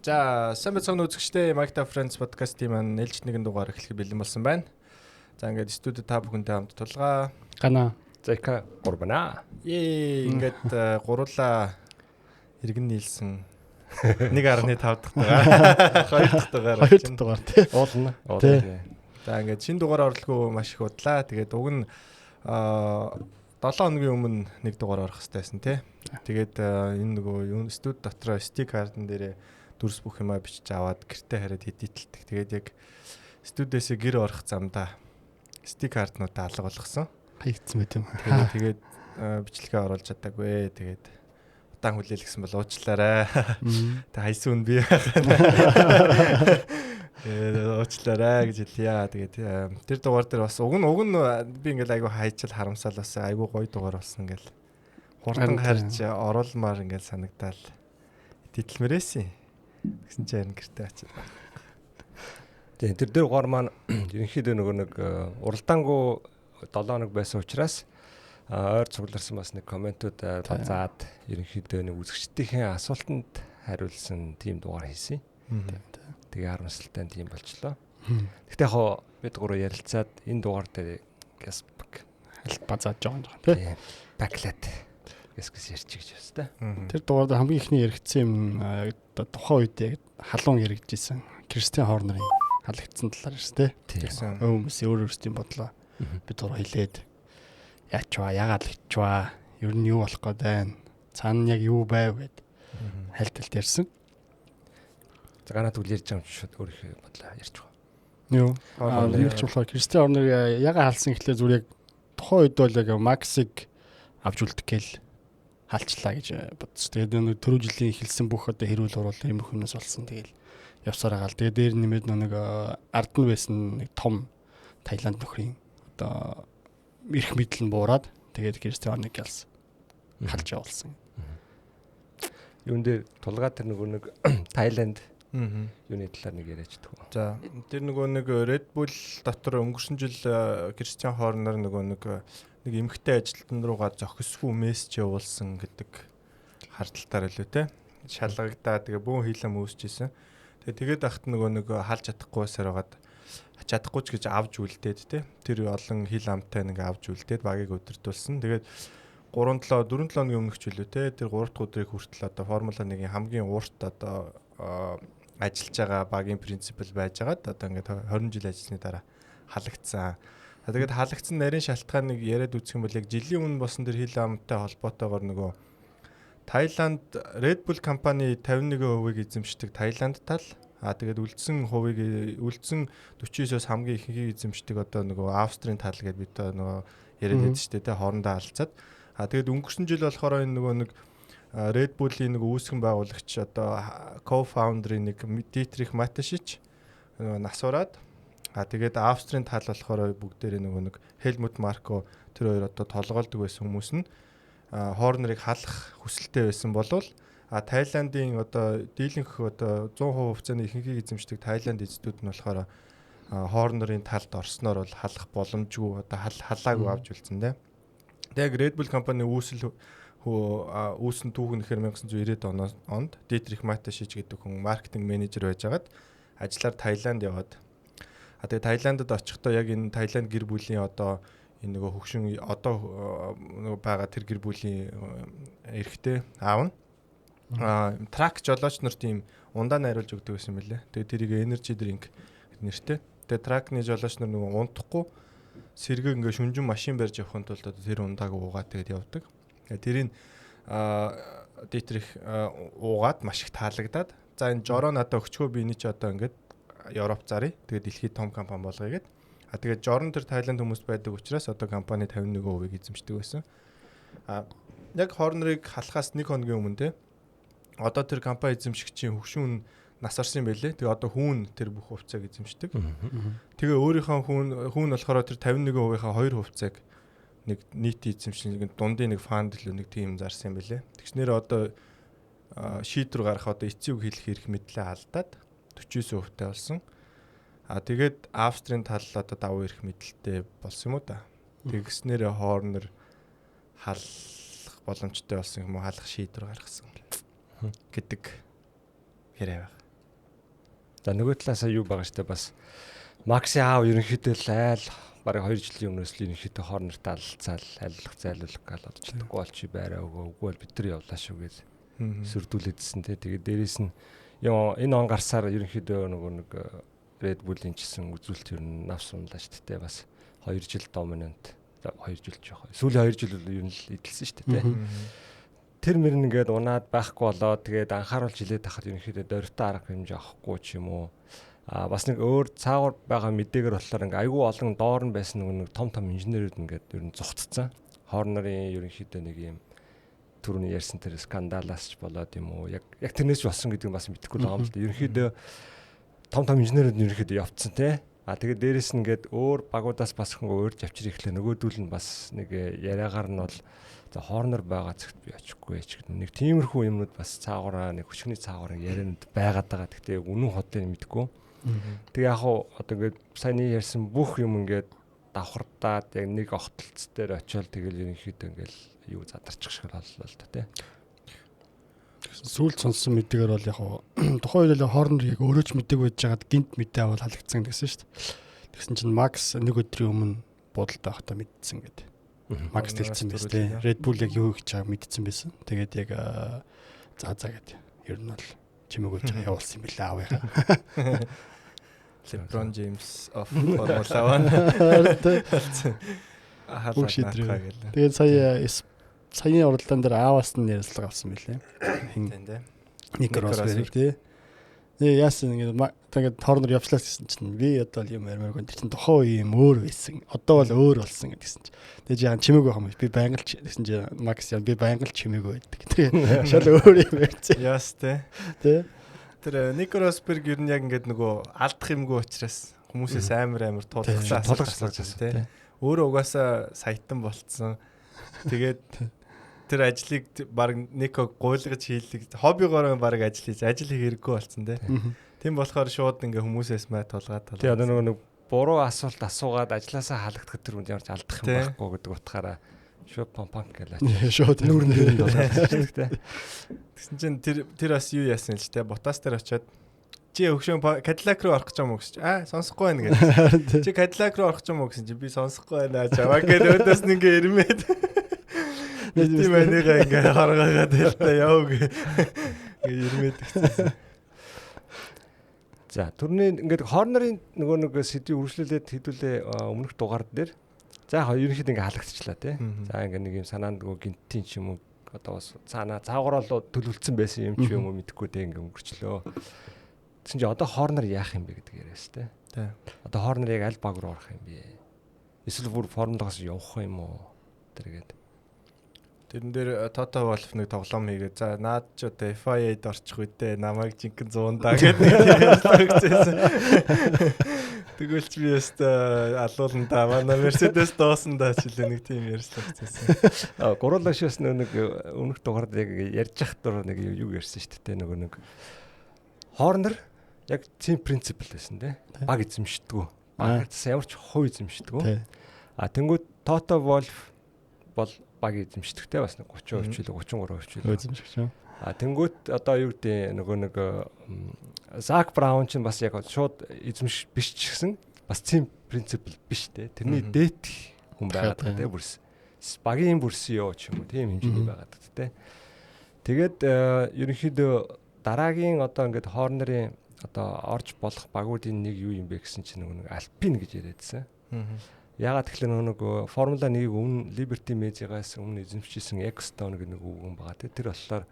За, сайн байцгаана үзэгчдээ Micta Friends podcast-ийн маань ээлж нэгэн дугаар эхлэх бэлэн болсон байна. За, ингээд студид та бүхэнтэй хамт тулгаа. Гана. Зайка гурбана. Ингээд гурлаа иргэн нийлсэн 1.5 дахь дугаар. 2 дахь дугаар. 2 дахь дугаар тий. Уулна. За, ингээд шинэ дугаар орлого маш их удлаа. Тэгээд уг нь 7 хоногийн өмнө нэг дугаар орох хэрэгтэйсэн тий. Тэгээд энэ нөгөө студ дотроо stick card-н дээрээ дүрс бүх юмаа бичиж аваад гэртээ хараад хэдийдэлдэг. Тэгээд яг студиэсээ гэр орох замдаа stick card-нуудаа алга болгосон. Хаягдсан байт юм. Тэгээд бичлэгээ оруулж чадаагүй. Тэгээд удаан хүлээлгэсэн бол уучлаарай. Тэг хайсан үн би байхаа. Уучлаарай гэж хэлье. Тэгээд тэр дугаар дээр бас уг нь би ингээл айгу хайчил харамсаал бас айгу гоё дугаар болсон ингээл хурдан харж оруулмаар ингээл санагдаал тэтэлмэрээсэн. Тэгсэн чинь гэртээ очив. Тэгээ тэр дугаар маань ерөнхийдөө нэг уралдаангуу 7 хоног байсан учраас ойр цугларсан бас нэг комментүүд базаад ерөнхийдөө нэг үзэгчдийн асуултанд хариулсан тийм дугаар хийсэн. Тэгээ харамсалтай тийм болчлоо. Гэхдээ яг бид гурав ярилцаад энэ дугаар дээр гэсбэг базаад жоон тий. Баклет гэс ярьчих гэж байна. Тэр дугаар хамгийн ихний яригдсан юм тухайн үед яг халуун яригдчихсэн. Кристиан Хорнерын халагдсан талаар шүү дээ. Хүмүүс өөрсдийн бодлоо бид гурав хэлээд яачваа, яагаад личваа, ер нь юу болох гээд байна, цаана яг юу байв гэд хайлталт ярьсан. За ганаад үл ярьж байгаа юм шүүд өөрийнхөө бодлоо ярьж байгаа. Юу? Ярьж болохоор Кристиан Хорнер яагаад халсан гэхлээр зүгээр яг тухайн үед бол яг Максыг авч үлдэх гээл халчлаа гэж бодсон. Тэгээд нэг түрүү жилийн эхэлсэн бүх одоо хэрүүл уруул юм хүмүүс болсон. Тэгэл явсараа гал. Тэгээд дээр нэмээд нэг ард нь байсан нэг том Таиланд нөхрийн одоо эрх мэдэл нь буураад тэгээд Кристиан Хорнерыг ялсан. Халж явуулсан. Юун дээр тулгаа тэр нэг Таиланд юуны талаар нэг яриач тгөө. За тэр нэг Red Bull дотор өнгөрсөн жил Кристиан Хорнер нэг эмэгтэй ажилтан руугаа зохисгүй мессеж явуулсан гэдэг хардталтаар илүү те шалгагдаа тэгээ бөөн хийлэм үүсчихсэн. Тэгээд ахт нэг халж чадахгүй байсаар байгаад чадахгүй ч гэж авж үлдээд те тэр олон хил амтай нэг авж үлдээд багийг өдөртүүлсэн. Тэгээд 4-7 хоногийн өмнөх ч үлээ те тэр 3 дахь өдрийг хүртэл одоо Формула 1-ийн хамгийн урт одоо ажиллаж байгаа багийн принципл байжгаад одоо ингээд 20 жил ажилласны дараа халагдсан. Тэгээд халагдсан нарийн шалтгааныг яриад үзэх юм бол яг жилийн өмнө босон тэр хил амтай холбоотойгоор нөгөө Таиланд Red Bull компани 51% эзэмшдэг Таиланд тал. Тэгээд үлдсэн 49-оос хамгийн ихэнхийг эзэмшдэг одоо нөгөө Австрийн тал гэдээ бид нөгөө яриад байдаг шүү дээ, хоорондоо алцаад. Тэгээд өнгөрсөн жил болохоор энэ нөгөө нэг Red Bull-ийн нэг үүсгэн байгуулагч одоо co-founder-ийн нэг Dietrich Mateschitz насураад тэгээд Австрийн тал болохоор бүгдээрээ нэг Helmut Marko тэр хоёр одоо толгойлдог байсан хүмүүс нь Хорнерыг халах хүсэлтэй байсан болвол Таиландын одоо дийлэнх одоо 100% хувьцааны ихэнхийг эзэмшдэг Таиланд эзэдүүд нь болохоор Хорнерын талд орсноор бол халах боломжгүй одоо халаагүй авч үлдсэн дээ. Тэгээд Red Bull компани үүссэн түүх нэхэр 1990-ад онд Dietrich Mateschitz гэдэг хүн маркетинг менежер байжгаад ажиллаар Таиланд яваад тэгээд Таиландд очихдоо яг энэ Таиланд гэр бүлийн одоо энэ нөгөө хөгшин одоо нөгөө байгаа тэр гэр бүлийн эрэгтэй аав нь трак жолооч нарт ийм ундаа найруулж өгдөг байсан мөлий. Тэгээд тэрийг energy drink гэдэг нэртэй. Тэгээд тракны жолооч нар нөгөө унтахгүй сэргээ ингээ шүнжин машин барьж явахын тулд тэр ундааг уугаад тэгээд явдаг. Тэгээд тэрийг Dietrich уугаад маш их таалагдаад за энэ жороо надад өгчгөө би энийг ч одоо ингээд Европ зарыг. Тэгээд дэлхийд том компани болгоё гэд. Тэгээд жорон тэр Таиланд хүмүүс байдаг учраас одоо компани 51% эзэмшдэг байсан. Яг Хорнерыг халахаас 1 хоногийн өмнө те одоо тэр компани эзэмшигчийн хөгшүүн нас орсон байлээ. Тэгээ одоо хүүн тэр бүх хувьцааг эзэмшдэг. Тэгээ өөрийнхөө хүүн болохоор тэр 51%-ийнхаа 2 хувьцааг нэг нийт эзэмшин дундын нэг фанд л нэг тийм зарсан байлээ. Тэгснээр одоо шийдвэр гарах одоо эцсийн үг хэлэх эрх мэдлээ алдаад 49% болсон. Тэгээд Австрийн тал одоо давуу эрх мэдэлтэй болсон юм уу да. Тэгснээр Хорнер халах боломжтой болсон юм уу халах шийдвэр гаргасан гэдэг яриа байна. За нөгөө талаасаа юу байгаа штэ бас Макси аав ерөнхийдөө л айл бараг 2 жилийн өмнөөс л ерөнхийдөө хоорнортой алцаал алилах зайлуулах гал бодчихдаггүй болчих байраа үгүй бол бид нар явлаа шүү гэж сүрдүүлээдсэн те. Тэгээд дээрэс нь энэ он гарсаар ерөнхийдөө нөгөө нэг Red Bull-ийн чсэн үзүүлэлт ер нь навс унлаа шүү дээ. Бас 2 жил доминант. 2 жил жоох. Сүүлийн 2 жил бол ер нь л эдэлсэн шүү дээ. Тэр мөр ингээд унаад байхгүй болоо. Тэгээд анхааруулж хилээд тахад ерөнхийдөө дөрвтэй арга хэмжээ авахгүй ч юм уу. Бас нэг өөр цаагаар байгаа мэдээгээр болохоор ингээд айгүй олон доор нь байсан нэг том инженерүүд ингээд ер нь зугтцсан. Хоорнорын ерөнхийдөө нэг юм түрүүний ярьсан тэр скандалаас ч болоод юм уу. Яг тэрнээс ч болсон гэдэг нь бас мэдэхгүй байгаа юм л да. Ерөнхийдөө том инженерүүд нь ерөнхийдөө явцсан те. Тэгээд дээрэс нь ингээд өөр багуудаас бас хөнгө өөрж авчир ихлэ нөгөөдүүл нь бас нэг яриагаар нь бол за хоорнор байгаа зэгт би очихгүй ч гэдэг нэг тиймэрхүү юмнууд бас цаагаараа нэг хүчний цаагаараа ярианд байгаад байгаа. Гэхдээ үнэн хотлыг мэдэхгүй. Тэгээ яг одоо ингээд саяны ярьсан бүх юм ингээд давхардаад яг нэг огтлц дээр очиод тэгэл ерөнхийдөө ингээд юу задарчих шиг боллоо л та тий. Сүүлд сонссон мэдээгээр бол яг тухайн үед л хоорнор яг өөрөө ч мэдээг байж байгаад гинт мэдээ авал халагдсан гэсэн шүү дээ. Тэгсэн чинь Макс нэг өдрийн өмнө буудалд байхдаа мэдсэн гэдэг. Макс хэлсэн биз дээ. Red Bull яг юу хийж байгааг мэдсэн байсан. Тэгээд яг за гэдэг. Ер нь бол чимээгөө ч явуулсан юм билээ аавынхаа. LeBron James of Formula 1. Тэгээд саяны уралдаан дээр ааваас нь ярилцлага авсан билээ. Ник Росберг тий. Яасан ингээд хоорнор явчлаа гэсэн чинь би одоо юм ярмаар гон тэр чинь тухайн үе юм өөр байсан. Одоо бол өөр болсон гэдгсэн чинь. Тэгээд яан чимээгүй юм би байнга л гэсэн чинь Макс яан би байнга л чимээгүй байдаг. Тэр шал өөр юм ярьсан. Яс тий. Тэр Ник Росберг ер нь яг ингээд нөгөө алдах юмгүй учраас хүмүүсээс амар тулгарчлаа тий. Өөрөө угаасаа саятан болцсон. Тэгээд тэр ажлыг баг Нико гуйлгаж хийлэг хоббигоор баг ажил хийж ажил хийх хэрэггүй болсон тий. Тийм болохоор шууд ингээ хүмүүсээс май тулгаад. Тий одоо нэг буруу асуулт асуугаад ажилласаа халагдах тэр үнд ямарч алдах юм байхгүй гэдэг утгаараа шууд помпанк гэлээ. Шууд нүүрнээр болоод тий. Тэгсэн чинь тэр бас юу яасан л тий. Ботас дээр очиод чи өгшөн Cadillac руу орох гэж юм уу гэж. Сонсохгүй байна гэж. Чи Cadillac руу орох гэж юм уу гэсэн чи би сонсохгүй байна. Чаваа гэдэг өөдөөс нь ингээ ирмээд. Тийм энийг ингээ харгаагаад хэлтэ яв гэ. Ирмээд гэсэн. За түрний ингээд хоорнорын нөгөө нэг сэдвийг үргэлжлүүлээд хэдүүлээ өмнөх дугаар дээр. За яг ерөнхийдөө ингээ халагдчихлаа тий. За ингээ нэг юм санаанд нөгөө гинтийн ч юм уу одоо бас цаагаараа төлөвлөсөн байсан юм ч юм уу мэдэхгүй тий ингээ өнгөрчлөө. Тэгсэн чи одоо хоорнор яах юм бэ гэдэг яриас тий. Одоо хоорнор яг аль баг руу орох юм бэ? Эсвэл бүр формулоос явах юм уу? Тэргээд. Тэрэн дээр Toto Wolff нэг тоглоом хийгээ. За наад ч одоо FIA-д орчих үедээ намайг жинхэнэ 100 даа гэдэг. Тэгвэл ч би өстө алуулна да. Манай Mercedes доосон да ч үлээ нэг тийм ярьслаа гэсэн. Гуруулашаас нэг өмнөх дугаард яг ярьж хат дор нэг юу ярьсан шүү дээ. Нөгөө нэг хоорнор яг team principle байсан тий. Баг эзэмшдэггүй. Багаас ямар ч хувь эзэмшдэггүй. Тэнгүүд Toto Wolff бол баг эзэмшдэгтэй бас нэг 30% л 33% л эзэмших. Тэнгүүд одоо юу гэдэг нөгөө нэг Zak Brown ч бас яг шууд эзэмш биш ч гэсэн бас team principle биш те. Тэрний дээд хүн байгаад те бүрс. Багийн бүрс ёо ч юм уу тийм хэмжээний байгаад те. Тэгээд ерөнхийдөө дараагийн одоо ингээд хоорнорын одоо орж болох багуудын нэг юу юм бэ гэсэн чинь нэг Alpine гэж яриадсан. Ягаад тэгэхээр нөгөө Формула 1-ийг өмнө Liberty Media-гаас өмнө эзэмшижсэн Exton гэдэг нэг үгэн байгаа те. Тэр болохоор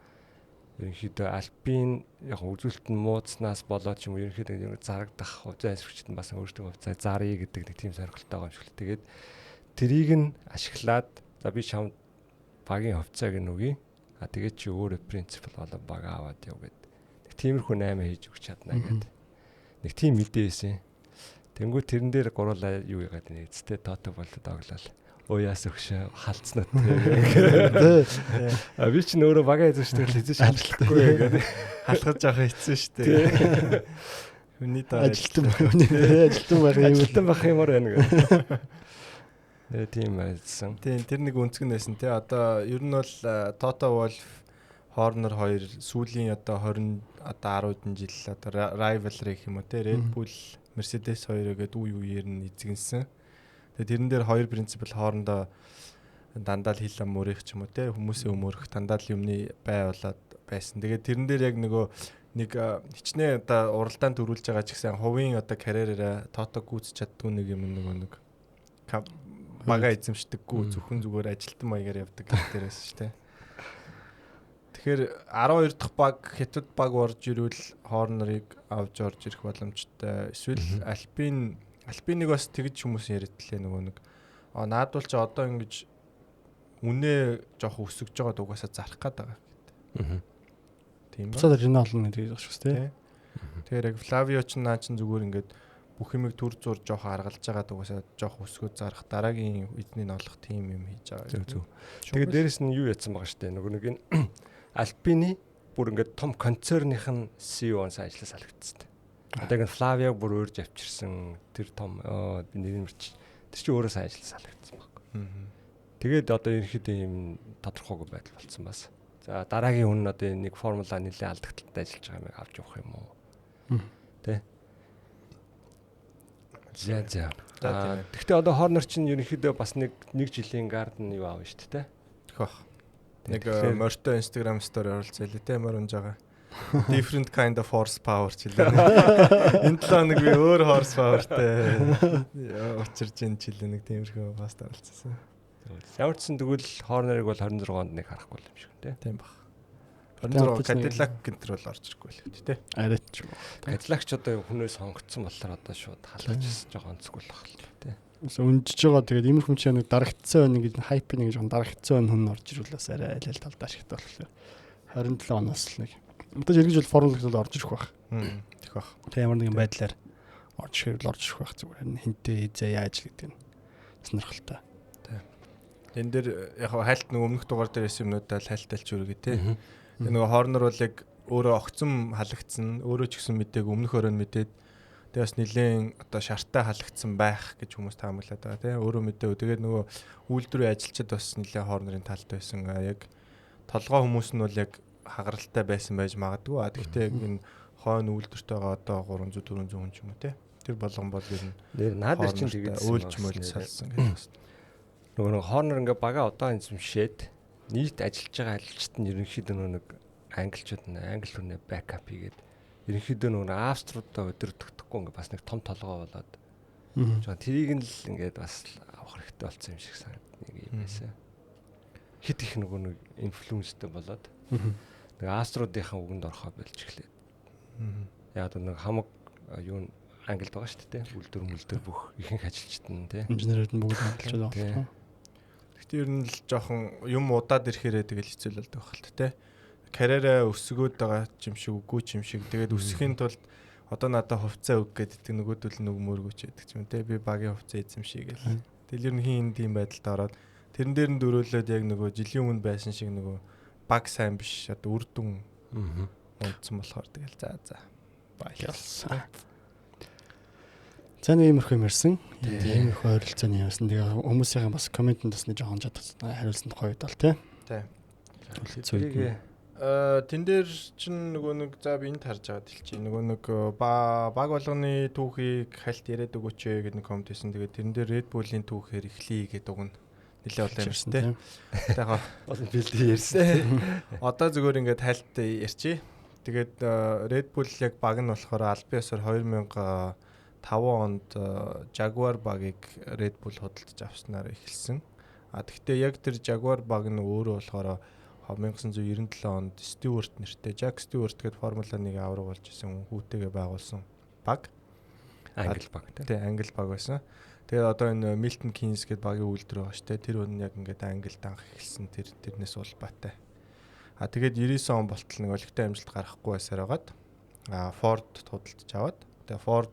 ерөнхийдөө Alpine яг үзүүлэлт нь муудснаас болоод ч юм уу ерөнхийдөө зарагдах хувьцаа эсвэрчт нь бас өөртөө хувьцаа заръя гэдэг нэг тийм сонирхолтой байгаа юм шиг л. Тэгээд тэрийг нь ашиглаад за би чамд багийн хувьцааг нь өгье. Тэгээд чи өөрөө принципл болоо баг аваад яв гэд. Нэг тиймэрхүү 8 хийж өгч чадна гэд. Нэг тийм мэдээсэн. Тэнгүү тэрэн дээр гуруулаа юу яагаад нэг эцтэй Toto болоод оглол. Яас өгшөө халцнаа тэгээ. Би ч нөөрэ багаа эзэмшдэг л хийж шаардлагагүй гэдэг. Халахж авах хэцүү шүү дээ. Хүний дараа ажилтан байх юмар байна гэдэг. Тийм байсан. Тийм тэр нэг өнцгөн байсан тий. Одоо ер нь бол Toto Wolff Horner 2 сүүлийн одоо 20 одоо 10 хэдэн жил одоо rivalry гэх юм уу те Red Bull Mercedes 2 гэдэг үе үеэр нь эзэгэнсэн. Тэгээд тэрэн дээр хоёр принципл хоорондоо дандаа л хил амуурих ч юм уу те хүмүүсээ өмөрөх дандаа л юмны бай болоод байсан. Тэгээд тэрэн дээр яг нэг хичнээн одоо уралдаанд төрүүлж байгаа ч гэсэн хувийн одоо карьераараа тоотог гүйцэж чаддгүй нэг юм нэг бага эзэмшдэггүй зөвхөн зүгээр ажилтан маягаар явдаг дээрээс шүү дээ. Тэгэхээр 12 дахь баг хятад баг орж ирвэл Horner-ыг авч орж ирэх боломжтой. Эсвэл Alpine-ыг бас тэгж хүмүүс яриадлээ нэг наадвал ч одоо ингэж үнэ жоох өсөж байгаа дугаасаа зарах гээд байгаа гэдэг. Тийм ба. Цаад ринал нь гэдэг шүү дээ. Тэгэхээр яг Flavio ч наа чин зүгээр ингээд бүх юмыг төр зур жоох аргалж байгаа дугаасаа жоох өсгөө зарах дараагийн эзнийг олох тийм юм хийж байгаа. Зөв. Тэгээд дээрэс нь юу ядсан байгаа штэ нөгөө нэг энэ Alpine бүр ингээд том концерных нь CEO-ноос ажиллаж салгдсан. Одоо ингээд Flavio бүр өөрж авчирсан тэр том нэрмэрч тэр чинь өөрөөсөө ажиллаж салгдсан баг. Тэгээд одоо ерөнхийдөө юм тодорхойгүй байдал болсон бас. За дараагийн хүн нь одоо нэг формула нэлээд алдагталтай ажиллаж байгаа юм авч явах юм уу? Тэ? За. Гэхдээ одоо Horner чинь ерөнхийдөө бас нэг жилийн Garden юу аав шүү дээ. Тэгэх бах. Нэг морьтой Instagram story оруулцаа лээ те мөр унж байгаа. Different kind of horsepower ч хэлээ. Энэ 7 хоног би өөр horsepowerтэй учирж ин жилээ нэг тиймэрхүү пост оруулцсан. Ямар ч сан тэгвэл Horner-ыг бол 26 онд нэг харахгүй юм шиг те. Тийм баг. 26 Cadillac гэнтэр бол орж ирэхгүй л үү те. Арайт ч юм уу. Cadillac ч одоо хүнээс сонгогдсон болохоор одоо шууд халааж жоох онцгүй л баг л те. Унжиж байгаа тэгээд иймэрхүү ч нэг дарагдсан нэг хайп нэг жоохон дарагдсан хүн орж ирүүлээс арай аль талдаа ашигтай болохоор 27 оноос л нэг. Одоо эргэж бол формул бол орж ирэх байх. Тэгэх бах. Тэг ямар нэгэн байдлаар орж ирэх байх зүгээр хинтээ хизээ яаж гэдэг нь сонирхолтой. Тэн дээр яг хайлт нэг өмнөх дугаар дээр байсан юмнуудаа хайлталч үргэ те. Нөгөө Horner бол яг өөрөө огцом халагдсан, өөрөө ч гэсэн мэдээг өмнөх өрөөнд мэдээд тэгээ бас нэлээд одоо шартаа халагдсан байх гэж хүмүүс таамаглаад байгаа те. Өөрөө мэдээ. Тэгээд нөгөө үйлдвэрийн ажилчид бас нэлээд Horner-ын талд байсан. Яг толгой хүмүүс нь бол яг хагаралтай байсан байж магадгүй. Гэхдээ энэ хойно үйлдвэрт байгаа одоо 300 400 хүн ч юм уу те. Тэр болгон бол ер нь наадэр чинь тэгээд өөлж мөөл салсан гэж байна. Нөгөө Horner ингээ бага одоо эзэмшээд нийт ажиллаж байгаа ажилчид нь ерөнхийдөө нэг англичууд нь англи хүнээ бэкап хийгээд ерөнхийдөө нөгөө авструудаа өдөр төгтөхгүй ингээ бас нэг том толгой болоод жоо тэрийг нь л ингээд бас авах хэрэгтэй болсон юм шиг санагдав нэг юм байсан. Хит их нөгөө нэг инфлюенстэй болоод нэг авструудынхаа үгэнд орохоо болж эхлэв. Яг нэг хамаг юу англид байгаа шүү дээ. Үлдэр бүх ихэнх ажилчид нь тий. Инженерүүд нь бүгд англичууд байгаа. Гэхдээ ер нь л жоохон юм удаад ирэхээрээ тэгэл хэцүү л болдог байх л те. Карьераа өсгөөд байгаа юм шиг үгүй юм шиг. Тэгээд өсөхийн тулд одоо надад хувцас өг гэдэг нөгөөдөл нөгмөөргөөч гэдэг юм те. Би багийн хувцас эзэмшээ гэл. Тэгэл ер нь хин тийм байдалд ороод тэрэн дээр нь дөрөөлөөд яг нөгөө жилийн өмнө байсан шиг нөгөө баг сайн биш одоо үр дүн унтсан болохоор тэгэл за баярлалаа. За нэг иймэрхүү юмэрсэн. Иймэрхүү ойролцооны юмсан. Тэгээ хүмүүсийн бас комментэнд бас нэг жоохон хариулсан тухай удаа тий. Тэн дээр чинь нөгөө нэг за би энд харж байгаа дэлчи нөгөө нэг баг болгоны түүхийг хальт яриад өгөөч гэдэг нэг коммент хийсэн. Тэгээд тэрэн дээр Red Bull-ийн түүхээр эхлэе гэдэг үг нь нэлээд олон юмсан тий. Тэгэхээр бас бэлдээ ярьсан. Одоо зүгээр ингээд хальт ярьчи. Тэгээд Red Bull яг баг нь болохоор аль биесээр 2005 онд Jaguar багийг Red Bull худалдаж авснаар эхэлсэн. Тэгэхдээ яг тэр Jaguar баг нь өөрөө болохоор 1997 онд Stewart нэртэй Jack Stewart гэдэг Формула 1 авраг болж исэн хүүтэйгээ байгуулсан баг. Англи баг тий, англи баг байсан. Тэгээд одоо энэ Milton Keynes гэдэг багийн үйлдвэр байгаа шүү дээ. Тэр нь яг ингээд англид анх эхэлсэн тэрнээс улбаатай. Тэгээд 99 он болтол нэг олигтой амжилт гаргахгүй байсаар байгаад Ford худалдаж аваад тэгээд Ford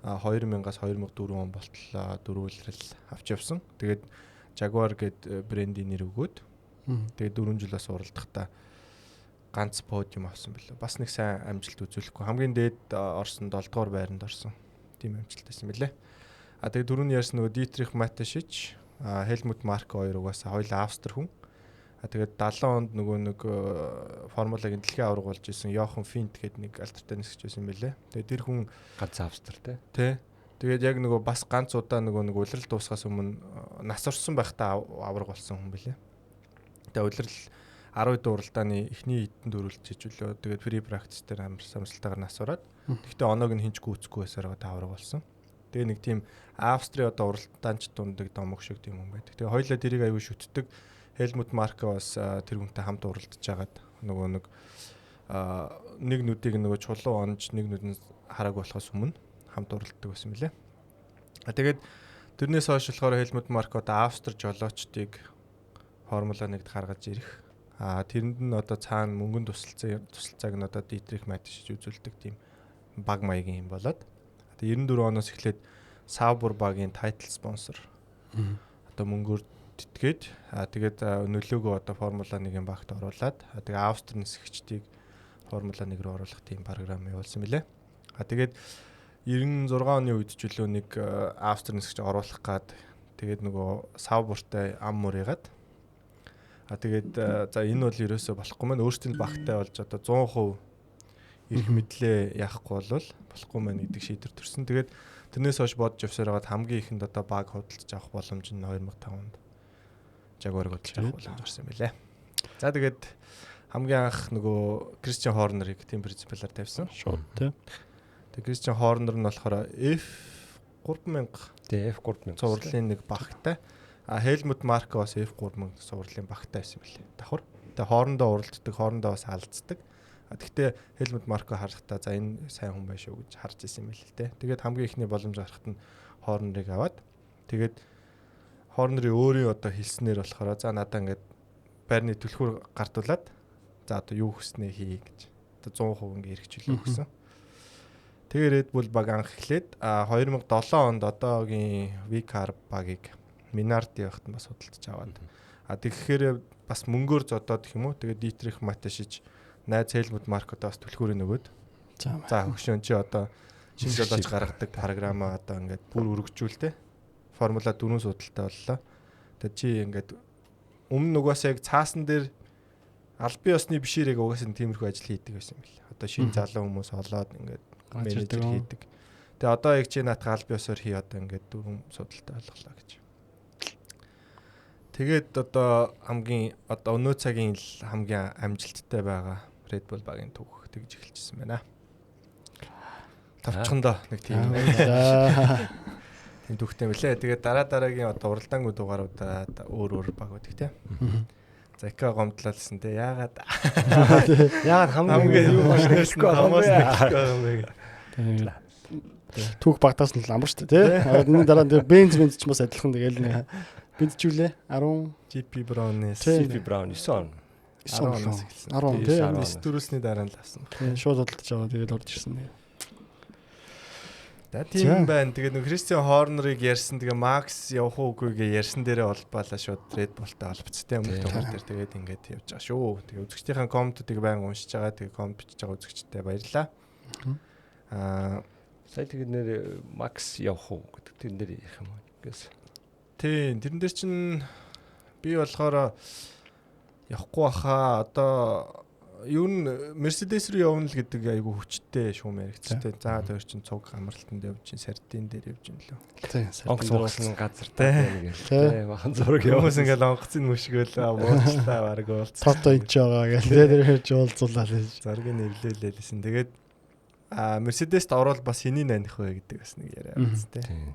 2000-аас 2004 он болтол дөрвөлрэл авч явсан. Тэгээд Jaguar гэд брендийн нэр өгөөд тэгээд 4 жил бас уралдахдаа ганц подиум авсан билээ. Бас нэг сайн амжилт үзүүлэхгүй. Хамгийн дээд орсон 7 дугаар байранд орсон. Тийм амжилт байсан билээ. Тэгээд дөрөвний ярьсан нөгөө Dietrich Mateschitz, Helmut Marko хоёр угаасаа хоёул Австри хүн. Тэгээд 70 онд нөгөө нэг формулагийн дэлхийн аварга болж исэн Йохан Финт гэдэг нэг альтернатив нисгч байсан юм байлээ. Тэгээд тэр хүн ганц австар тий. Тэгээд яг нөгөө бас ганц удаа нөгөө улирал дуусгаас өмнө нас орсон байхдаа аварга болсон хүн байлээ. Тэгээд улирал 10 дууралдааны эхний хэдэн дөрвөлж хижүүлээ. Тэгээд фри практис дээр амар самсалтайгаар нас ороод гэхдээ оноог нь хинч гүйцэхгүй байсаар аварга болсон. Тэгээ нэг тийм Австри одоо уралдаанч дундаг домог шиг тийм юм байдаг. Тэгээ хоёулаа тэрийг аягүй шүтдэг. Хелмут Марко бас тэр хүнтэй хамт уралдаж байгаад нөгөө нэг нүдийг нөгөө чулуу онж нэг нүд нь харааг болохоос өмнө хамт уралддаг байсан мөлий. Тэгээд тэрнээс хойш болохоор Хелмут Марко одоо Австри жолоочдыг Формула 1-д гаргаж ирэх. Тэрэнд нь одоо цаана мөнгөнд тусалцааг нь одоо Дитрих Матиш үзүүлдэг тийм баг маягийн юм болоод. Тэгээ 94 оноос эхлээд Sauber багийн title sponsor. Одоо мөнгөөр тэтгээд тэгээд нөлөөгөө одоо Формула 1-ийн багт оруулаад тэгээ Австри нисгчдийг Формула 1 рүү оруулах тийм програм явуулсан мөлий. Тэгээд 96 оны үед ч үлээ нэг Австри нисгч оруулах гад тэгээд нөгөө Sauber-тай ам мурыгаад тэгээд за энэ бол ерөөсөө болохгүй маань өөрсдийн багтай болж одоо 100% ирэх мэдлээ яахгүй болохгүй маань гэдэг шийдвэр төрсөн. Тэгээд тэрнээс хойш бодож явсараад хамгийн ихэнд одоо баг худалдаж авах боломж нь 2005 онд Jaguar-ыг худалдаж авах боломж гарсан байлээ. За тэгээд хамгийн анх нөгөө Кристиан Хорнерыг тийм принципалаар тавьсан. Шууд тий. Тэгээд Кристиан Хорнер нь болохоор F3000 тий F3000 цувралын нэг багтай. Хелмут Марко бас F3000 цувралын багтай байсан байлээ. Давхар. Тэгээд хоорондоо уралддаг, хоорондоо бас алдцдаг. Гэхдээ Хелмут Марко харахтаа за энэ сайн хүн байна шүү гэж харж ирсэн юм байл л те. Тэгээд хамгийн ихний боломж гарахт нь Хорнерыг аваад тэгээд Хорнерын өөрийн одоо хэлснээр болохоор за надаа ингээд байрны түлхүүр гартуулаад за одоо юу хүснээ хий гэж. Одоо 100% ингээд эргчүүлээ гэсэн. Тэгээ Red Bull баг анх эхлээд 2007 онд одоогийн V-Carb багийг Minardi байхад бас худалдаж аваад. Тэгэхээр бас мөнгөөр зодоод гэх юм уу. Тэгээд Дитрих Матишич найз Хелмут Маркотоо бас түлхүүрийг нөгөөд. За хөшөөн чи одоо шинэ жолооч гаргадаг програмаа одоо ингээд бүр өргөжүүлтэй. Формула 4 судалтай боллоо. Тэгээд чи ингээд өмнө угаасаа яг цаасан дээр албан ёсны бишээрийг угаасаа тиймэрхүү ажил хийдэг байсан юм бэл. Одоо шинэ залуу хүмүүс олоод ингээд менежер хийдэг. Тэгээ одоо яг чи наатах албан ёсоор хий одоо ингээд 4 судалтай болголоо гэж. Тэгээд одоо хамгийн одоо өнөө цагийн хамгийн амжилттай байгаа Red Bull багийн түүх тэгж эхэлчихсэн байна. Тавчхандаа нэг тийм тийм түүхтэй мөлий. Тэгээд дараагийн одоо уралдаангүй дугааруудаа өөр баг байдаг тийм. За ика гомдлалсан те яагаад хамгийн юу болчихгүй юм бэ? Түүх багтаас нь ламбар шүү дээ тий. Энэ дараа нь бенз ч бас адилхан тэгэл нэ бензжүүлээ 10 GP Brown-ээс GP Brown 9 он 10-оноос эхэлсэн. 10 тий. 9 дөрөвсний дараа нь авсан. Шууд худалдаж аваа тэгэл орж ирсэн. Тийм байна. Тэгээд нөх Кристиан Хорнерыг ярьсан. Тэгээ Макс явах уугүй гээ ярьсан дээрээ олбаалаа шууд Red Bull-тай холбоцтой юм дугаар дээр тэгээд ингээд явж байгаа шүү. Тэгээ үзэгчдийн комментуудыг байнга уншиж байгаа. Тэгээ коммент бичиж байгаа үзэгчтэй баярлалаа. Сая тэгээд нэр Макс явах уу гэдэг тэрэн дээр ярих юм уу гэсэн. Тийм, тэрэн дээр чинь би болохоор явахгүй баха. Одоо юу н Mercedes руу явна л гэдэг айгу хүчтэй шуум яригдчихтэй. За тэр чин цуг амралтанд явж чин сардин дээр явж ин лөө. Тийм. Онгоц уусан газар таа нэг тийм бахан зураг хүмүүс ингээл онгоцын мөшгөөл уучлаа баг уулц. Фото ич байгаа гэл тэр хэрж уулзуулаад байж. Заргийн нэрлэлээсэн. Тэгээд Mercedes-т орвол бас хэнийг наних вэ гэдэг бас нэг яриа байна тийм.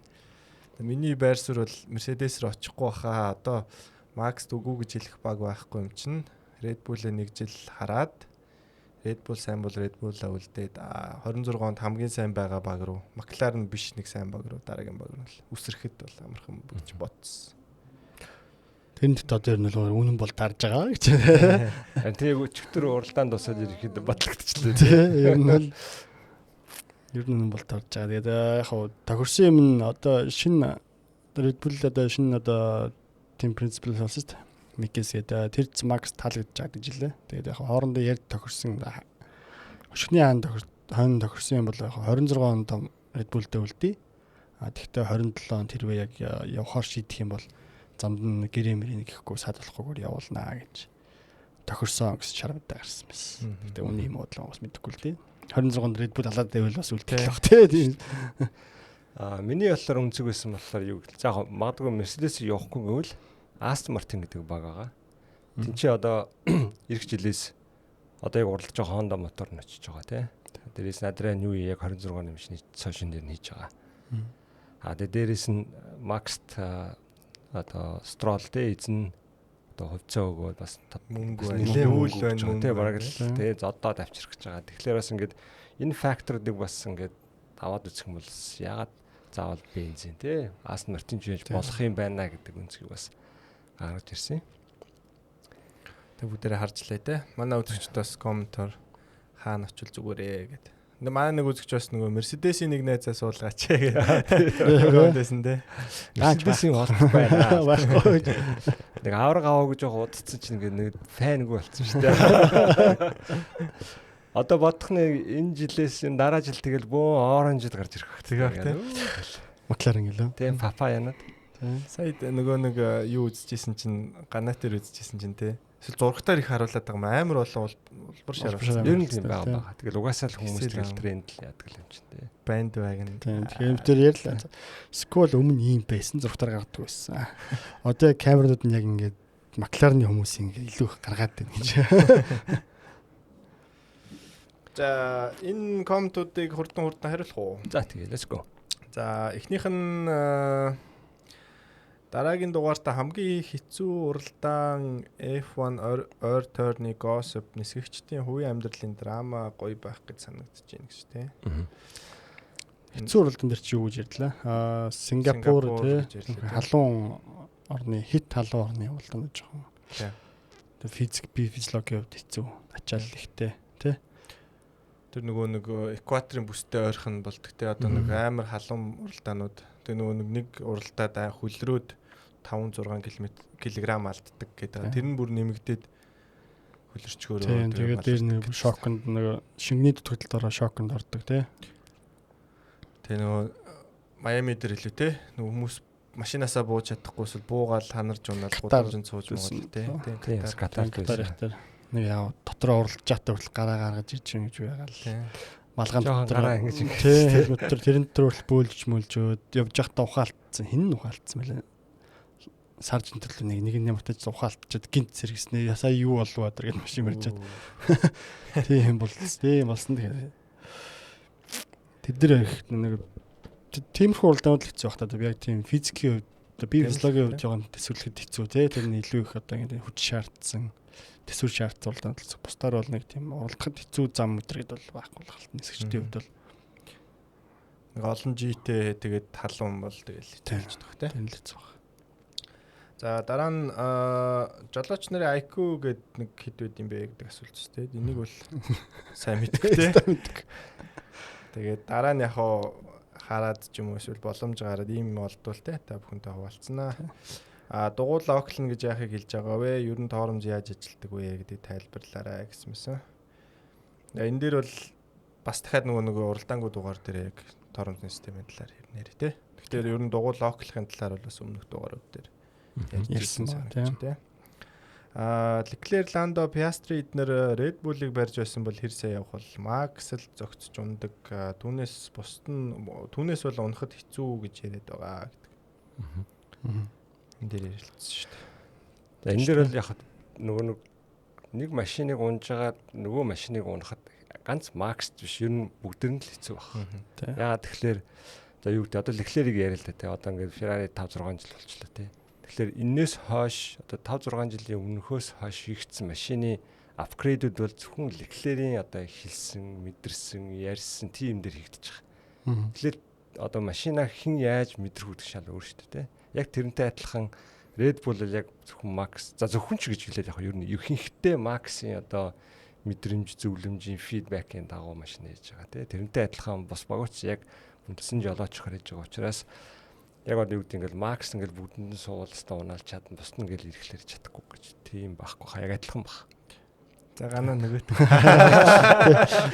Миний байр суурь бол Mercedes руу очихгүй баха. Одоо Max дүгүү гэж хэлэх баг байхгүй юм чинь. Red Bull-ыг нэг жил хараад Red Bull сайн бол Red Bull-а үлдээд 26 онд хамгийн сайн байгаа баг руу McLaren биш нэг сайн баг руу дараагийн баг руу үсрэхэд бол амархан бүгд бодсон. Тэнд одоо ер нь үнэн бол дарж байгаа гэж. Тэгээ өчигдөр уралдаанд тусаад ирэхэд батлагдчихлаа. Тийм ер нь үнэн бол дарж байгаа. Тэгээд яг хав тохирсон юм нь одоо шинэ Red Bull одоо шинэ одоо team principal болсон шүү дээ. Микес гэдэг тэр Макс таалагдж байгаа гэж хэлээ. Тэгээд яг хоорондоо ярьд тохирсон өшгний хойно тохирсон юм бол 26 онд Red Bull-тэй үлдээ. Тэгвэл 27 он тэрвээ яг явахаар шийдэх юм бол замд нь гэрээ мэрийн гэхгүй саад болохгүйгээр явуулнаа гэж тохирсон гэсэн шар мэдээ гарсан байсан. Гэтэ үний юм уу бас мэдэхгүй л дээ. 26-нд Red Bull алаад байвал бас үлдээх баг тий. Миний болохоор өнцөг байсан болохоор юу гэвэл за магадгүй Mercedes явахгүй гэвэл Aston Martin гэдэг баг байгаа. Тин чи одоо эх жилээс одоо яг уралдаж байгаа Honda мотор нь очиж байгаа тий. Дээрээс надраа New яг 26 нэмшний цаашин дээр нь хийж байгаа. Тэгээ дээрээс нь Max-т одоо Stroll тий эзэн одоо хувьцаа өгөөд бас мөнгө нэлээд үйл байна тий бараг л тий зодоод авчрах гэж байгаа. Тэгэхээр бас ингээд энэ факторыг бас ингээд аваад үзэх юм бол ягаад заавал бензин тий Aston Martin жийж болох юм байна гэдэг үнцгийг бас гаргаж ирсэн. Тэг бүгдээрээ харж лээ те. Манай үзэгчдээс комментор хаана очил зүгээрээ гэдэг. Ингээ манай нэг үзэгч бас нөгөө Mercedes-ийн нэг найзаа суулгаач гэдэг. Те. Mercedes-ийн холт байна. Байхгүй. Нэг авраг аваа гэж удацсан чинь ингээ нэг фангүй болсон шүү дээ. Одоо бодох нэг энэ жилээс энэ дараа жил тэгэл бөө оранжид гарч ирэх байх. Тэгээ. Макларен гэлөө. Тийм папа янаад. Сая нөгөө нэг юу үзчихсэн чинь ганатэр үзчихсэн чинь те. Эсвэл зургатаар их харуулдаг юм амар болон улбар шарвсан. Ер нь тийм байгаа. Тэгэл угаасаа л хүмүүс тэгэл тренд л яадаг юм чинь те. Банд вагон. Тэгэхээр тэр ярьлаа. Скол өмнө ийм байсан зургатаар гаргадаг байсан. Одоо камерууд нь яг ингээд Макларны хүмүүс ингээд илүү их гаргаад байна гэж. За энэ комментуудыг хурдан хариулах уу? За тэгээ let's go. За эхнийх нь дараагийн дугаартаа хамгийн хэцүү уралдаан F1 ойр тойрны gossip нисгэгчдийн хувийн амьдралын драма гоё байх гэж санагдаж байна гэж тий. Хэцүү уралдаан дээр чи юу гэж ярьдлаа? Сингапур тий халуун орны хит халуун орны уралдаан гэж байгаа. Тий. Физик физиологи хувьд хэцүү ачаал ихтэй тий. Тэр нөгөө нэг экваторын бүстэй ойрхон болдог те одоо нэг амар халуун уралдаанууд тэр нөгөө нэг уралдаад хөлрөөд 5-6 кг алддаг гэдэг. Тэр нь бүр нэмэгдээд хөлөрчгөөрөө. Тэгээд дээр нэг шоконд нэг шингэний төтгөлд ороо шоконд ордог те. Тэгээ нөгөө Майами дээр илүү те нөгөө хүмүүс машинаасаа бууж чадахгүй эсвэл буугаал ханарж унаал гудамжинд сууж байгаа те. Тийм Катар нэг яа дотроо уралж чатаа хүртэл гараа гаргаж ич юм гэж байгаа л. Малган дотроо ингэж тийм тэрэн дотор бөөлж мөлжөөд явж байхдаа ухаалтсан. Хин нь ухаалтсан мэлээ. Сарж төлөө нэг юм матаж ухаалтчихэд гинт сэргснээ. Ясаа юу болов адэр гэж машин барьчаад. Тийм болсон тэгэхээр. Тэд нар их нэг тиймэрхүү уралдаанууд л хэцүү байх та. Яг тийм физикийн хувьд би физиологийн хувьд жоохон төсвөрлөхөд хэцүү те. Тэр нь илүү их одоо ингэ хүч шаардсан. Төсвөр шаардсан уралдаан. Бусдаар бол нэг тийм уралдахад хэцүү зам өдрөд бол байхгүй л хальт нисгчдийн хувьд бол нэг олон житэй тэгээд халуун бол тэгэл хэлж байгаа те. Тийм л хэцүү. За дараа нь жолооч нарын IQ гэдэг нэг хэд байд юм бэ гэдэг асуулт ч тийм. Энийг бол сайн мэддэг те. Тэгээд дараа нь яг хараад ч юм уу эсвэл боломж гараад ийм олдвол те та бүхэнтэй хуваалцсанаа. Дугуйл оклн гэж яахыг хэлж байгаа вэ? Ер нь тоормж яаж ажилтдаг вэ гэдэг тайлбарлаарай гэсэн мэсэн. Энэ дээр бол бас дахиад нөгөө уралдаангуу дугаар дээр яг тоормжны системийн талаар хэлнээр тий. Тэгэхээр ер нь дугуйл оклын талаар бол бас өмнөх дугаарууд дээр ярьсан санагдаж тий. Leclerc, Lando, Piastri эднэр Red Bull-ыг барьж байсан бол хэрсээ явах бол Max л зогцож ундаг. Түүнээс түүнээс бол унахад хэцүү гэж яриад байгаа гэдэг. Энэ дээр ярилцсан шүү дээ. За энэ дээр бол яг нөгөө нэг машиныг унж байгаа нөгөө машиныг унахад ганц Max биш ер нь бүгдэр нь л хэцүү баг. Яагаад тэгэхээр за юу гэдэг одоо Leclerc-ийг яриа л да тий. Одоо ингээд Ferrari 5-6 жил болчихлоо тий. Тэгэхээр энээс хойш одоо 5-6 жилийн өмнөхөөс хойш хийгдсэн машины апгрейдүүд бол зөвхөн Leclerc-ийн одоо хэлсэн, мэдэрсэн, ярьсан тийм дээр хийгдэж байгаа. Тэгэхээр одоо машина хэн яаж мэдэрх үүдэх шал өөр шүү дээ тий. Яг тэрнтэй адилхан Red Bull бол яг зөвхөн Max за зөвхөн ч гэж хэлээд яг ер нь ихэнхдээ Max-ийн одоо мэдрэмж, зөвлөмжийн фидбэкийн дагуу машин хийж байгаа тий. Тэрнтэй адилхан бос багууч яг үндсэн жолооч харж байгаа учраас яг одоо юу гэдэг ингээл Max ингээл бүгдэнд суулстаа унаалж чадна бусна ингээл ирэхлээр чадахгүй гэж тийм байхгүй хаа яг адилхан баг. За ганаа нөгөөт.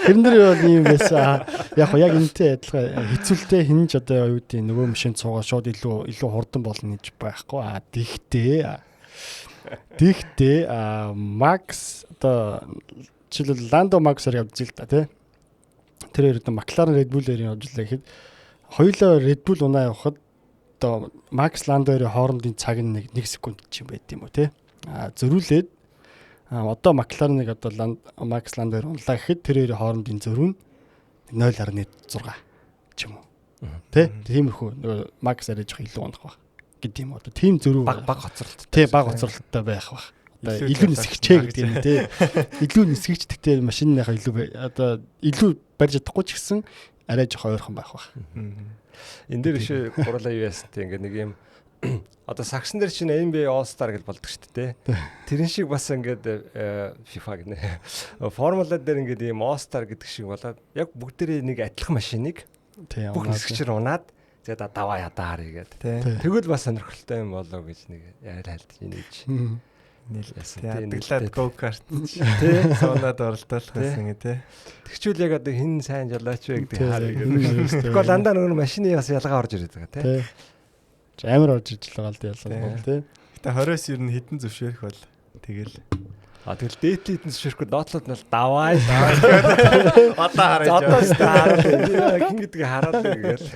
Тэр нэр бол юм байсан. Яг энэтэй адилхан хэцүүлтэй хинж одоо юу гэдэг нөгөө машин цуугаа шууд илүү хурдан болно гэж байхгүй. Тэгтээ Max одоо жишээлбэл Ландо Максаар явж ил та тий. Тэр хоёр одоо Макларен Red Bull-ээр явж илаа гэхэд хоёулаа Red Bull унаа явахад одоо Макс Ландо хоёрын хоорондын цаг нь 1 секунд ч юм байт юм уу тий. Зөрүүлээд одоо Маклареныг одоо Макс Ландо хоёр унлаа гэхэд тэр хоёрын хоорондын зөрүү нь 0.6 ч юм уу. Тэ? Тиймэрхүү нөгөө Макс арай жоох илүү унах баг гэдэг юм одоо. Тийм зөрүү баг хоцролттой. Тий, баг хоцролттой байх баг. Одоо илүү нисгчээ гэдэг юм тий. Илүү нисгчдэгтэй машиныхаа илүү одоо илүү барьж чадахгүй ч гэсэн арай жоох ойрхон байх баг. Энд дээр ишээ гурлаа юу яасан те ингээ нэг юм одоо сагсан дээр чинь NBA All Star гэж болдог шүү дээ. Тэрэн шиг бас ингээд FIFA гэнэ. Формула дээр ингээд ийм All Star гэдэг шиг болоод яг бүгдээрээ нэг адилхан машиныг бүх нисгчээр унаад тэгээд даваа ядаа харъя гэдэг. Тэгвэл бас сонирхолтой юм болоо гэж нэг яриа хайлтж инеж. Нийлсэн. Тэглээд go-kart тий соонад оролдуулах гэсэн гэ тий. Тэгчүүл яг одоо хин сайн жолооч вэ гэдэг харъя гэдэг. Тэгвэл дандаа нөгөө машины бас ялгаа орж ирээд байгаа тий. Амар орж иж байгаа л дээ ялгаа тий. Гэтэ 20-с ер нь хитэн зөвшөөрөх бол тэгэл. Тэгэл дээдлийдэн зөвшөөрөхгүй доотлууд нь даваа. Одоо харъя. Одоо хараад хин гэдгийг хараад байгээл.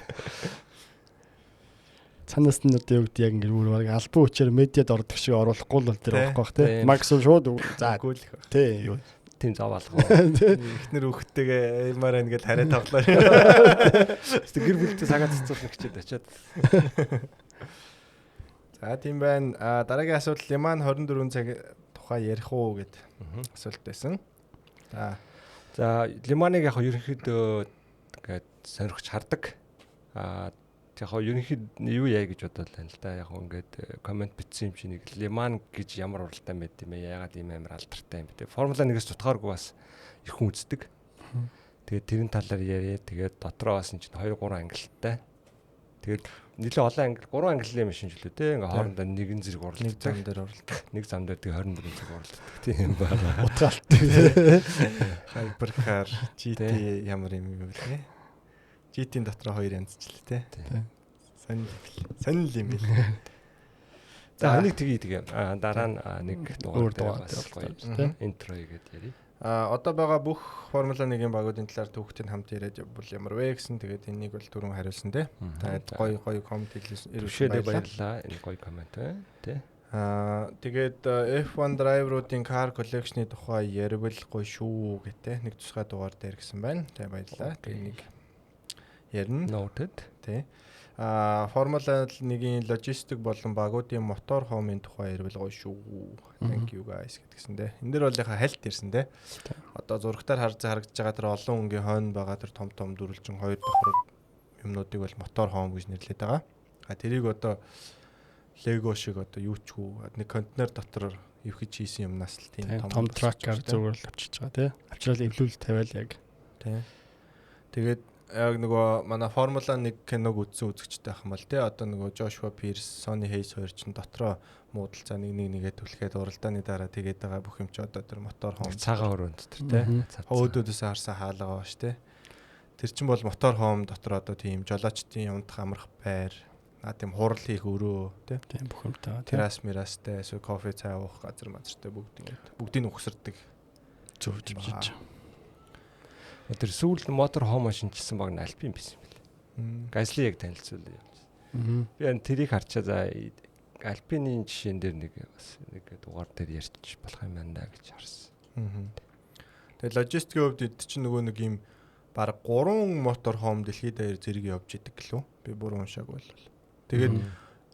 Цанаас нь одоо юу гэдэг яг ингэ бүр албан хүчээр медиад ордог шиг оруулахгүй л тэр байхгүй бах тий. Макс шууд за гүйлэх байх. Тий юу. Тийм заавалгүй. Эхнэр хүүхдтэйгээ ямаар ингэж хараа тавлаа. Гэр бүлтэй цагаа цэцүүлэх гэж очиад. За тийм байна. Дараагийн асуудал Лиман 24 цаг тухай ярих уу гэд асуулт байсан. За Лиманыг яг ерөнхийдөө ингээд сонирхож хардаг. Яг ерөнхийд юу яа гэж бодоод байна л да. Яг ингээд комент бичсэн юм чинь нэг Лиман гэж ямар уралдаан байд юм бэ? Яагаад ийм амар алдартай юм бэ? Формула 1-ээс тутахааргүй бас их хүн үздэг. Тэгээд тэрийн талаар яриа. Тэгээд дотроо бас чинь 2-3 ангилалтай. Тэгээд нэлээ олон англи 3 ангиллын машин жилүү те. Ингээ хоорондоо нэгэн зэрэг уралддаг. Нэг зам дээр уралддаг. Нэг зам дээр тэгээ 24 зэрэг уралддаг. Тийм байна. Утгаалт. Hypercar GT ямар юм бэ те? GT-ийн дотроо 2 янзчлээ те. Сонир юм бэл. За энийг тэгээ дараа нь нэг дугаар бас гоё те. Интро хийгээд ярий. Одоо байгаа бүх Формула 1-ийн багуудын талаар түүхтэн хамт яриад явбал ямар вэ гэсэн тэгээд энийг бол түрүүн хариулсан те. Тэгээд гоё коммент ирүүлсэн баярлалаа. Энэ гоё коммент байна те. Тэгээд F1 драйверуудын car collection-ы тухай ярил гоё шүү гэдэг нэг тусгай дугаар дээр гэсэн байна. Тэгээд баярлалаа. Тэгээд нэг ярина. Noted. Тэ. Формула 1-ийн логистик болон багуудын мотор хоомын тухай ярил гоё шүү. Thank you guys гэдгсэн дээ. Энд дэр бол яха хальт ирсэн дээ. Одоо зурагтаар харагдаж байгаа тэр олон өнгийн хойно байгаа тэр том дөрвөлжин хоёр давхар юмнуудыг бол мотор хоом гэж нэрлэдэг байгаа. Тэрийг одоо Лего шиг одоо юучгүй нэг контейнер дотор евхэж хийсэн юмнаас л тийм том тракаар зүгээр л авчиж байгаа тий. Авчрал эвлүүл тавиал яг. Тий. Тэгээд яг нөгөө манай Формула 1 киног үзсэн үзэгчтэй ах юм бол тий одоо нөгөө Joshua Pierce, Sonny Hayes хоёр чинь дотроо муудалцаа нэгээ түлхээд уралдааны дараа тэгээд байгаа бүх юм чи одоо тэр мотор хоом цагаан өрөөнд тэр тий. Өөдөөдөөс харсан хаалгаа бааш тий. Тэр чинь бол мотор хоом дотор одоо тийм жолоочдын унтах амрах байр тийм хурал хийх өрөө тийм бүх юмтай террас мирастай эсвэл кофе цай уух газар мазартай бүгдийг ухсардаг зөвж бижиж. Тэр сүүл мотор хоом шинжилсэн баг нь Альпин байсан юм бэл. Газли яг танилцуулъя. Би энэ тэрийг харчаа за Альпины жишээн дээр нэг бас нэг дугаар дээр ярьчих болох юм байна да гэж харсан. Тэгээ логистикийн хувьд эд чинь нөгөө нэг юм баг 3 мотор хоом дэлхийд даяар зэрэг явж идэг гэлөө. Би буруу уншааг бол. Тэгээд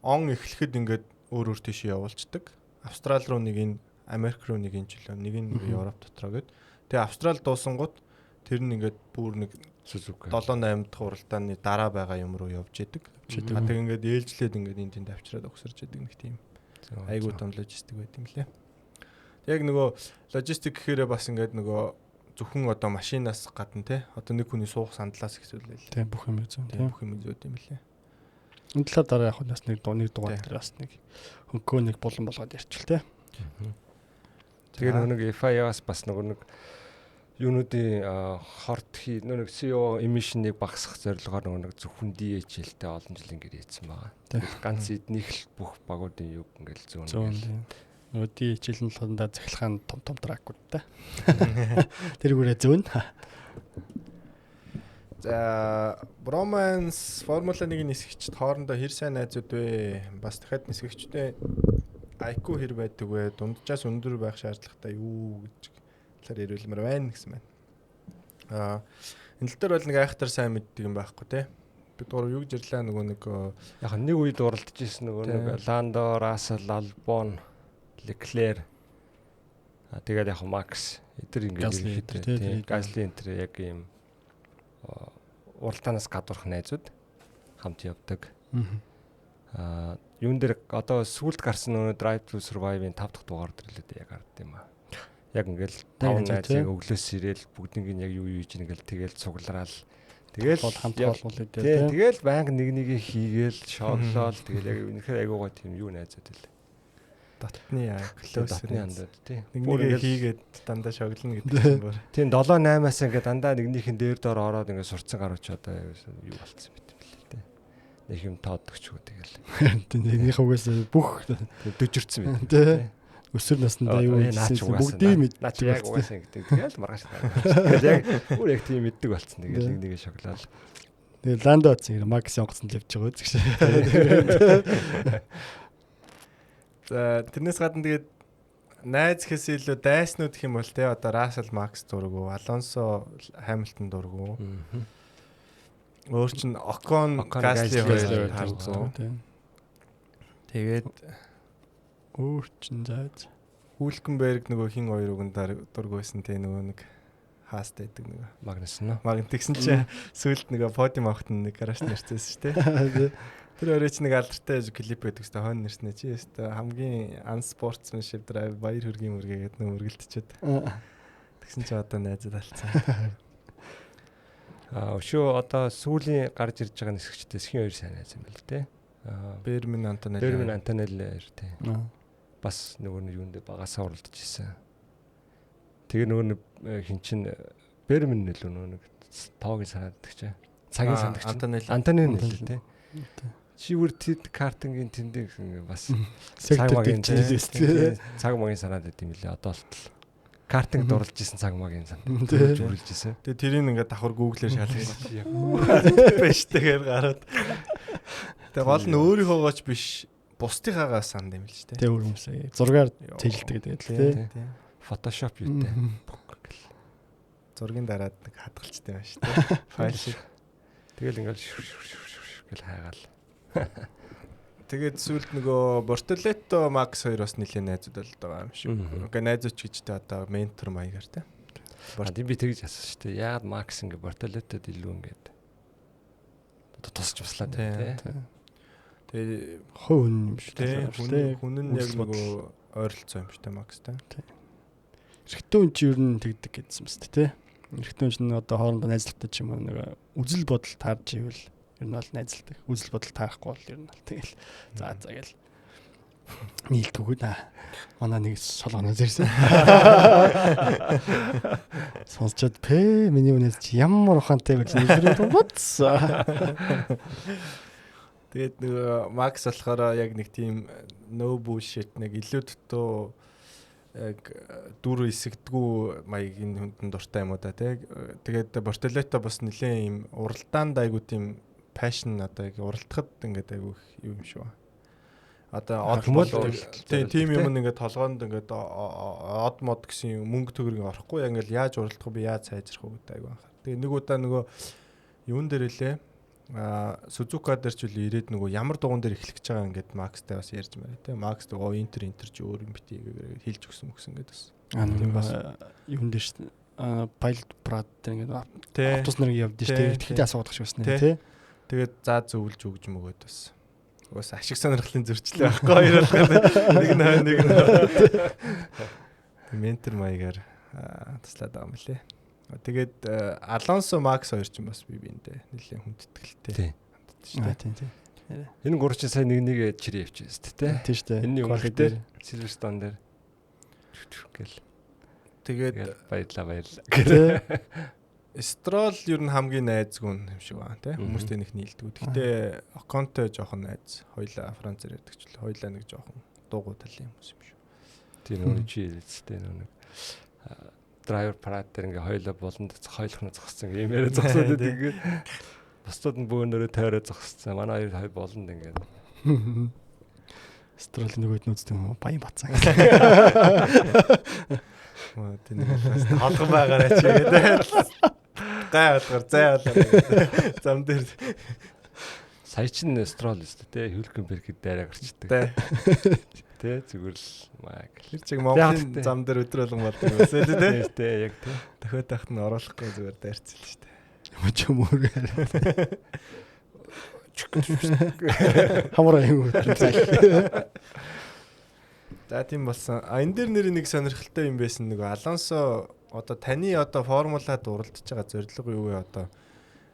он эхлэхэд ингээд өөр тийш явуулцдаг. Австрал руу нэг нь, Америк руу нэг нь жилөө, нэг нь Европ дотроо гээд. Тэгээ Австрал дуусангууд тэр нь ингээд бүр нэг Сузука 7-8 дахь уралдааны дараа байгаа юм руу явж идэг. Тэгээд ингээд ээлжлээд ингээд энд тэнд авчираад өгсөрж идэг нэг тийм. Айгуу том логистик байт юм лээ. Яг нөгөө логистик гэхээрээ бас ингээд нөгөө зөвхөн одоо машинаас гадна те одоо нэг хүний суух сандлаас ихсүүлээ. Тийм бүх юм үзэн. Тийм бүх юм үзүүд юм лээ. Энэ талаар дараа яг нас нэг дугаар дээр бас нэг хөнгөө нэг булан болгоод ярьчихл те. Тэгээ нэг FIA-аас бас нэг юунуудын хорт нэг CO emission-ыг багасгах зорилгоор нэг зөвхөн DHL-тэй олон жил ингээд хийсэн байгаа. Тэгэл ганц эднийх л бүх багуудын юг ингээд зүүн. Өдий хичээлэн толгонд захилгаан том тракуудтай. Тэргүүрээ зүүн. За Bromance Формула 1-ийн нисгэгчд хоорондоо хэр сайн найзууд вэ? Бас дахиад нисгэгчтэй IQ хэр байдаг вэ? Дунджаас өндөр байх шаардлагатай юу гэж талаар ирүүлмээр байна гэсэн байна. Энэ л дээр бол нэг айхтар сайн мэддэг юм байхгүй те. Бид гурав юу гэж ирлээ нөгөө нэг яг нэг үед уралдаж ирсэн нөгөө нэг Ландо, Рассел, Албон, Леклер. Тэгээд яг Макс эдгээр ингээд Газли энтер яг ийм уралдаанаас гадуурх найзууд хамт явдаг. Юун дээр одоо сүүлд гарсан нөгөө Drive to Survive-ийн 5 дахь дугаар дээр л яг хард юм аа. Яг ингээл 5 найзыг өглөөс ирээл бүгднийг яг юу хийж ингээл тэгэл цуглараал. Тэгэл хамт олвол үдээ. Тэгэл банк нэг хийгээл шоглол тэгэл яг үнэхээр айгуугаа тийм юу найзууд л. дотны клоусны андууд тий. Нэг хийгээд дандаа шоглоно гэдэг юм байна. Тийм 7-8-аас ингээд дандаа нэгнийхэн дээр доор ороод ингээд сурцсан гарууч одоо юу болцсон мэт юм лээ тий. Нэг юм тооддогч үү тэгэл. Нэгнийх угаас бүх дөжирцсэн мэт тий. Өсвөр насндаа юу хийсэн бүгдийг мэд. Наач яг угаасаа ингээд тэгэл маргааш гараад. Тэгэл яг бүр яг тийм мэддэг болцсон. Тэгэл нэг шоглол. Тэгээ Ландо утсан Макс онгоцсон л явж байгаа үзэж. За тэрнээс гадна тэгээд найз гэхээс илүү дайснууд гэх юм бол те одоо Russell Max дургу, Alonso Hamilton дургу. Өөр чин Ocon Gasly хоёр харцуу. Тэгээд өөр чин зааж Hülkenberg нөгөө хин хоёр үгэн дургу байсан те нөгөө нэг хааст байдаг нөгөө Магнус нөө. Магнус тэгсэн чинь сүүлд нөгөө подиум авахт нэг гараж нэрчсэн шүү те. Тэр өрөөч нэг алдартай клип байдаг шүү дээ. Хойно нэрснэ чи өстө хамгийн unsportsmanship drive баяр хүргийн мөргээд нөө мөргөлдчихэд. Тэгсэн чи одоо найзад алцсан. Өшөө одоо сүүлийн гарч ирж байгаа нисгчдээс хин хоёр сайн найз юм бэл тээ. Бермин Антонелли тий. Бас нөгөө нэг юунд багасаа уралдаж ирсэн. Тэгээ нөгөө хин чин Бермин нэлөө нөгөө нэг тоогийн санааддаг чи. Цагийн сандагч Антонелли тий. Чивэр тэд картингийн тэндээ бас цаг магийн цаг магийн санаад байт юм лээ. Одоо л картинг дурлж исэн цаг магийн санаад зүрлж исэн. Тэгээ тэрийг ингээд давхар гуглээр шалгасан. Бэштэйгээр гараад. Тэгээ гол нь өөрийнхоогооч биш бусдынхаагаа санд юм л ч тий. Тэгээ өөр хүмүүсээ зургаар тэлдэг тэгээд тий. Photoshop юутэй. Зургийн дараад нэг хадгалчтай байна шүү дээ. Файл шиг. Тэгэл ингээд гэл хайгаал. Тэгээд сүүлд нөгөө Бортолетто Макс хоёр бас нэлийн найзууд бол байгаа юм шиг. Ингээ найзууч гэжтэй одоо ментор маягаар тий. Би тэгж асуусан шүү дээ. Яагаад Макс ингээ Бортолеттод илүү ингээд тусч баслаа тий. Тэгээ хүн юм шүү дээ. Хүн нь яг нөгөө ойролцоо юм шүү дээ Макс тий. Эрэгтэй хүн чи ер нь тэгдэг гэсэн юм шүү дээ тий. Эрэгтэй хүн чинь одоо хоорондоо найзлалтай ч юм уу нэг үзэл бодол таарж ивэл ер нь бол найзалдаг. Үзэл бодол таахгүй бол ер нь бол тэгэл за гэл нийлтгүүд манай нэг солоноос ирсэн. Сонсчод миний үнээс чи ямар ухаантай гэж нэрээ бодсон. Тэгээд нөгөө Макс болохоор яг нэг тийм no bullshit нэг илүү дутуу яг дүр эсэгдгүү маягийн хүндэн дуртай юм уу да тий. Тэгээд Бортолетто бас нэлээд юм уралдаанд айгуу тийм passion одоо яг уралдахад ингээд айгуу юм шүү. Одоо од мод тийм юм ингээд толгоонд ингээд од мод гэсэн мөнгө төгрөг орохгүй яг ингээд яаж уралдах вэ яаж сайжрах вэ гэдэг айгуу анхаар. Тэгээ нэг удаа нөгөө юун дээр үлээ Сузука дээр ч үл ирээд нөгөө ямар дугуун дээр эхлэх гэж байгаа ингээд Макстай бас ярьж мээрээ тий. Макс нөгөө интер ч өөр юм битий хэлж өгсөн мөксөн ингээд бас. Тийм бас юун дээр шүү дээ. Pilot Brad гэдэг ингээд автобус нар явдсан шүү дээ. Тэгэхдээ асуудаг шиг басна тий. Тэгээд заа зөвлөж өгж мөгөөд бас. Уус ашиг сонирхлын зөрчлөө байхгүй хоёр болох нэг ментор маягаар туслаад байгаа юм лээ. Тэгээд Алонсо Макс хоёр ч бас бибиндээ нэлээд хүндэтгэлтэй. Тийм. Энэ гурав чинь сайн нэг чирээ явчихсан тий. Тийм шүү дээ. Энэ юм дээр Silverstone дээр гэл. Тэгээд баярлаа. Строл ер нь хамгийн найзгүй юм шиг байна тий. Хүмүүстэй нэг нийлдэг. Гэхдээ Оконтой жоохон найз. Хоёлаа Францаар ярьдаг ч л хоёлаа нэг жоохон дуугүй талын хүмүүс юм шүү. Тийм нөгөө чи хэлээстэй нөгөө драйвер парад дээр ингээ хоёлоо болонд хоёулахнаа зогссон юм яриа зогсоод байдаг ингээд бусдууд нь бөөнөрөө тойроо зогссон. Манай хоёр болонд ингээд Австралийн нөгөөд нүцтэй юм баян бацаа. Тийм холгон байгаарай чи гэдэг. Гай болгоор зай болоо. Зам дээр сая чин строл өстө те Хюлкенберг дайраа гарчдаг. Тэ зүгээр л маа. Тэр чиг Монголын зам дээр өдрөөлөн болдог байсан л тий. Тэ яг тий. Дахиад тахт нь оруулахгүй зүгээр дайрцсан л шүү дээ. Ямар ч юм уу. Хамраа юм. За тийм болсон. Энэ дээр нэр нэг сонирхолтой юм байсан нэг Алонсо одоо таны одоо формулад уралдаж байгаа зорилго юу вэ одоо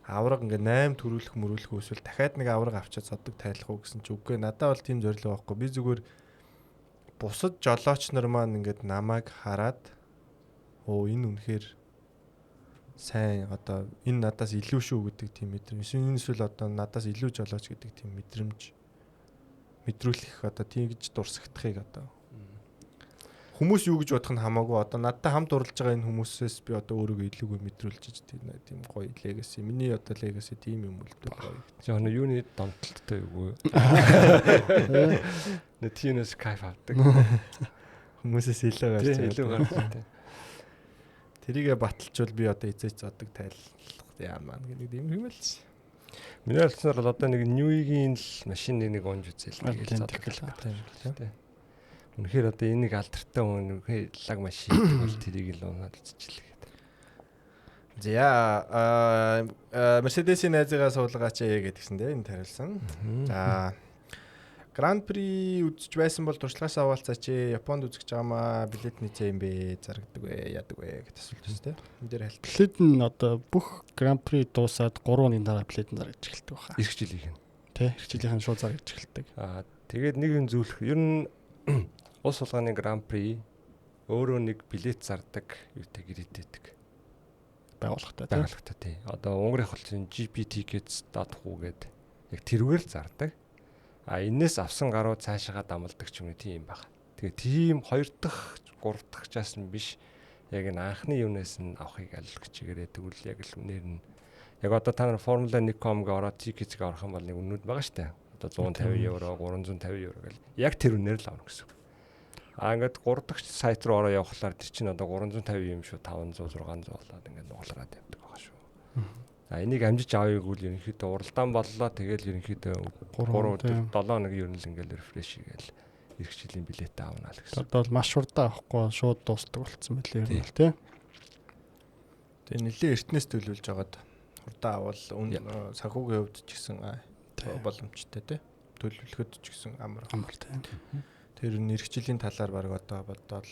авраг ингээ 8 төрүүлэх эсвэл дахиад нэг авраг авчаад соддог тайлах уу гэсэн чи үгүй надад бол тийм зорилго байхгүй. Би зүгээр бусад жолооч нар маань ингээд намайг хараад энэ үнэхээр сайн одоо энэ надаас илүү шүү гэдэг тийм мэдрэмж. Энэ эсвэл одоо надаас илүү жолооч гэдэг тийм мэдрэмж мэдрүүлэх одоо тийгж дурсагдахыг одоо хүмүүс юу гэж бодох нь хамаагүй одоо надтай хамт уралж байгаа энэ хүмүүсээс би одоо өөрийгөө илүүгүй мэдрүүлж тийм гоё легаси. Миний одоо легаси тийм юм л дээ гоё. Жоо юуны донтолттой юу? Нэтинэс кайф авдаг. Хүмүүсээс илүү гарч илүү гарч тийм. Тэрийгэ баталчвал би одоо эзэж зодог тайлах яамаа гэдэг юм юм л ш. Миний хэлснээр бол одоо нэг Ньюигийн л машины нэг онж үзэл гэж зодог тийм. Үнэхээр одоо энийг алдартай хүн лаг машин бол тэрийг л унаад үзчихлээ. За Mercedes-ийн найзыгаа суулгаач гэдгсэн дээ энэ тарилсан. За Grand Prix үзэж байсан бол туршлагаас аваалцаач Японд үзэж байгаамаа билет нийцээ юм бэ зарагддаг вэ яадаг вэ гэж асуулт байна. Энд дээр хальт. Билет нь одоо бүх Grand Prix дуусаад 3 оны дараа билет нь зарж эхэлдэг баха. Ирэх жилийнх нь. Тэ ирэх жилийнх нь шууд зарж эхэлдэг. Тэгээд нэг юм зөвлөх. Ер нь улс улгааны Grand Prix өөрөө нэг билет зардаг юутай гэрээтэйдэг байгууллагатай тий. Одоо Унгарын холцын GP Tickets.hu гэдэг яг тэрүүгээр л зардаг. Энээс авсан гарууд цаашаа дамалдаг ч юм уу тийм баг. Тэгээ тийм 2 дахь 3 дахь чаас нь биш яг энэ анхны юунаас нь авахыг аль хичээрээ тэгвэл яг л үнээр нь яг одоо та нар Formula 1.com-г ороод Tickets-г орох юм бол нэг үнүүд байгаа штэ. Одоо 150 евро, 350 евро гэл яг тэр үнээр л авах гэсэн. Ингээд 3 дахь сайт руу ороо явахлаар тэр чинь одоо 350 юм шүү 500 600 болоод ингээд нугалраад явдаг байгаа шүү. Энийг амжиж авъя гэвэл ерөнхийдөө уралдаан боллоо тэгэл ерөнхийдөө 3 7 хоног ер нь л ингээд рефреш хийгээл ирэх жилийн билетээ авна л гэсэн. Одоо бол маш хурдан авахгүй шууд дуустдаг болцсон байлээ ер нь л тий. Тэгээ нэлээ эртнээс төлөвлөж байгаад хурдан авал санхүүгийн хувьд ч гэсэн боломжтой тий. Төлөвлөхөд ч гэсэн амар тий. Тэр нэрх жилийн талаар баг одоо бодоод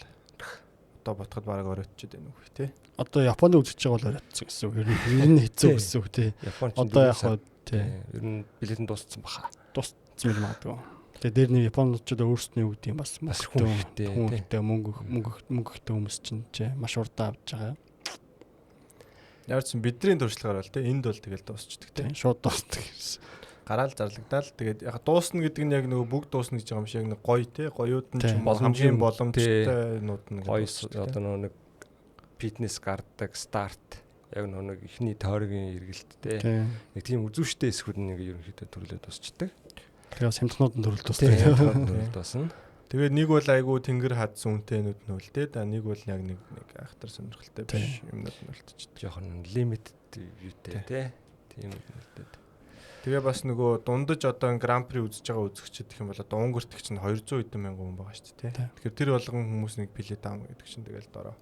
ботход баг оройтчихэд байна уу тий. Одоо Японд үзэж байгаа бол оройтсан гэсэн үг. Ер нь хэцүү гэсэн үг тий. Одоо яг тий. Ер нь билет нь дууссан баха. Дууссан юм магадгүй. Тэгээ дээр нэг Японочдод өөрсдөө юу гэдэг юм бас хүнтэй мөнгөтэй хүмүүс чинь маш урдаа авч байгаа. Яг ч бидний туршлагаар бол тий энд бол тэгэл дуусчдаг тий. Шууд дуусдаг гэсэн. Гараал зарлагдаад тэгээд яг дуусна гэдэг нь яг нөгөө бүгд дуусна гэж байгаа юм шиг нэг гоё тий гоёуд нь ч хамгийн боломжтой нууд нь гоё одоо нэг фитнес гардаг старт яг нэг ихний тойргийн эргэлттэй нэг тийм үзүүштэй эсвүүд нэг ерөнхийдөө төрлөө тусчдаг. Тэгээд симптомууд нь төрөл тусдаг. Тэгээд нэг бол айгүй тэнгэр хадсан үнэтэйнүүд нь үл дээ. Нэг бол яг нэг айхтар сонирхолтой биш юмнууд нь үлдчихэж. Жохон лимит юутэй тий. Тийм үлдээд. Тэгээ бас нөгөө дундаж одоо Гран При үзэж байгаа үзэгчид гэх юм бол одоо Унгарт их чинь 200 хэдэн мянган хүн байгаа шүү дээ тий. Тэгэхээр тэр болгон хүмүүс нэг билет аавна гэдэг чинь тэгэл дороо.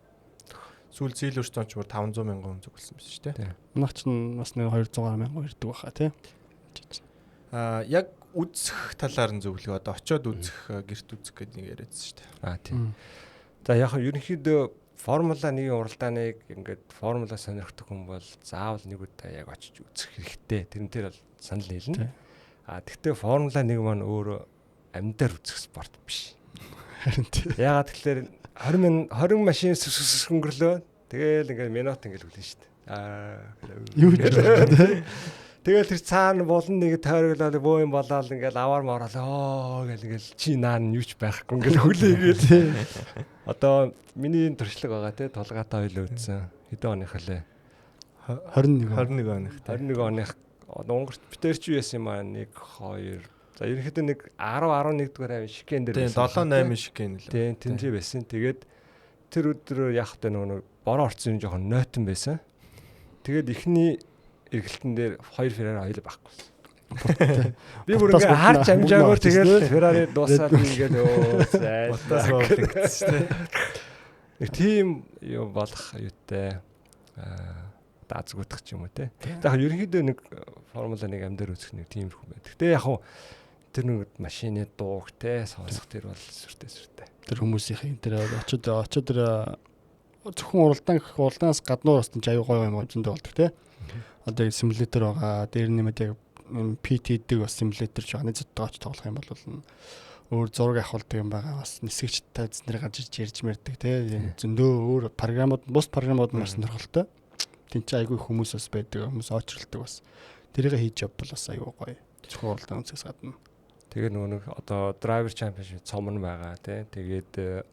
Сүүл зээлүүрч тооч бүр 500 мянган хүн зүгэлсэн байсан шүү дээ. Манайх чинь бас нэг 200 мянган ирдэг баха тий. Яг үзэх талаар нь зөвлөе. Одоо очиод үзэх, гэрт үзэх гэдэг нэг яриадсан шүү дээ. Тийм. За яг ерөнхийдөө Формула 1-ийн уралдааныг ингээд формула сонирхдаг хүн бол заавал нэг удаа яг очиж үзэх хэрэгтэй. Тэрнээр бол санал нийлнэ. Тэгвэл Формула 1 маань өөрөө амьдаар үзэх спорт биш. Харин тийм. Ягаад тэгэхээр 20 машин өнгөрлөө. Тэгээл ингээд минут ингээд хүлэн шүү дээ. Юу гэж вэ? Тэгэл тэр цаана болон нэг тойроглоод бөө юм болоод ингээл аваар мараал ингээл чи наан юу ч байхгүй ингээл хүлээгээл. Одоо миний туршлага байгаа те толгаатай хоёул үүдсэн. Хэдэн оных лээ? 21 оных. 21 оных Унгарт битэр чи юу яасан юм аа 1 2 за ерөнхийдөө нэг 10 11 дугаар авин шикэн дээр байсан. 7 8 шикэн лээ. Тийм тэмцээ байсан. Тэгээд тэр өдөр яг хөтэ нөгөө бороо орцсон юм жоохон нойтон байсан. Тэгээд эхний эргэлтэн дээр 2 Ferrari хоёул байхгүй. Би бүр ингээ харж амжаагаар тэгээд Ferrari дуусаад ингээл Ботас боолын гэсэн тийм. Нэг тийм юу болох юутай даазгуудах ч юм уу те. За яг ерөнхийдөө нэг Формула 1 амдаар үзэх нэг тиймэрхүү байна. Гэтэ яг тэр нэг машины дууг те сонсох тэр бол сүртэй. Тэр хүмүүсийн тэр очоод тэр зөвхөн уралдаанаас гаднуур бас аюу гоё юм зөндөө болдог те. Одоо симулятор байгаа. Дээр нэмээд яг PT дэг бас симулятор ч байгаа. Нэг зөттөгч тоглох юм бол өөр зураг авахулдаг юм байгаа. Бас нисгэж тайз нэр гарч ирж мэрдэг те. Зөндөө өөр програмууд, бус програмууд маш сонирхолтой. Тинч айгүй хүмүүс бас байдаг. Хүмүүс очролдог бас. Тэрийг хийж явбал бас аюу гоё. Зөвхөн уралдаан үзээс гадна. Тэгээ нөгөө одоо driver championship цомн байгаа те. Тэгээд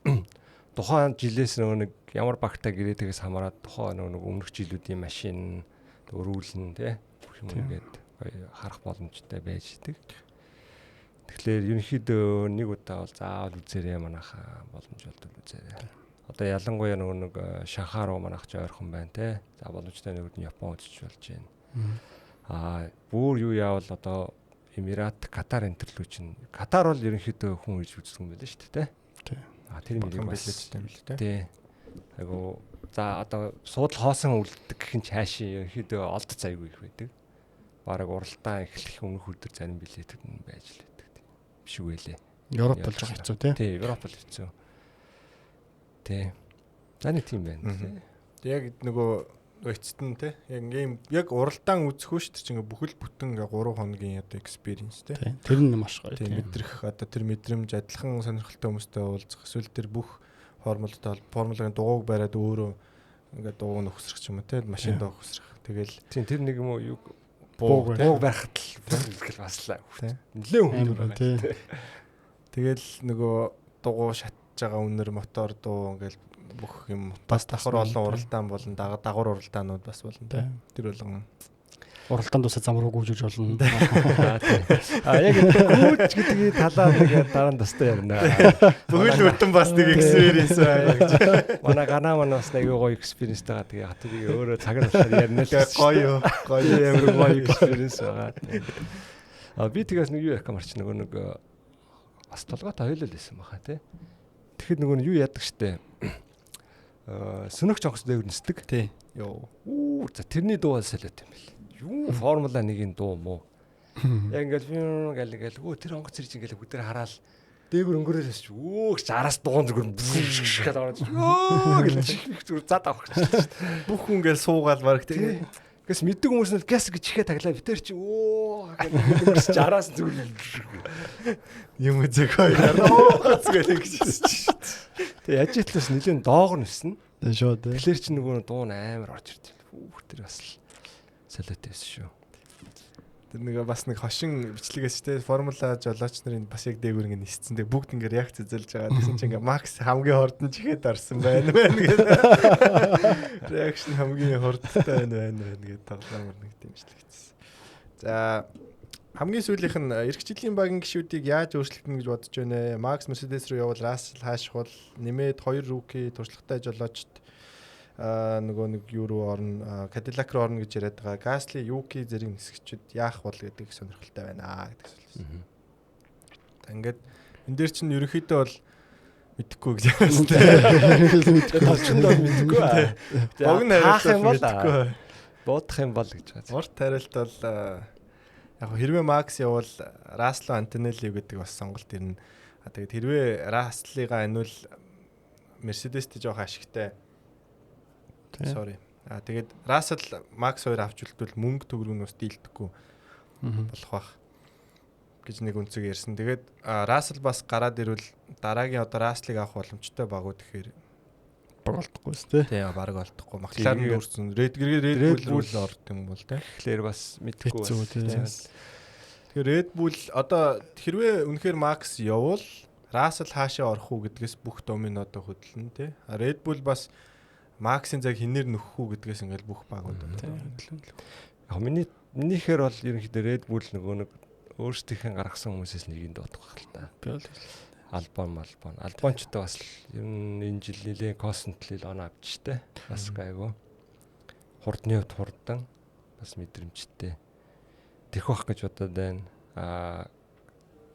тухайн жилээс нэг ямар багтаа гэрээдээс хамаарат тухайн нэг өмнөх жилүүдийн машин өрүүлэн те бүх юм ингээд харах боломжтой байж идэг. Тэгэхээр ерөнхийдөө нэг удаа бол заавал үзээрэй манайхаа боломж болдог үзээрэй. Одоо ялангуяа нэг Шанхай руу манайх ч ойрхон байна те. За боломжтой нэг нь Япон үзэж болж байна. Бүр юу яавал одоо Эмират, Катар энтерлүү чинь. Катар бол ерөнхийдөө хүн ирж үздэг юм байна шүү дээ те. Тэр мөрийг бас байлээчтэй юм л те. Тий. Айгу за одоо суудл хоосон үлддэг гэх юм чаашийн ерөнхийдөө олд цайгүй их байдаг. Бараг уралдаан эхлэх өмнөх өдөр зарим билетэд нь байж л байдаг. Биш үү лээ. Европ болж байгаа хэцүү те. Тий, Европ бол хэцүү. Тий. За нэг тийм байна тий. Яг нөгөө эцэст нь те. Яг ингээм яг уралдаан үзэхөө шүү дээ чинь бүхэл бүтэн 3 хоногийн одоо experience те. Тэр нь маш гоё. Тийм мэдрэх одоо тэр мэдрэмж адилхан сонирхолтой хүмүүстэй уулзах эсвэл тэр бүх формулын дугуйг бариад өөрөө ингээд дууг нь өгсрөх ч юм уу те машин дууг өгсрөх. Тэгэл тэр нэг юм уу юу бууг барихад л үзэл баслаа. Нилээ хүн байгаа. Тэгэл нөгөө дугуй шатж байгаа үнэр мотор дуу ингээд бүх юм бас давхар олон уралдаан болон дагавар уралдаанууд бас болно. Тэр болгон уралдаан дуусаад зам руу гүйжиж болно. Яг гүйж гэдгийг талаа нэг дараа нь тастай ярина. Бүхэл бүтэн бас нэг experience аа гэж. Манай ганаа манаас нэг гоё experience байгаа. Тэгээ хатыг өөрөө цагаар болохоор ярина л гоё амар гоё experience байгаа. Би тэгээс нэг юу ярих юм арч нэг бас толгойтой хоёлол байсан баха тий. Тэгэхэд нөгөө юу яадаг штэ. Сүнөх жонгос дээр нисдэг. Тий. Йоо. За тэрний дуу солиот юм бэл. Юу Формула 1-ийн дуу мó. Яг ингээл тэр онгоц ирж ингээл бүгдээр хараал дээгүр өнгөрөөс ч гэж араас дуун зүгээр шгшгэл ороод гэж зүгээр зад авах гэж. Бүх хүн ингээл суугаал баг тий. Гэс мэддэг хүмүүс нь газ гэж ихэ таглаа битэр чи гэж араас зүгээр юм үзэг хоёр гоц гээл гэж шүү. Тэгээ яжитлээс нэлийн доогор нэрсэн. Тэгээ шүү дээ. Тэгэхээр чи нөгөө дуу амар орж ирдэ. Тэр бас л солиотой байсан шүү. Тэр нэг бас нэг хошин бичлэгээс те формула жолооч нарын бас яг дээгүүр ингэ нисцэн. Тэг бүгд ингэ реакц зэлж байгаа. Тэгсэн чинь ингэ Макс хамгийн хордон чихэд орсон байна гэдэг. Реакшн хамгийн хордонтой байна гэдэг тоглоомор нэг дэмжлэг хийсэн. За хамгийн сүүлийнх нь эх жилийн багийн гишүүдийг яаж өөрчлөгдөн гэж бодож байна. Макс Мерседес руу явбал Рассел хаашхвал нэмээд 2 руки туршлагатай жолоочд нөгөө нэг юу руу орно, Cadillac руу орно гэж яриад байгаа. Gasly, Yuki зэрэг нисгчид яах бол гэдэг сонирхолтой байна гэдэг хэлсэн. Ингээд энэ дээр чинь ерөнхийдөө бол мэдэхгүй гэж ярьсан. Тавчнд бол мэдэхгүй. Бог нь хаах юм бол буудах юм бол гэж байна. Урт хариулт бол яг хэрвээ Макс явбал Расло Антонелли гэдэг бас сонголт ирнэ. Тэгээд хэрвээ Раслига анивал Мерседестэй жоох ашигтай. Sorry. Тэгээд Рассел Макс 2 авч үлдвэл мөнгө төгрөгнөөс дийлдэхгүй болох бах гэж нэг үнцэг ярьсан. Тэгээд Рассел бас гараад ирвэл дараагийн одоо Расслиг авах боломжтой багуу тэгэхээр баг болдоггүйс тий. Тийм баг олдохгүй. Макларын дүүрсэн Red Bull руу орд юм бол тий. Тэгэхээр бас мэдгүй бас. Тэгэхээр Red Bull одоо хэрвээ үнэхээр Max явал Russell хаашаа орох уу гэдгээс бүх доминодо хөдлөн тий. Red Bull бас Max-ын цаг хинээр нөхөх үү гэдгээс ингээл бүх багууд байна. Яг минийхээр бол ерөнхийдөө Red Bull нэг өөрсдийнхээ гаргасан хүмүүсээс нэгэнд дуудах байх л та. Би бол Албанчтай бас ер нь энэ жил нэлээ константли оноо авчижтэй. Бас гайгүй. Хурдны хувьд хурдан бас мэдрэмжтэй. Тэрх бах гэж бодоод байна.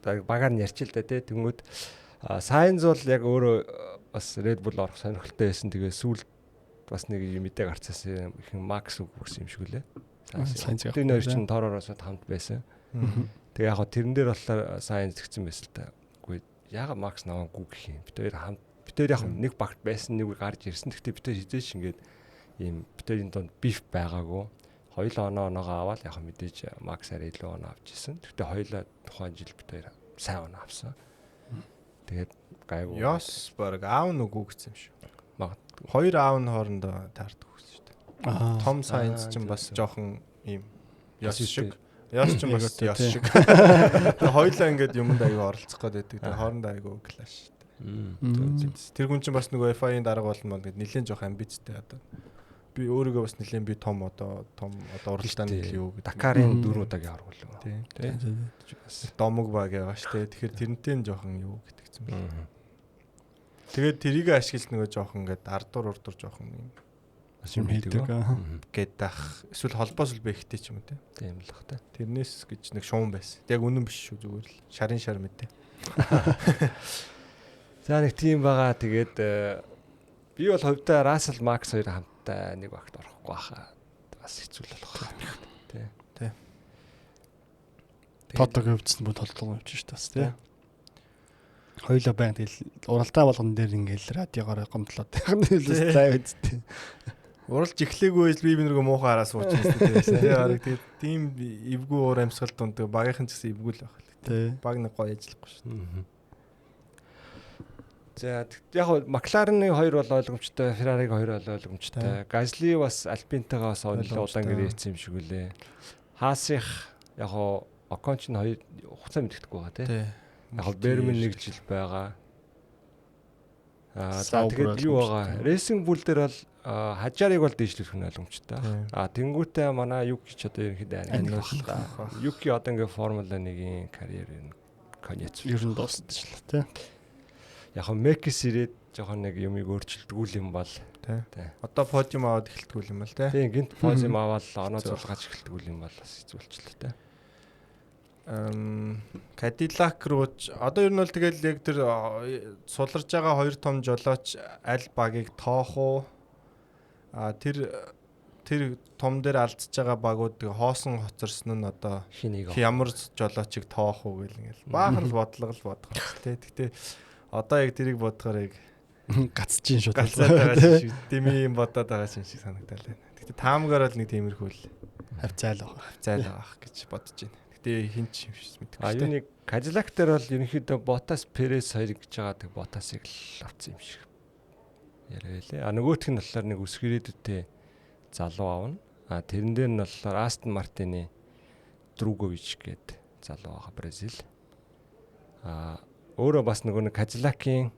Багаар нь ярьчих л да тий. Тэнгүүд Sainz бол яг өөрөө бас Red Bull орох сонирхолтой байсан. Тэгээ сүүлд бас нэг мэдээ гарцаас их Max үгсэн юм шиг үлээ. Sainz тэр нэр чинь тоороороос хамт байсан. Тэгээ яг тэрэн дээр болохоор Sainz згцсэн байсан л та. Яга Max наваагүй гэх юм. Бид хоёр яг нэг багт байсан, нэг гарч ирсэн. Гэхдээ бид хоёр хизээш ингээд ийм бид хоёрын донд биф байгаагүй. Хоёулаа оноогоо аваад яг мэдээж Max арай илүү оноо авч ирсэн. Гэхдээ хоёулаа тухайн жил бид хоёр сайн оноо авсан. Тэгээд гайгүй. Яс баг аав нүгүү гэсэн юм шүү. Хоёр аав нь хоорондоо таардаг гэсэн шүү дээ. Том Sainz ч бас жоохон ийм яс шиг. Яс ч бас яс шиг. Хоёулаа ингээд юмд аяга оролцох гээд байдаг. Хоорондоо аяга клаш. Тэр хүн чинь бас нөгөө FIA-ийн дарга болно гэдэг нэлээд жоох амбицтай одоо. Би өөрийгөө бас нэлээд би том уралдаанд юу гэдэг. Дакарын 4 удаагийн оргол. Тийм. Домог баг яваа штэ. Тэгэхээр тэрнтэй нь жоохон юу гэдэг юм. Тэгээд тэрийг ашиглаж нөгөө жоохон ингээд ардуур жоохон юм юм хийдэг гэдэг ах. Эсвэл холбоос л бэхтэй ч юм уу тийм л бах та. Тэрнээс гэж нэг шуун байсан. Яг үнэн биш шүү зүгээр л. Шарын шар мэдээ. За нэг тийм байгаа. Тэгээд би бол хувьдаа Russell Max хоёр хамтдаа нэг багт орохгүй хаа. Бас хэцүү л болох байх. Тий. Тотог өвдсөн бол толтгоо өвчин шүү дээ бас тий. Хоёлоо баян тэгэл уралдаа болгон дээр ингээл радиогоор гомдлоод байх нь л зай үсттэй. Уралж эхлэегүй л би нөгөө муухай хараа суучихсан тийм. Хараг тийм эвгүй уур амьсгал дунд багийнхан ч гэсэн эвгүй л байх л. Тий. Баг нэг гоё ажиллахгүй шүү. За яг Макларны хоёр бол ойлгомжтой, Ферраригийн хоёр бол ойлгомжтой. Газли бас Альпинтайгаа бас удаан гэрээсэн юм шиг үлээ. Хаасих яг Окон ч хоёр хугацаа мэддэхгүй байгаа тий. Яг Бермен 1 жил байгаа. Тэгээд юу байгаа? Racing Bull дээр бол хажаарыг бол дээшлэх нь ойлгомжтой. Тэнгүүтээ манай Юки ч одоо ерөнхийдөө байна. Юки одоо ингээ Формула 1-ийн карьер конец ер нь дуусчихлаа тий. Яг Мекис ирээд жоохон нэг юмыг өөрчилдгүүл юм бол тий. Одоо подиум аваад эхэлтгүүл юм бол тий. Тийм гинт подиум аваад оноо зулгаж эхэлтгүүл юм бол бас хэцүүлчлээ тий. Cadillac руу одоо ер нь бол тэгэл яг тэр суларж байгаа хоёр том жолооч аль багийг тоох уу? Тэр том дээр алдчихж байгаа багуудыг хоосон хоцорсон нь одоо ямар жолоочийг тоох уу гэл ингээл баахан л бодлого л бодох тий. Гэхдээ одоо яг тэрийг бодохоор яг гацчихин шүү. Гацаад байгаа шиг дими юм бодоод байгаа шиг санагдал байна. Гэхдээ таамгаар л нэг тиймэрхүү л хавцаал байгаа гэж бодож байна. Гэтэ хин ч юм шиг мэдгүй. Юуны Cadillac дээр бол ерөнхийдөө Bottas Perez хоёрыг гэж байгаа тэг Bottas-ыг л авсан юм шиг яриа лээ. Нөгөөх нь болохоор нэг үсгэрээдтэй залуу аавна. Тэрэн дээр нь болохоор Aston Martin-ы Drugovich гээд залуу байгаа Бразил. Өөрөө бас нөгөө нэг Cadillac-ийн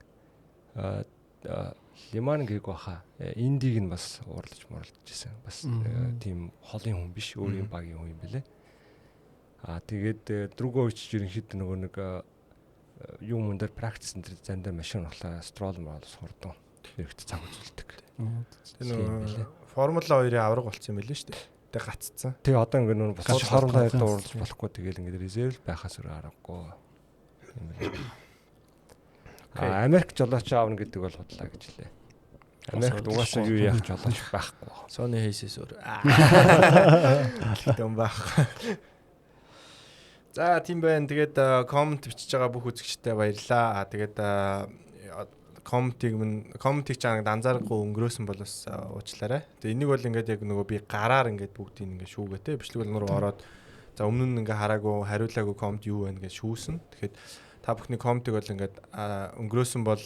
Лиман гийг баха. Индиг нь бас уралж ирсэн. Бас тийм холын хүн биш, өөрийн багийн хүн юм бэлээ. Тэгээд Drugovich ерөнхийдөө нөгөө нэг юм мөн дээр практис энэ зандаа машин болохоор Stroll мал сурдан хэрэгтэй цаг үзүүлдэг. Тэр нөгөө Формула 2-ийн авраг болсон юм билээ шүү дээ. Тэг гаццсан. Тэгээ одоо ингэ нөгөө босч Формула 2-д уралж болохгүй тэгэл ингэ резерв байхаас өөр аргагүй юм билээ. Америк жолооч аавна гэдэг бол худлаа гэж лээ. Америкт угаасаа юу яах жолооч байхгүй. Sony Hayes өөр. Том байх. За тийм байна. Тэгээд коммент бичиж байгаа бүх үзэгчтэй баярлалаа. Тэгээд комментиг чанагт анзаарахгүй өнгөрөөсөн бол бас уучлаарай. Тэгээд энийг бол ингээд яг нөгөө би гараар ингээд бүгдийг ингээд шүүгээтэй. Бичлэг бол нуруу ороод за өмнө нь ингээд хараагүй хариулаагүй коммент юу байна гэж шүүсэн. Тэгэхээр та бүхний комментиг бол ингээд өнгөрөөсөн бол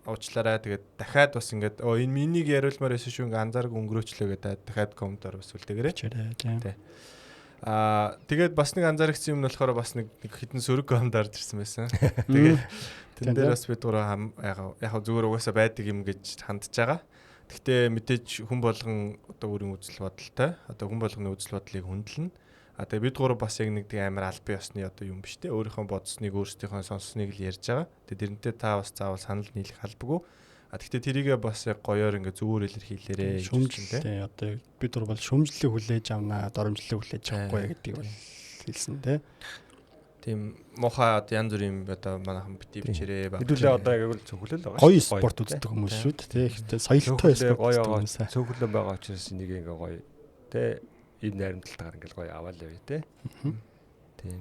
уучлаарай. Тэгээд дахиад бас ингээд энэ минийг яриулмаар байсан шүү ингээд анзаараг өнгөрөөчлөө гэдэг дахиад комментор бас үлдээгээрэй. Тий. Тэгээд бас нэг анзаарчихсан юм нь болохоор бас нэг хитэн сөрөг коммент орж ирсэн байсан. Тэгээд тэн дээр бас бид гурав яг зүгээр угаасаа байдаг юм гэж хандж байгаа. Гэхдээ мэдээж хүн болгон одоо өөрийн үзэл бодолтой. Одоо хүн болгоны үзэл бодлыг хүндэлнэ. Тэгээ бид гурав бас яг нэг тийм амар албан ёсны одоо юм биш те. Өөрийнхөө бодсныг өөрсдийнхөө сонссныг л ярьж байгаа. Тэгээ тэрнтэй та бас заавал санал нийлэх албагүй. Гэхдээ тэрийгээ бас яг гоёор ингээ зөвөр илэрхийлээрээ шүмжлэлтэй одоо бид нар бол шүмжлэлийг хүлээж авнаа, доромжлэлийг хүлээж авахгүй гэдгийг бол хэлсэн те. Тийм мохоо одоо янз бүрийн одоо манайхан бити бичээрээ баг. Хэдүүлээ одоо яг л цөглөл байгаа. Гоё спорт үздэг хүмүүс шүү дээ. Тэгэхдээ соёлтой спорт гоё үздэг хүмүүс. цөглөл байгаа учраас энийг ингээ гоё те ийм найрамдалтаар ингээл гоё аваад явъя те. Тийм.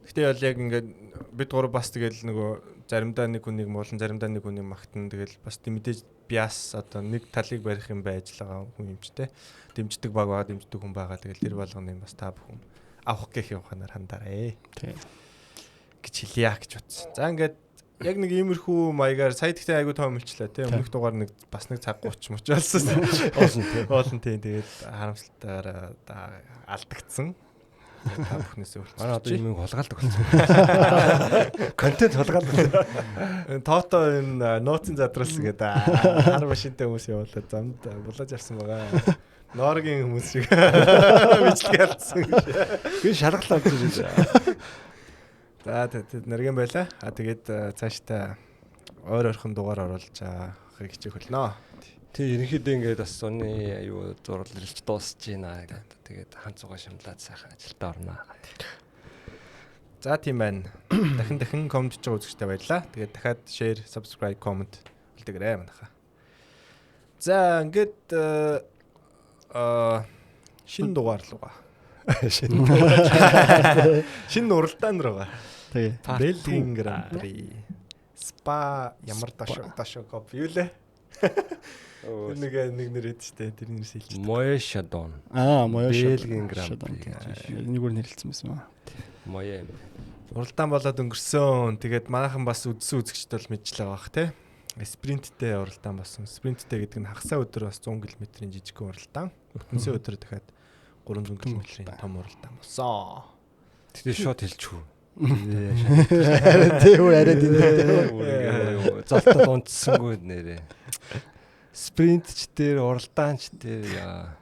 Гэхдээ бол яг ингээд бид гурав бас тэгэл нөгөө заримдаа нэг хүнийг муулан заримдаа нэг хүнийг магтана тэгэл бас мэдээж биас одоо нэг талыг барих юм байж байгаа хүн юм ч те. Дэмждэг баг байгаа дэмждэг хүн байгаа тэгэл тэр болгоны бас та бүхэн авах гэх юм ханаар хандаарэ. Тийм. гэж хэлье гэж бодсон. За ингээд яг нэг иймэрхүү маягаар сая тэгтээ айгу тоо мэлчлээ те. Өмнөх дугаар нэг бас нэг цаг 30 мөч болсон. Олон тийм тэгээд харамсалтайгаар алдагдсан. Та бүхнээсээ үлдсэн. Манай одоо юм хулгаалдаг болсон. Контент хулгаалдаг. Тоото энэ нууцын задруулсан гэдэг хар машинтай хүмүүс явуулаад замд булааж авсан байгаа. Норгийн хүмүүс шиг бичлэг алдсан. Би шаргалаа авч ирсэн. За тэгээд нэргэн байла. Тэгээд цаашдаа ойр ойрхон дугаар оруулж авахыг хичээх хөлнө. Тий, ерөнхийдөө ингээд бас зуны юу зурлал ирэлж дуусж байна гэдэг. Тэгээд ханц угаа шимлаад сайхан ажилдаа орно. За тийм байна. Дахин коммент хийж байгаа үзэгчтэй баярлаа. Тэгээд дахиад share, subscribe, comment үлдээгээрэй манайхаа. За ингээд шинэ дугаар руугаа. Шинэ уралдаан руугаа. Тэгээ. Belgian Grand Prix. Spa ямар дашо коп юу лээ? Нэг нэр эдтэй тэр нэрс хэлж. Moe Shadon. Belgian Grand Prix. Нэгүр нэрлэлсэн байсан ба. Moe. Уралдаан болоод өнгөрсөн. Тэгээд манайхан бас үдсэн үзэгчд бол мэдчихлээ баах те. Спринттэй уралдаан болсон. Спринттэй гэдэг нь хагасаа өдөр бас 100 км-ийн жижиг уралдаан. Өтөнсөө өдөр дахиад 300 км-ийн том уралдаан болсон. Тэгээ шот хэлчихв. Тэ үү арай динэ. Залтад унтсангүй нэрээ. Спринтч дээр уралдаанч дээр яа.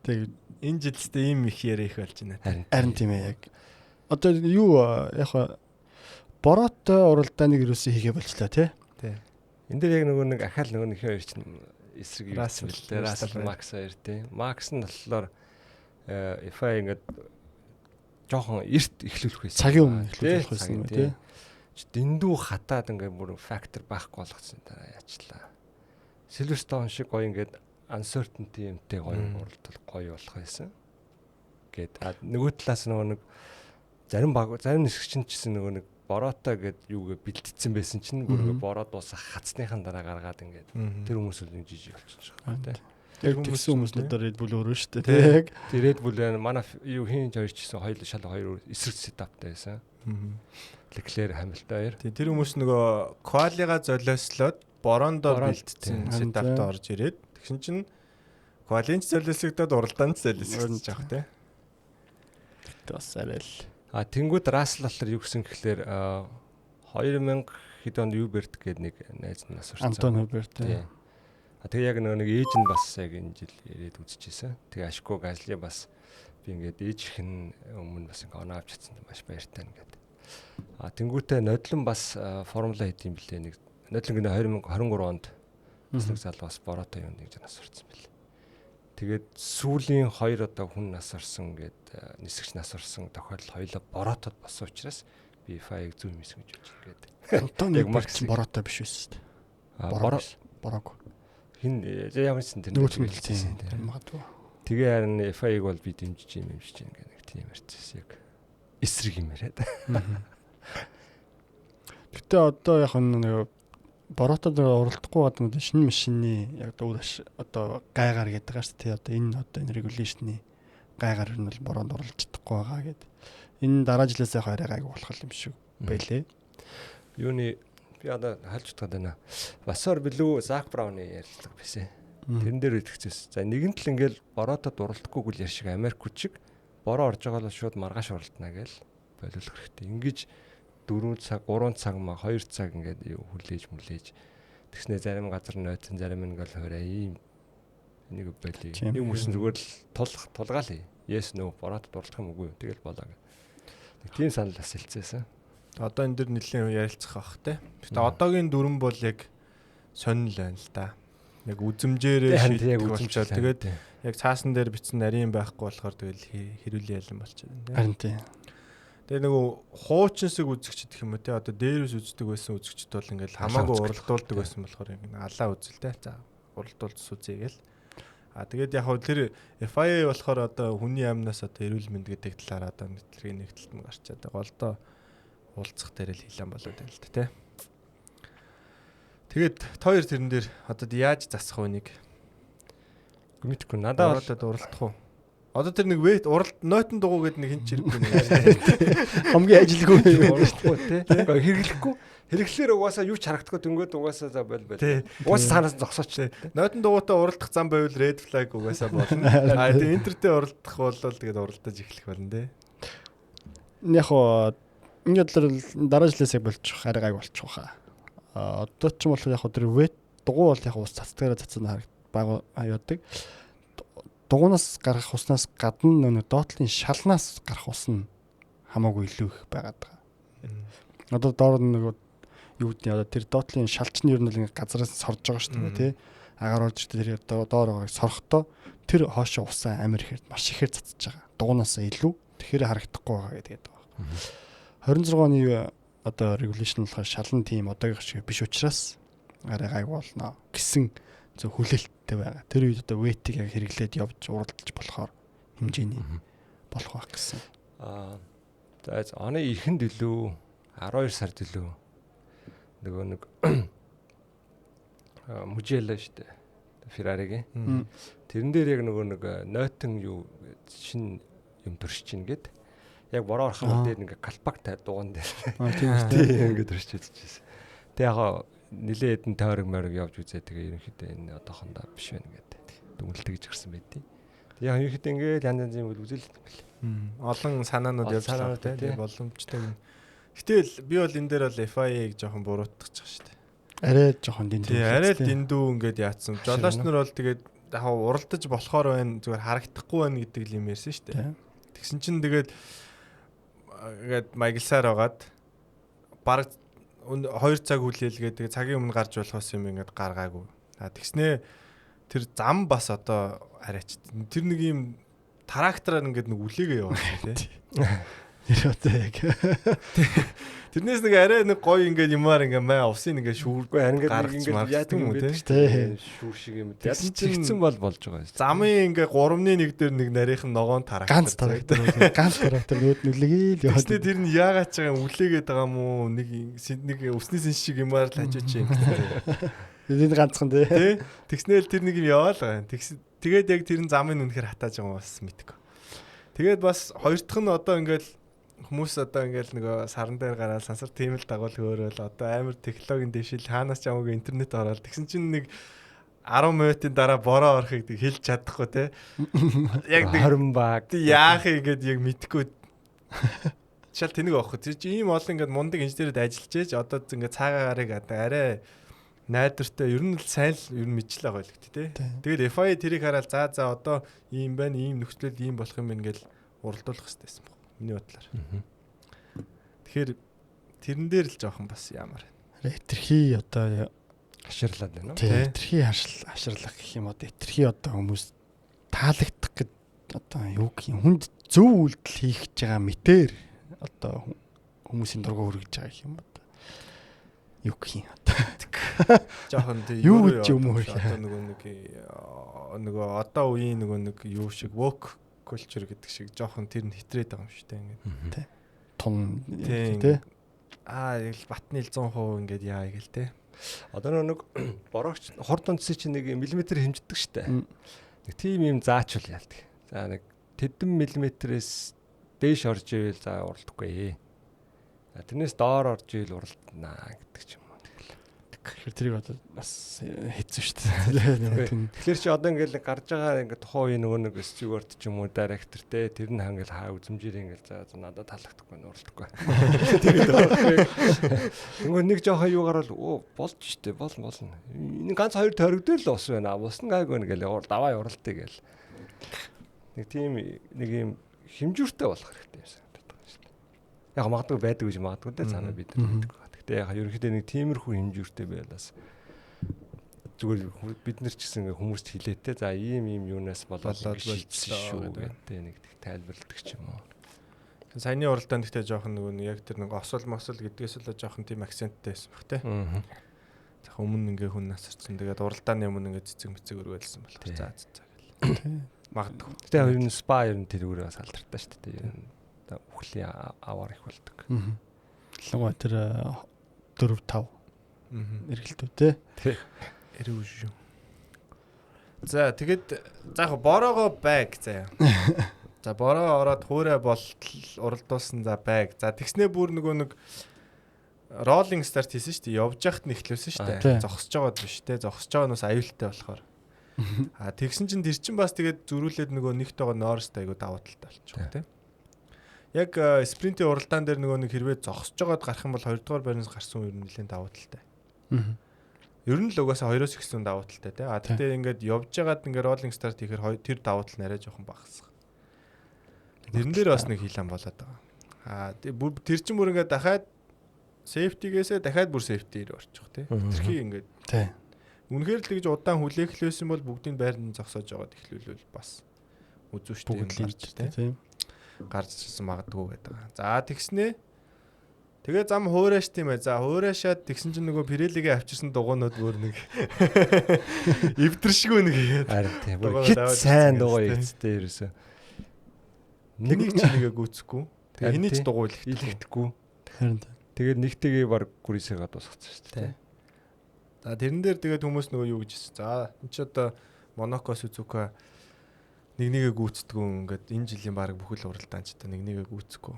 Тэг энэ жилдээ ийм их яриа их болж байна. Харин тийм ээ яг. Одоо юу яг бороотой уралдааныг юусэн хийгээ болчлаа тий. Тий. Энд дээр яг нөгөө нэг ахаал нөгөө нэг хоёр чинь эсрэг Russell Max хоёр тий. Max нь болохоор FI ингээд жоохон эрт эхлүүлэх байсан. Цагийн өмнө эхлүүлэх байсан юм тий. Дэндүү хатаад ингээд бүр фактор байхгүй болгоцсон дараа яачлаа. Silverstone шиг гоё ингээд uncertainty юмтэй гоё уралдал гоё болох байсан. Гэт нөгөө талаас нөгөө нэг зарим нисгчин чсэн нөгөө нэг бороотой гэд юугээ бэлтцсэн байсан чинь бүр бороо дуусах хацныхан дараа гаргаад ингээд тэр хүмүүс үл жижиг болчихж байгаа тий. Яг тэгсэн хүмүүс надад Red Bull өөрөө шүү дээ тий. Тэр Red Bull манай юу хин хоёр чсэн шал хоёр эсрэг сетаптай байсан. Leclerc Hamilton хоёр. Тэр хүмүүс нөгөө quali-га золиослоод бороондоо бэлтцсэн сетапт орж ирээд тэгсэн чинь quali-н золиослогдоод уралдаанд золиослогдож байгаа тий. Бас арай л тэнгууд Russell болохоор юу гэсэн гэхлээр 2000 хэд онд Hubert гэдэг нэг найз нас орсон. Антон Hubert. Тэгээ яг нэг ээж нь бас яг энэ жил ирээд үзчихсэн. Тэгээ Ашко Газли бас би ингээд ээжийнх нь өмнө бас ингээд оноо авч чадсан маш баяртай ингээд. Тэнгүүтээ нодлон бас формула хэд юм блэ нэг нодлон 2023 онд бас нэг залуу бас бороотой юм нэг нас орсон бэл. Тэгээд сүүлийн 2 одоо хүн нас орсон гээд нисгч нас орсон тохиолдол хоёлоо бороотод болсон учраас би FI-г зөв юмсэн гэж бодож ингээд. Антоны Маркс бороотой биш байсан шүү дээ. Бороог. Хин ямар ч тэр нөхөлтэй магадгүй. Тэгээ харин FI-г бол би дэмжиж юм гэх нэг тийм ярьчихсан яг эсрэг юм яриад. Гэтэ одоо яг нэг бороотод уралдахгүй байгаа нь шинэ машины яг одоо гайгаар гэдэг байгаа шүү дээ. Одоо энэ регуляшны гайгаар нь бол бороонд оруулж чадахгүй байгаа гэдэг. Энэ дараа жилээс яг арай гайг болох юм шиг байлээ. Юуны би одоо хальж утгаад байна. Васор билүү Зак Брауны ярилцлага байсан. Тэрэн дээр итгэжсэн. За нэгэнт л ингээл бороотод уралдахгүй гүл яр шиг Америк хүч шиг бороо орж байгаа бол шууд маргааш уралдана гээл болиулах хэрэгтэй. Ингиж 4 цаг, 3 цаг маа 2 цаг ингээд хүлээж мүлээж. Тэгснэ зарим газар нойтон зарим ингээл хоороо ийм нэг байлий. Нэг хүмүүс зүгээр л тулгаал. Yes no бороотод уралдах юм үгүй. Тэгэл болоо гэх. Нэг тийм санал бас хэлцээсэн. Одоо энэ дэр нэлээд ярилцах бах те. Гэтэ одоогийн дүрэн бол яг сонирн л байна л да. Яг үзэмжээрээ шийдэх болчиход тэгээд яг цаасан дээр бичсэн нарийн байхгүй болохоор тэгэл хэрүүл ялан болчиход байна. Харин тийм. Тэгээ нөгөө хуучинсыг үзэгч гэх юм уу те. Одоо дээрээс үздэг байсан үзэгчд бол ингээл хамаагүй уралдуулдаг байсан болохоор ингээ алаа үзэлтэй. За уралдуулж үзье гээл. Тэгээд яг хөө тэр FIA болохоор одоо хүний амнаас одоо эрүүл мэнд гэдэг талаар одоо мэдлэгийн нэгдэлт нь гарчаад байгаа. Голдоо уулзах дээр л хилэн болоод байна л те. Тэгээд хоёр тэрэн дээр одоо яаж засах вэ нэг? Мэдхгүй надад уралдах уу? Одоо тэр нэг вэт нойтон дугуй гэдэг нэг хин ч хэрэггүй нэг. Хамгийн ажилгүй уралдахгүй те. Хэрэглэхгүй. Хэрэглэхээр угаасаа юу ч харагдахгүй дөнгөд угаасаа за бол. Угаасаа цаанаас зогсооч. Нойтон дугуйтай уралдах зам байвал red flag угаасаа болно. Тэгээд интертэй уралдах бол тэгээд уралдаж эхлэх болно те. Яг хоо ингээд л дараа жилээс болчих арай гайг болчих واخа. Одоо ч юм бол яг тэр вэт дугуй бол яг ус цацдагаараа цацсан баг аюудаг. Дугуйнаас гарах уснаас гадна нөгөө доотлын шалнаас гарах ус нь хамаагүй илүү их байгаад байгаа. Одоо доор нөгөө юу гэдэг нь одоо тэр доотлын шалч нь ер нь л ингээд газараас сорж байгаа шүү дээ тий. Агаар орж ирдэг тэр доор сорхдоо тэр хоошоо усаа амир ихээр маш ихээр цацж байгаа. Дугуйнаас илүү тэгэхээр харагдахгүй байгаа гэдэг байгаа. 26 оны одоо регуляшн болохоор шалан тийм одоогийн шиг биш учраас арай гайг болно гэсэн зөв хүлээлттэй байгаа. Тэр үед одоо вэйтийг яг хэрэглээд явж уралдаж болохоор хэмжээний болох байх гэсэн. За оны эхэнд илүү 12 сард илүү нөгөө нэг Мужелла шүү дээ. Ферраригийн. Тэрэн дээр яг нөгөө нэг нойтон юу шин юм төршиж чинь гээд яг бороо орхон дээр ингээ калпактай дугуун дээр. Тийм ингээ төршиж үзчихсэн. Тэг яг нилээ хэдэн тойрог мориг явж үзээ тэгээ ерөнхийдөө энэ одоохондоо биш байна гэдэг дүгнэлт гэж гарсан байдیں۔ Тэг яг ерөнхийдөө ингээл янз янзын үйл үзэл юм олон санаанууд явж байгаа тийм боломжтой. Гэтэл би бол энэ дээр бол FIA-г жоохон буруутгах шүү дээ. Арай жоохон дэндүү. Тийм арай дэндүү ингээд яатсан. Жолооч нар бол тэгээд яг уралдаж болохоор байна зүгээр харагдахгүй байна гэдэг юм ярьсан шүү дээ. Тэгсэн чинь тэгээд ингээд маягсаар байгаад баг 2 цаг хүлээлгээд тэгээ цагийн өмнө гарч болохоос юм ингээд гаргаагүй. Тэгснээ тэр зам бас одоо арайч. Тэр нэг юм трактораар ингээд нэг үлээгээ явуулсан тий. Нэрээ яг. Тэрнээс нэг арай нэг гоё ингээд юмар ингээд маа усын ингээд шүүргүй ингээд яадаг юм бэ тий. Шүүр шиг юм. Яг чигцэн бол болж байгаа юм. Замын ингээд 3-1 дээр нэг нарийнхан ногоон трактор. Ганц трактор нүлэгээл яваад. Тэгснээ тэр нь яагаад ч юм үлээгээд байгаа юм уу? Нэг усны син шиг юмар л хажууч юм. Энэ ганцхан тий. Тэгснээл тэр нэг юм яваал байгаа. Тэгээд яг тэр нь замын үнэхээр хатааж байгаа юм бас мэдгүй. Тэгээд бас хоёр дахь нь одоо ингээд хүмүүс одоо ингээл нөгөө саран дээр гараад сансар тийм л дагуул хөөрөөл одоо амар технологийн дэвшил хаанаас ч амаагүй интернет ороод тэгсэн чинь нэг 10 минутын дараа бороо орохыг хэлж чадахгүй те яг нэг 20 баг яах ингээд яг мэдхгүй шал тэнэг авах. Тэр чи ийм олон ингээд мундаг инженерүүд ажиллаж ээж одоо ингээд цаагаа гарыг арай найдвартай ер нь л сайн л ер нь мэдчихлээ байгаа л гэдэг те. Тэгээд FIA тэрийг хараад за одоо ийм байна ийм нөхцөлд ийм болох юм ингээл уралдуулах хэрэгтэйсэн баг. Миний бодлоор. Тэгэхээр тэрэн дээр л жоохон бас ямар байна. Этерхий одоо хаширлаад байна уу? Этерхий хаширлах гэх юм одоо этерхий одоо хүмүүс таалагдах гэд одоо юу гэх юм хүнд зөв үйлдэл хийх гэж байгаа мэтэр одоо хүмүүсийн дургу хүргэж байгаа юм одоо юу гэх юм одоо жоохон тийм юу гэж юм уу одоо нөгөө одоо үеийн нэг юу шиг work culture гэдэг шиг жоохон тэр нь хитрээд байгаа юм шүү дээ ингээд тий тун тий яг батны 100% ингээд яа гээл тий одоо нэг борогч хорд унцсыг чинь нэг миллиметр хэмждэг штэ нэг тийм юм заачвал яалдаг за нэг тэдэн миллиметрээс дээш орж ивэл за уралдахгүй тэрнээс доор орж ивэл уралдана гэдэг ч юм уу тэрийг одоо бас хэцүү шүү дээ. Тэгэхээр чи одоо ингээл гарч байгаа ингээд тухайн нөгөө нэг стюарт ч юм уу директор те тэр нь ингээл хаа үзмжээр ингээл за надад таалагдахгүй нуурлахгүй. Нөгөө нэг жоохон юугаар бол болж штэ болно. Энэ ганц хоёр тойрогдөл л ус байна. Ус нь гайгүй ингээл даваа юралтыг гээл. Нэг тийм нэг юм хэмжүүртэй болох хэрэгтэй юм санагдаад байна шүү дээ. Яг магадгүй байдаг гэж магадгүй дээ цаана бид нар гэдэг. Гэтэ яг ерөнхийдөө нэг тиймэрхүү хэмжүүртэй байлаас зүгээр бид нар ч гэсэн хүмүүст хилээтэй за ийм юунаас болоод болчихсон шүү гэдэг нэг тайлбарладаг ч юм уу. Саяны уралдаанд гэхдээ жоохон нөгөө яг тэр нэг осол мосол гэдгээс л жоохон тийм акценттэй байсан баг те. За өмнө ингээ хүн насарсан. Тэгээд уралдааны өмнө ингээ цэцэг мэцэг өргөөлсөн бол тэр за гэл. Магадгүй. Гэтэ ер нь спа ер нь тэрүүрээ бас алдартай шүү дээ. Ер нь үхлийн аваар их болдог. Лгоо тэр 4-5 эргэлтүүтэй. Эрүү шүү. За тэгэд за яг бороогоо байг заяа. За бороо ороод хуурай болтол уралдуулсан за байг. За тэгснээ бүр нөгөө нэг роллинг старт хийсэн шүү дээ. Явж яхад нэхлүүлсэн шүү дээ. Зогсож байгаад биш те. Зогсож байгаа нь бас аюултай болохоор. Тэгсэн чинь тэр чин бас тэгээд зөрүүлээд нөгөө нэгтэйгоо Норстай айгу давуу талтай болчихгоо те. Яг спринтийн уралдаан дээр нөгөө нэг хэрвээ зогсож байгаад гарах юм бол 2 дугаар баримс гарсан үе нэлээд давуу талтай. Ер нь л угаасаа 2-оос ихсэн давуу талтай те. Тэгтээ ингээд явж байгаад ингээд роллинг старт хийхээр тэр давуу тал нарай жоохон багасах. Тэрэн дээр бас нэг хилэн болоод байгаа. Тэр чин бүр ингээд дахиад сейфтигээсээ дахиад бүр сейфти рүү орчих те. Тэрхий ингээд. Тий. Үнэхээр л тэгж удаан хүлээхлээсэн бол бүгдийг байранд зогсоож байгаад эхлүүлвэл бас үзүүштэй юм гарч те. Гарч ирсэн магадгүй байдаг. За тэгснээ. Тэгээ зам хуурайш тийм ээ. За хуурайшаад тэгсэн чинь нөгөө Pirelli-гээ авчирсан дугуйнууд бүр нэг эвдэршгүй нэг хийгээд. Харин тийм. Хит сайн дугуй ийцтэй ерөөсөө. Нэг ч нэгэ гүцэхгүй. Тэгээ хэний ч дугуй илэхдэхгүй. Харин тэгээд нэгтэйгээ баг гүрийсээ гадуусгацсан шүү дээ. За тэрэн дээр тэгээд хүмүүс нөгөө юу гэж хэлсэн. За энэ ч одоо Monaco Suzuka нэгнийгээ гүйцэтгэв ингээд энэ жилийн баг бүхэл уралдаан ч одоо нэгнийгээ гүйцэхгүй.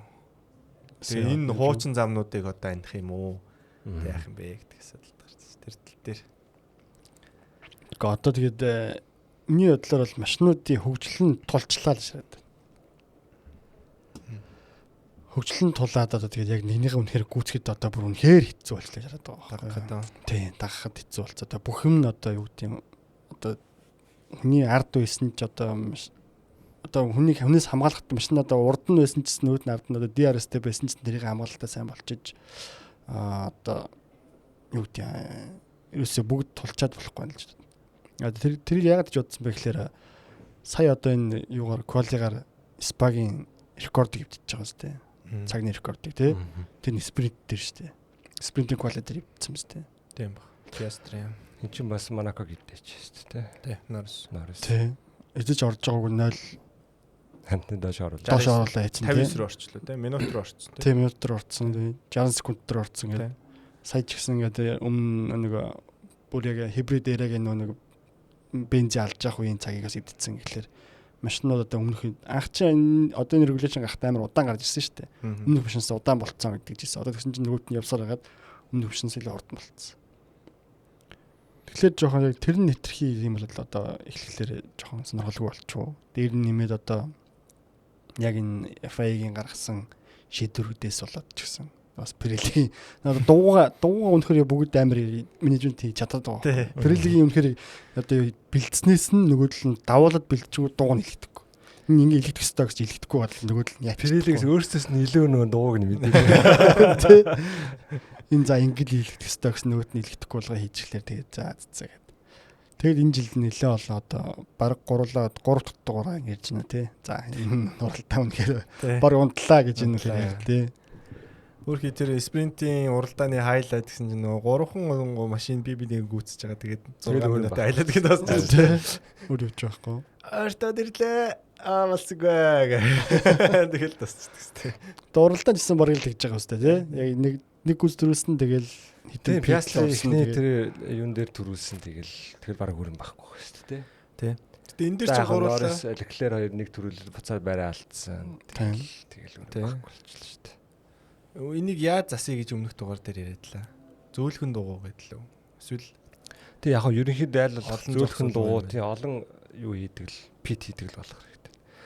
Тэгээ энэ хуучин замнуудыг одоо аних юм уу? Тэг яах юм бэ гэдгээс л гарч тэр тал дээр. Гэхдээ одоо тэгээд миний бодлоор бол машинуудын хөгжил нь тулчлаа л шээд. Хөгжил нь тулаад одоо тэгээд яг нэгнийгээ үнэхээр гүйцэхэд одоо бүр үнэхээр хэцүү болчихлоо шаад байгаа. Тийм дагахад хэцүү болцоо. Одоо бүх юм нь одоо юу гэдэг юм одоо хүний ард байсан ч одоо хүнээс хамгаалахад машин одоо урд нь байсан ч нүүд нь ард нь одоо DRS-тэй байсан ч тэрийг хамгаалалтаа сайн болчихж одоо юу гэдэг ерөөсөө бүгд тулчаад болохгүй юм л ч. Тэр яагаад ч бодсон бэ гэхээр сая одоо энэ юугаар квалигаар Спагийн рекордыг өвдөж байгаа зү. Цагны рекордыг тий. Тэр нь спринт дээр шүү дээ. Спринтинг квали дээр өвдсөн биз дээ. Тийм баг. Piastri. Энд чинь бас Monaco гэдэж шүү дээ. Тий. Norris. Тий. Эзэж орж байгааг 0 хамтны доош оруулаа. Доош оруулаа хийсэн тий. 50 руу орчлоо тий. Минут руу орцсон тий. Тий, минут руу орцсон тий. 60 секунд руу орцсон гэдэг. Сая ч гэсэн ингээд өмнө нэг бүр яг хибрид эрагийн нэг бензин алж явах үеийн цагийг бас эвдсэн гэхэлэр машинууд одоо өмнөх анх чинь одоо энэ регуляцийн гарахт амар удаан гарч ирсэн шүү дээ. Өмнөх машинаас удаан болцсон гэдэг жийсэн. Одоо тэгсэн чинь нөгөөт нь явсаар хагаад өмнөх машинаас илүү хурдан болцсон. Тэгэхээр жоохон яг тэр нь нэтрхий юм бол одоо эхлэхлээр жоохон сонирхолгүй болчихоо. Дээр нь нэмээд одоо яг энэ FIA-гийн гаргасан шийдвэрүүдээс болоод ч гэсэн бас Pirelli надад дууга өнөхөр бүгд амар менежмент хийж чадаад байгаа. Pirelli-гийн өнөхөр одоо бэлдснээс нь нөгөөдөл нь давуулаад бэлдчихгүй дууг нь илгэдэггүй. Энэ ингээ илгэдэх ёстой гэж илгэдэггүй бол нөгөөдөл нь яа. Pirelli-гээс өөрсдөөс нь илүү нөгөө дууг нь мэдээ. Тэ. Энэ за ингээ илгэдэх ёстой гэсэн нөгөөд нь илгэдэхгүй болгоо хийчихлээр тэгээд за цэцгээд. Тэгээд энэ жилд нэлээ болоо одоо баг 3 дахь дугаараа ингэж байна тий. За энэ уралдаан үнэхээр баг унтлаа гэж энэ үлээ тий. Өөрхий тэр спринтийн уралдааны хайлайт гэсэн чинь нөгөө 3 машин би нэг гүйцэж байгаа. Тэгээд 6 минут хайлайт гэдэг бас тий. Өөр явж байхгүй. Артад ирлээ. Малсгүй. Тэгэл тасчихдаг тий. Уралдаан гэсэн барыг л тэгж байгаа үстэй тий. Яг нэг гүйц төрүүлсэн тэгэл хитэн Piastri ихний тэр юун дээр төрүүлсэн тэгэл баг хүрэн байхгүй шүү дээ тий. Гэтэ энэ дээр ч гурлаа. Leclerc хоёр нэг төрүүлэл буцаад барай алдсан. Тэгэл байхгүй болчихлоо шүү дээ. Энийг яаж засъя гэж өмнөх дугаар дээр яриадлаа. Зөөлхөн дугуй гэдэлөө. Эсвэл Тэг яг ерөнхийдөө айл болох Олон зөөлхөн зогсоол дуу байна. тий олон юу хийдэг л пит хийдэг л болох хэрэгтэй.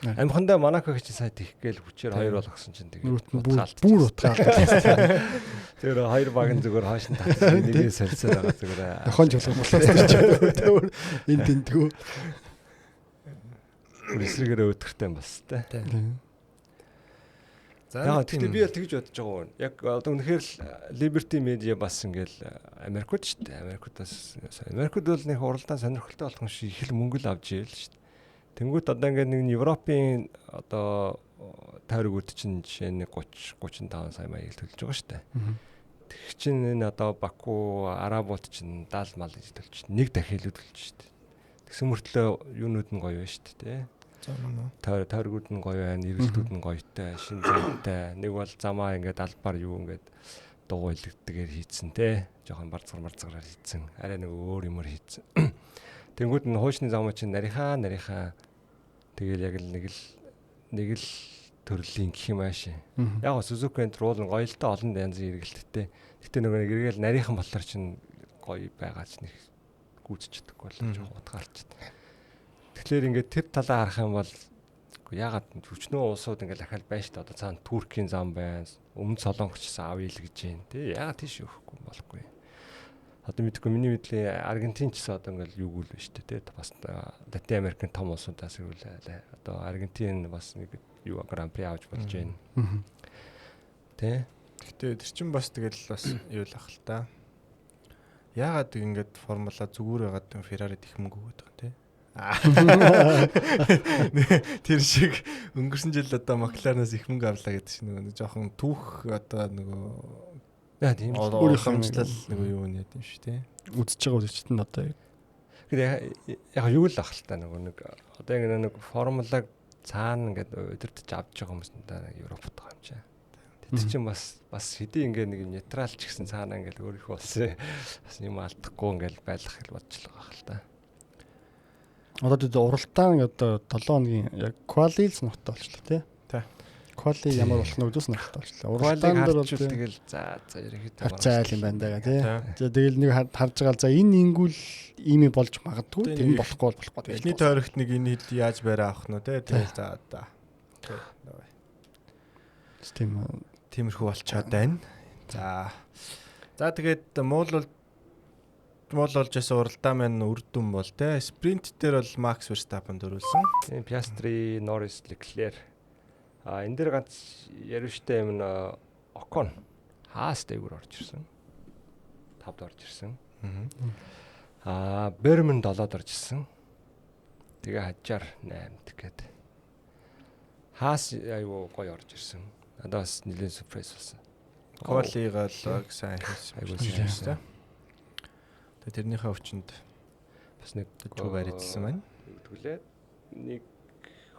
Аа. Амхандаа Монако гэж сайд их гээл хүчээр Тий. 2 болгосон чинь Нүрт тэгээд нь бүр утгаалдаг. тэр 2 баг нь зүгээр хойш нь татсан нэгээ солисоор байгаа зүгээр. Дохон жолго болоод энэ тэнтгүү. Эсрэгээрээ өдөртэй юм бас тий. за Яг тэгтээ би л тэгж бодож байгаа юм. Яг одоо үнэхээр л Liberty Media бас ингээл Америкт шүү дээ. Америкт бол нэг уралдаан сонирхолтой болох юм шиг их л мөнгө л авч ийл шүү дээ. Тэнгүүт одоо ингээд нэг Европын одоо тойрогуд чинь жишээ нь 30-35 сая маяг төлж байгаа шүү дээ. Тэг чинь энэ одоо Баку, Арабууд чинь 70 мал гэж төлж чинь нэг дахиад төлж шүү дээ. Тэгсэн мөртлөө юунууд нь гоё байна шүү дээ. Тойрогуд нь гоё байна, эргэлтүүд нь гоётой, шин зэнтэй. Нэг бол замаа ингээд албаар юу ингээд дуу илэгдгээр хийцэн те. Жохон барцгаар хийцэн. Арай нэг өөр юмор хийцэн. Тэнгүүд нь хуучны замаа чинь нарийнхаа тэгэл яг л нэг л төрлийн гэх юм ааш. Яг Suzuki Entrol нь гоё л та олон янзын эргэлттэй. Гэтэ нөгөө эргээл нарийнхан болохоор чинь гоё байгаа ч нэг гүйцэждэггүй бол жоох утгаарч. Тэгэхээр ингээд тэр талаа харах юм бол ягаад хүчнөө улсууд ингээд ахаал байна шүү дээ. Одоо цаана Туркийн зам байна. Өмнө Солонгочсан авъя л гэж байна. Тэ ягаад тийш өгөхгүй болохгүй. Одоо мэдгүй миний мэдлийн Аргентин ч гэсэн одоо ингээл юу гүйл байна шүү дээ. Тэ бас Латин Америкийн том улсуудаас ирвэл одоо Аргентин бас нэг юу гран при авч болж байна. Тэ. Гэхдээ тэр чин бас тэгэл бас юу л ах л та. Яагаад ингээд формула зүгээр байгаад Феррарид их мөнгө өгöd байгаа те. Тэр шиг өнгөрсөн жил одоо Макларенаас их мөнгө авлаа гэдэг чинь нэг жоохон түүх одоо нөгөө яа тийм өөрийнхөө нөгөө юу нэт юм шүү те. Үзэж байгаа үзэгчд нь одоо яг юу л ах л та нөгөө нэг одоо ингэ нэг формулаг цаана ингээд удирдах авч байгаа хүмүүс надаа Европт байгаа юм чаа. Тэд чинь бас хэдий ингээд нэг нейтрал ч гэсэн цаана ингээд өөрийнхөө бас юм алдахгүй ингээд байлгах хэл бодож байгаа хэл та. Одоо тэд уралдаан одоо 7 хоногийн яг quali-с ноттой болчихлоо тий. Quali ямар болох нь өдөөс ноттой болчихлоо. Уралдаан дээр бол тэгэл за ерөнхийдөө харцайл юм байна даа тий. За тэгэл нэг харж байгаа за энэ ингүүл ийм болж магадгүй тийм болохгүй болохгүй. Эхний тойрогт нэг энэ хэд яаж байраа авах нь те. Тэгэл за одоо. Тиймэрхүү болчиход байна. За тэгээд муулж ясан уралдаан маань үрдүн бол те. Спринт дээр бол Max Verstappen дөрүүлсэн. Тийм Piastri, Norris, Leclerc. Энэ дээр ганц яриштай юм нь Ocon Haas дээгүүр орж ирсэн. 5-д орж ирсэн. Berman 7-д орж ирсэн. Тэгээ хажаар 8-д гээд. Haas аюу гоё орж ирсэн. Надад бас нэлээд сюрприз болсон. Quali-га л сайн хийсэн. Тэгээ тэрнийхээ өвчнөд бас нэг төв барьдсан байна. Түлээд нэг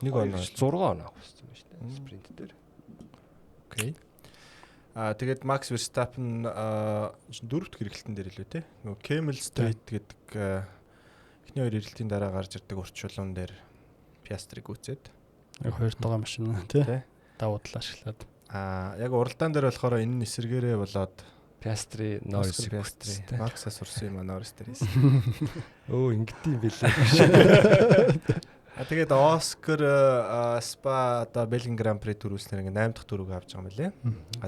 оноо 6 оноо авсан байна шүү дээ спринт дээр. Окей. Тэгээд Max Verstappen 4-р хэрэгэлтэн дээр илүү те. Нөгөө Camel Street гэдэг эхний 2 хэрэгэлтийн дараа гарч ирдэг уртчуулан дээр Piastri гүцээд. Яг 2 дугаар машин тий. Давуу тал ашиглаад. Яг уралдаан дээр болохоор энэ эсэргээрээ болоод Piastri, Norris Piastri Max-аас урсан юм Norris дээрээс. Ингэдэм билээ. Тэгээд Оскар Спа одоо Бельгин Гран При төрүүлснээр ингээ 8 дахь дөрөв авч байгаа юм лээ.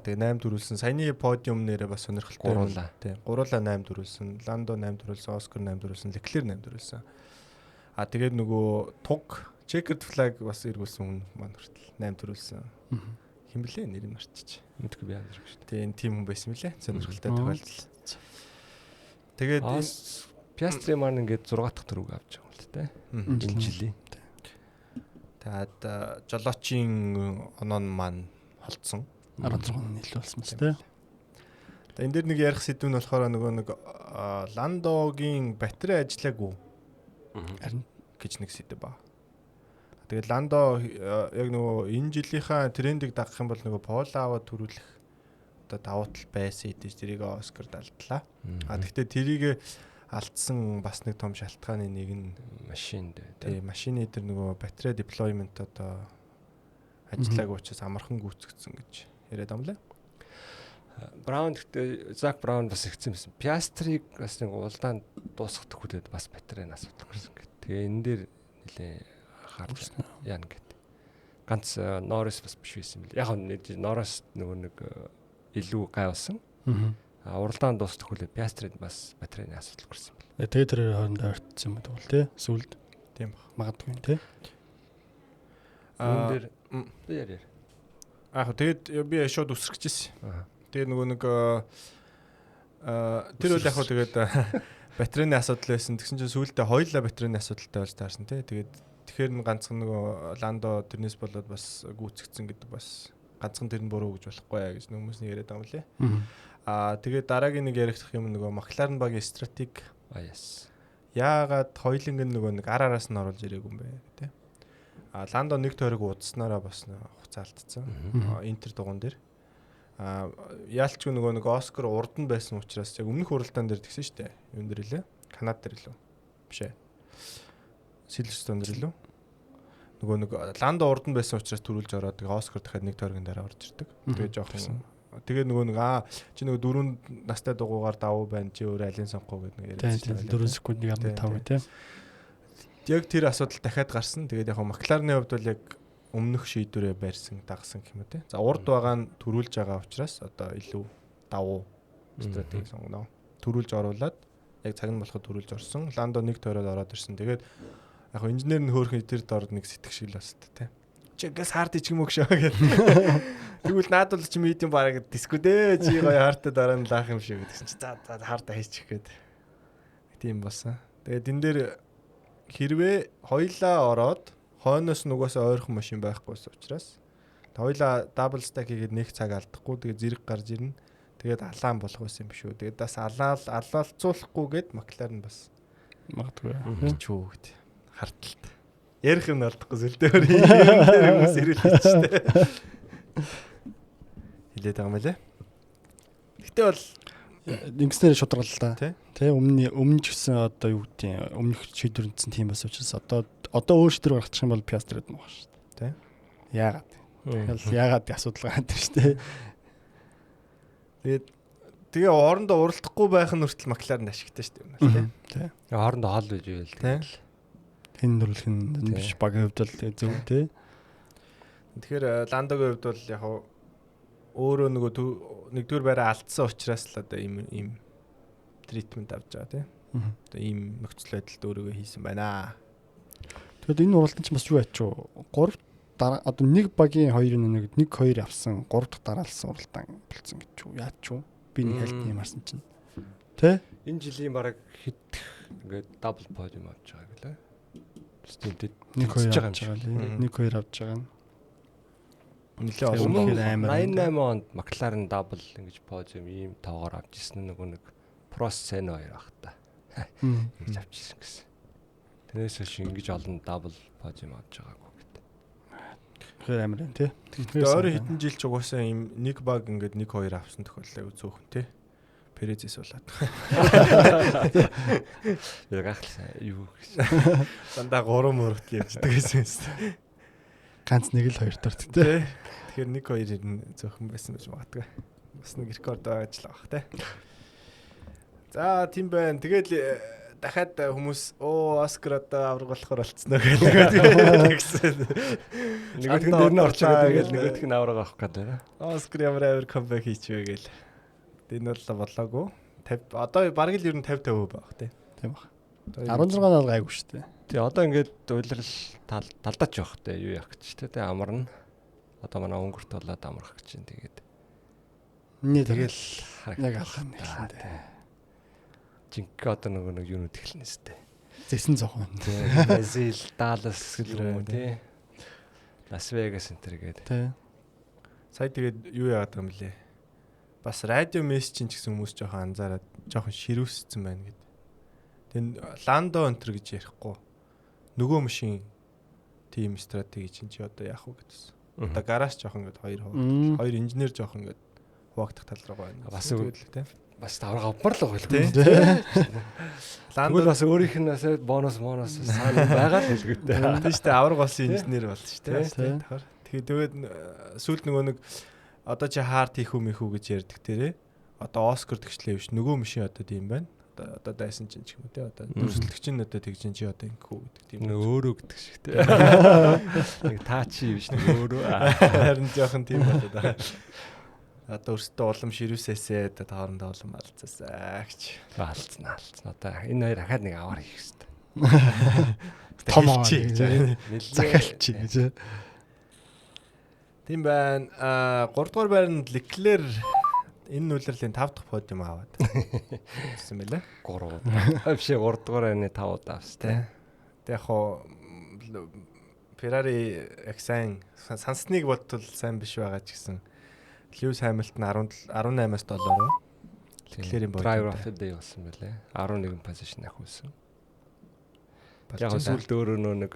Тэгээд 8 төрүүлсэн. Саяны подиум нэрээ бас сонирхолтой байна. Тийм. Гуруула 8 төрүүлсэн. Ландо 8 төрүүлсэн. Оскар 8 төрүүлсэн. Leclerc 8 төрүүлсэн. Тэгээд нөгөө туг Checkered flag бас эргүүлсэн хүн маань хүртэл 8 төрүүлсэн. Хин блэ нэр нь марччих. Мэдгүй би яадаг шүү дээ. Тийм тим хүн байсан мөлий. Сонирхолтой тохиолдол. Тэгээд Piastri маань ингээд 6 дахь дөрөв авч байгаа юм л тэ. Энэ жилийн. Тэгээд жолоочийн оноо маань холдсон. 16 нийлүү болсон мэт тий. Тэгээд энэ дэр нэг ярих сэдв нь болохоор нөгөө нэг Ландогийн батарей ажиллаагүй. Харин гэж нэг сэдв ба. Тэгээд Ландо яг нөгөө энэ жилийнхаа трендийг дагах юм бол нөгөө Пола аваад төрүүлэх одоо давуу тал байсан идэж тэрийг Оскар далдлаа. Гэхдээ тэрийг алдсан бас нэг том шалтгааны нэг нь машин дээ. Тийм машины дээр нөгөө батарей деплоймент одоо ажиллаагүй учраас амархан гүйцэгдсэн гэж яриад амлаа. Браун гэхдээ Зак Браун бас ихсэн юмсан. Piastri-г бас нэг улдаан дуусгах төхөөлөд бас батарейн асуудал гарсан гэдэг. Тэгээ энэ дээр нэлээ анхаарч яана гэдэг. Ганц Norris бас биш байсан юм бэл. Яг нь Norris нөгөө нэг илүү гайвсан. Уралдаан дуусгах төхөөлөд Piastri-д бас батарейн асуудал гарсан бэл. Тэгээ тэр хоорондоо ортсон юм бол тий сүлд. Тийм баг. Магадгүй тий. Үүн дээр тэгээд би шууд үсрэхжсэн. Тэгээд нөгөө нэг тэр үл яг тэгээд батарейны асуудал байсан. Тэгсэн чинь сүүлдээ хоёулаа батарейны асуудалтай болж таарсан тий. Тэгэхээр ганцхан нөгөө Ландо тэрнээс болоод бас гүйцэгдсэн гэдэг бас ганцхан тэр нь буруу гэж болохгүй гэж хүмүүсний яриад байгаа юм лээ. Тэгээд дараагийн нэг ярих юм нөгөө Макларен багийн стратеги яагаад хоёулынг нөгөө нэг араас нь оруулж ирээгүй юм бэ тий. Ландо нэг тойрог удснараа бас хуцаа алдсан. Интер дугуун дээр. Яалчгүй нөгөө нэг Оскар урд нь байсан учраас яг өмнөх уралдаан дээр тэгсэн шүү дээ. Юун дээр илээ? Канад дээр илүү. Биш ээ. Сильверстон дээр илүү. Нөгөө нэг Ландо урд нь байсан учраас төрүүлж ороод тэгээ Оскар дахиад нэг тойргийн дараа орж ирдэг. Тэгээ жоохон. Тэгээ нөгөө нэг чи нөгөө 4 настай дугуугаар давуу байна. Чи өөр алин сонгох гэдэг нэг яриад. 4 секундыг амт 5 тий. Яг тэр асуудал дахиад гарсан. Тэгээд яг Макларны хувьд бол яг өмнөх шийдвэрээ барьсан, дагсан гэх юм үү те. За урд байгаа нь төрүүлж байгаа учраас одоо илүү давуу стратеги сонгоно. Төрүүлж оруулаад яг цаг нь болоход төрүүлж орсон. Ландо нэг тойроод ороод ирсэн. Тэгээд яг инженер нь хөөрхөн тэр дорд нэг сэтгэх шиг л баста те. Чи газ хард ич юм уу гэж гэдэг. Тэгвэл наад бол чи медиум бараг диско дээ. Чи гоё хартаа дараа нь лаах юм шиг гэдгсэн чи за хартаа хийчих гээд. Тийм болсон. Тэгээд энэ дээр хэрвээ хоёлаа ороод хойноос нугасаа ойрхон машин байхгүйс учраас хоёлаа дабл стак хийгээд нэг цаг алдахгүй тэгээд зэрэг гарч ирнэ. Тэгээд алаан болох байсан юм биш үү. Тэгээд бас алаалцуулахгүйгээд Макларен бас магадгүй чүү гэд харталт. Ярих юм алдахгүй зөлдөр хүмүүс ирүүлж штэ. Хилээд байгаа юм лээ. Гэтэ бол ингэснээр шударгалаа. Тэ өмнө ч гэсэн одоо юу гэдэг өмнөх шийдвэрнсэн тийм бас учраас одоо өөр шийдвэр гаргачих юм бол Piastri-д мах шүү дээ. Тэ? Яагаад асуудал гараад байна шүү дээ. Тэгээ хоорондоо уралдахгүй байх нь хүртэл Макларен ашигтай шүү дээ. Тэ. Хоорондоо хоол гэж байл. Тэ. Хэн дөрвөлх нь биш багийн хувьд л зөв тэ. Тэгэхээр Ландогийн хувьд бол яг өөрөө нөгөө нэгдүгээр байраа алдсан учраас л одоо ийм тритмент авч байгаа тийм. Одоо ийм нөхцөл байдалд өөрийгөө хийсэн байна. Тэгэд энэ уралдаан ч бас юу ячуу 3 дараа одоо нэг багийн 2-1 1-2 авсан 3 дахь дараалсан уралдаан болсон гэж юу яач юу би нэг хальт юмарсан чинь тэ энэ жилийн бараг хит ингээд дабл подиум авч байгаа гэлээ. Стилдэд 1-2 авч байгаа лээ. 1-2 авч байгаа нь нэлээ олон амар 88 онд Макларен дабл ингэж подиум ийм тоогоор авч ирсэн нэг Prost-Senna 2 ах та. Ингэж авч ирсэн гэсэн. Тэрнээс хойш ингэж олон дабл подиум авч байгаагүй гэдэг. Тэгэхээр амар юм тий. Өөр хэдэн жил ч угаасаа ийм нэг баг ингээд 1-2 авсан тохиолдол зөөхөн тий. Перезис болоод. Яг ахлаа юу гэж. Дандаа 3 мөрөлт явждаг гэсэн юм. Ганц нэг л 2 дорт тий. Тэгэхээр 1-2 ирнэ зөөхөн байсан гэж магадгүй. Бас нэг рекорд ажиллаа бах тий. За тийм байна. Тэгэл дахиад хүмүүс Оскар одоо авраг болохоор болцсноо гэсэн. Нөгөөх нь дээр нь орчоо тэгэл нөгөөх нь авраг авах гэдэг. Оскар ямар камбэк хийчихвэ гээл. Энэ бол болоогүй. 50 одоо бараг л ер нь 50-50 байх тий. Тийм баг. 16 бол гайгүй шүү дээ. Тий одоо ингээд уйлрал талдаач явах тий юу яах гэж тий амарна. Одоо манай өнгөрт болоод амрах гэж чинь тэгээд. Тэгэл яг алхах нэг л дээ. Жинк одоо нэг юунууд эхэлнэ сте. Зэсэн зохон. Бразил, Даллас гэх юм тий. Лас Вегас энтер гэдэг. Тий. Сая тэгээд юу яагаад юм блэ? Бас радио мессеж ч гэсэн хүмүүс жоохон анзаараад жоохон ширүүссэн байна гэд. Тэгээд Ландо энтер гэж ярихгүй. Нөгөө машин тим стратеги чинь чи одоо яах вэ гэдсэн. Одоо гараж жоохон ингээд хоёр инженер жоохон ингээд хуваагдах тал руу байна. Бас үгүй тий. Бас тавраг авмар л байгаа л тий. Ландо бас өөрийнх нь бонус сайн байгаа л хэлгээдэй. Тийм шүү дээ. Авраг болсон инженер болно шүү дээ. Тэгэхээр тэгээд сүүлд нөгөө нэг одоо чи харт хийх үү гэж ярьдаг тэрэ. Одоо Оскар тэгчлээ биш. Нөгөө машин одоо тийм байна. Одоо дайсан чинь ч юм уу те. Одоо дүрслэгч нь одоо тэгж чи одоо ингэхүү гэдэг тийм. Өөрөө гэдэг шиг те. Нэг таачи биш нэг өөрөө. Харин жоохон тийм байна. Одоо өөртөө улам ширүүсээсээ одоо хоорондоо улам алцаасаа гэж. Алцна. Одоо энэ хоёр ахаад нэг аваар хийх хэрэгтэй. Том чи Захиалч гэж. Тийм байна. 3 дугаар байранд Leclerc энэ үлрэлийн 5 дахь подиум аваад. Гэсэн мэлээ. 3. Биш 3 дугаар байрны 5 удаа авсан. Тэг яг хоо Ferrari сайн сансныг бодвол сайн биш байгаа ч гэсэн Lewis Hamilton 18-аас 7 руу Leclerc-ийн Driver of the Day болсон байлээ. 11 position авсан. Яг сүлд өөрөө нэг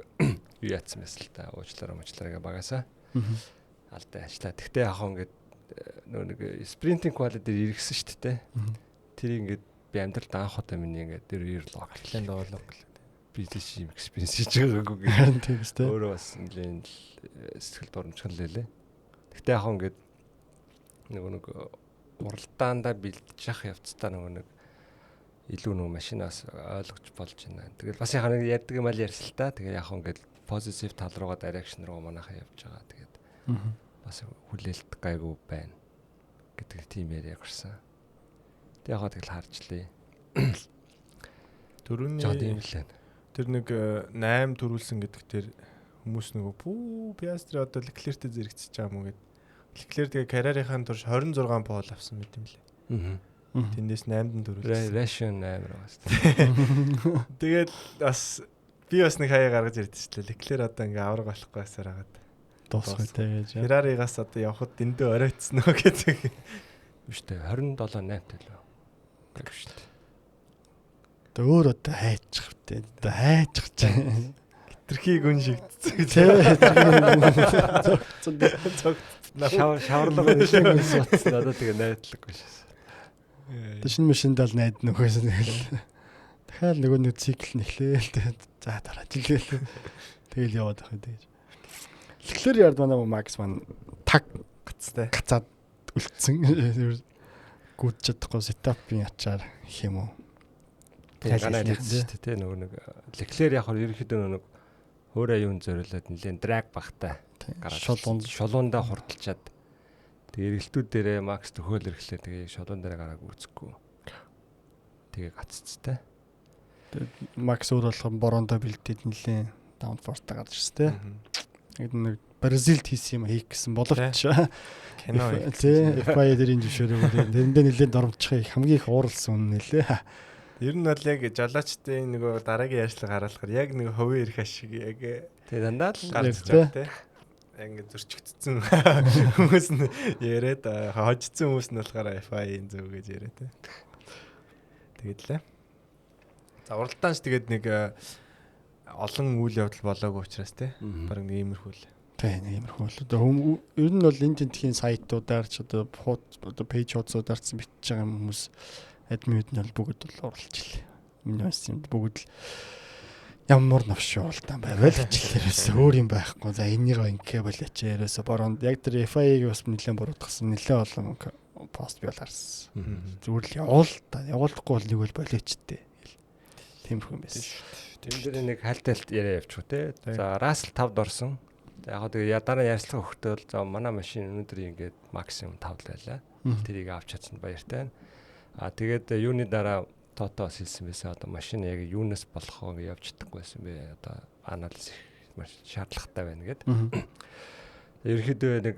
юу яатсан байсан л та. Уучлаарай багасаа. Алдаа ажиллаа. Тэгтээ яг ингээд нэг спринтинг quality дээр иргэсэн шүү дээ. Тэр ингээд би амьдралд анх удаа миний ингээд дээр лог клиент оолог. Би тийш юм экспириенс хийж байгаагүй Харин тийм шүү дээ. өөрөө бас нэлээд сэтгэл доромжхон лээ. Тэгтээ яг ингээд нэг уралдаандаа бэлдчих явцдаа нэг илүү нэг машинаас ойлгож болж байна. Тэгэл бас яг нэг ярьдаг юм аль ярьсан л та. Тэгээ яг ингээд позитив тал руугаа direction руу манайхаа явж байгаа. Тэгээд бас хүлээлт гайгүй байна гэдэг тийм яриа гарсан. Тэг яг тэгэл харжлаа. Төрөний тэр нэг 8 төрүүлсэн гэдэг тэр хүмүүс нөгөө Piastri одоо Leclerc-тэй зэрэгцэж байгаа юм уу гэдэг. Leclerc тэгээ карьерийнхаа турш 26 пол авсан мэт юм лээ. Тэндээс 8-д төрүүлсэн. Ration 8 байгаас. Тэгээд бас би бас нэг хаяа гаргаж ирдэ шүү дээ. Leclerc одоо ингээ авраг болохгүй байсаар хагаад. Дуусгүй тэгэж. Ferrari-гаас одоо явхад дэндээ оройтсон нөө гэдэг. Биш дээ 27-8 төлөө. Гэх шүү дээ. Тэ өөр одоо хайчих втэ. Одоо хайчих чинь. Хитрхи гүн шигдсэн. Шаварлага нэлээд суцсан надад тэгээ найдлаагүй шээс. Тэ шинэ машинд л найд нөхөөс нэг. Дахиад нэг цикл нэхлээл. За дараа жилгээл. Тэгэл яваад байх юм тэгэж. Leclerc ярд манай Макс маань таг гацаад үлдсэн. Гүйж чадахгүй сетапын ачаар гэх юм уу. Ганаа хэлсэн шүү дээ нөгөө нэг Leclerc яг хөр ерөнхийдөө нэг өөрөө юун зориулаад нэлээд драг багтай гараад шулуундаа хурдалчаад тэгээ эргэлтүүд дээрээ Макс төхөөл ирэхлээр тэгээ шулуун дээр гарааг үүсэхгүй. Тэгээ гаццтай. Тэгээ Макс өөр болгон бороондоо бэлдээд нэлээд даунфорстай гарч ирсэн те. Нэг Бразилд хийсэн юм хийх гэсэн боловч кино тий FIA дэрийн зөвшөөрөөр тэрэндээ нэлээд дормжих хамгийн их ууралсан үн нэлээ. Ер нь бол яг жолоочтой нөгөө дараагийн ярьцлага харуулахаар яг нэг ховын ирэх ашиг яг тэгээ дандаа л гарч байгаа те. Яг ингэ зөрчигдсэн хүмүүс нь яриад хожицсан хүмүүс нь болохоор FIA-ийн зөв гэж яриа те. Тэгээд лээ. За уралдаанч тэгээд нэг олон үйл явдал болоогүй учраас те. Бараг нэг иймэрхүү л. Тэ нэг иймэрхүү л. Одоо ер нь бол энэ тентхийн сайтуудаар ч одоо пэйж хуудасуудаар ч бичиж байгаа хүмүүс админууд нь бүгд бол оруулж илээ. Миний бас юм бүгд л ямар навш уралдаан байвал хичээлээрээс өөр юм байхгүй. За энийг ингээ болооч ярээсө бороонд яг тэр FIA-г бас нэлээд буруутгасан нэлээд олон пост би бол харсан. Зүгээр л явуул та явуулахгүй бол нэг бол болооч тээ. Тиймэрхүү юм байсан. Тэн дээр нэг хальтайлт яриа явчих те. За Russell 5-д орсон. Яг тэгээ дараа ярьцлага өгтөл за манай машин өнөөдөр ингээд максимум 5 л байлаа. Тэрийг авч чадсанд баяртай байна. Тэгээд юуны дараа Тотоос хэлсэн байсан одоо машин яг юунаас болохоо гэж явж чадахгүй байсан бэ. Одоо анализ маш шаардлагатай байна гэд. Ерөнхийдөө нэг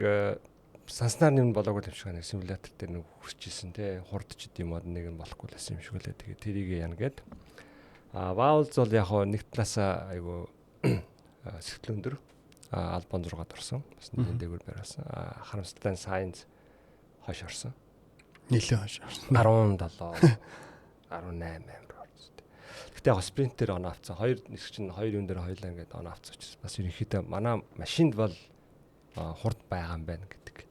санснаар нэм болоогүй юм шиг нэг симулятор дээр нэг хүрчээсэн те. Хурдч идэм мод нэг нь болохгүй л байсан юм шиг үлээ. Тэгээд тэрийг яана гэд. Vowels бол яг нэг талаасаа айгу сэтгэл өндөр Albon 6-д орсон. Бас нэг дээгүүр барьсан. Харамсалтай Sainz хойш орсон. Нилээ хойш орсон. 17 18 амир орсон. Гэтэ яг спринт дээр оноо авцсан. Хоёр нисгч нь хоёр юм дээр хоёлаа ингээд оноо авцсан учраас бас ерөнхийдөө манай машинд бол хурд байгаа юм байна гэдэг.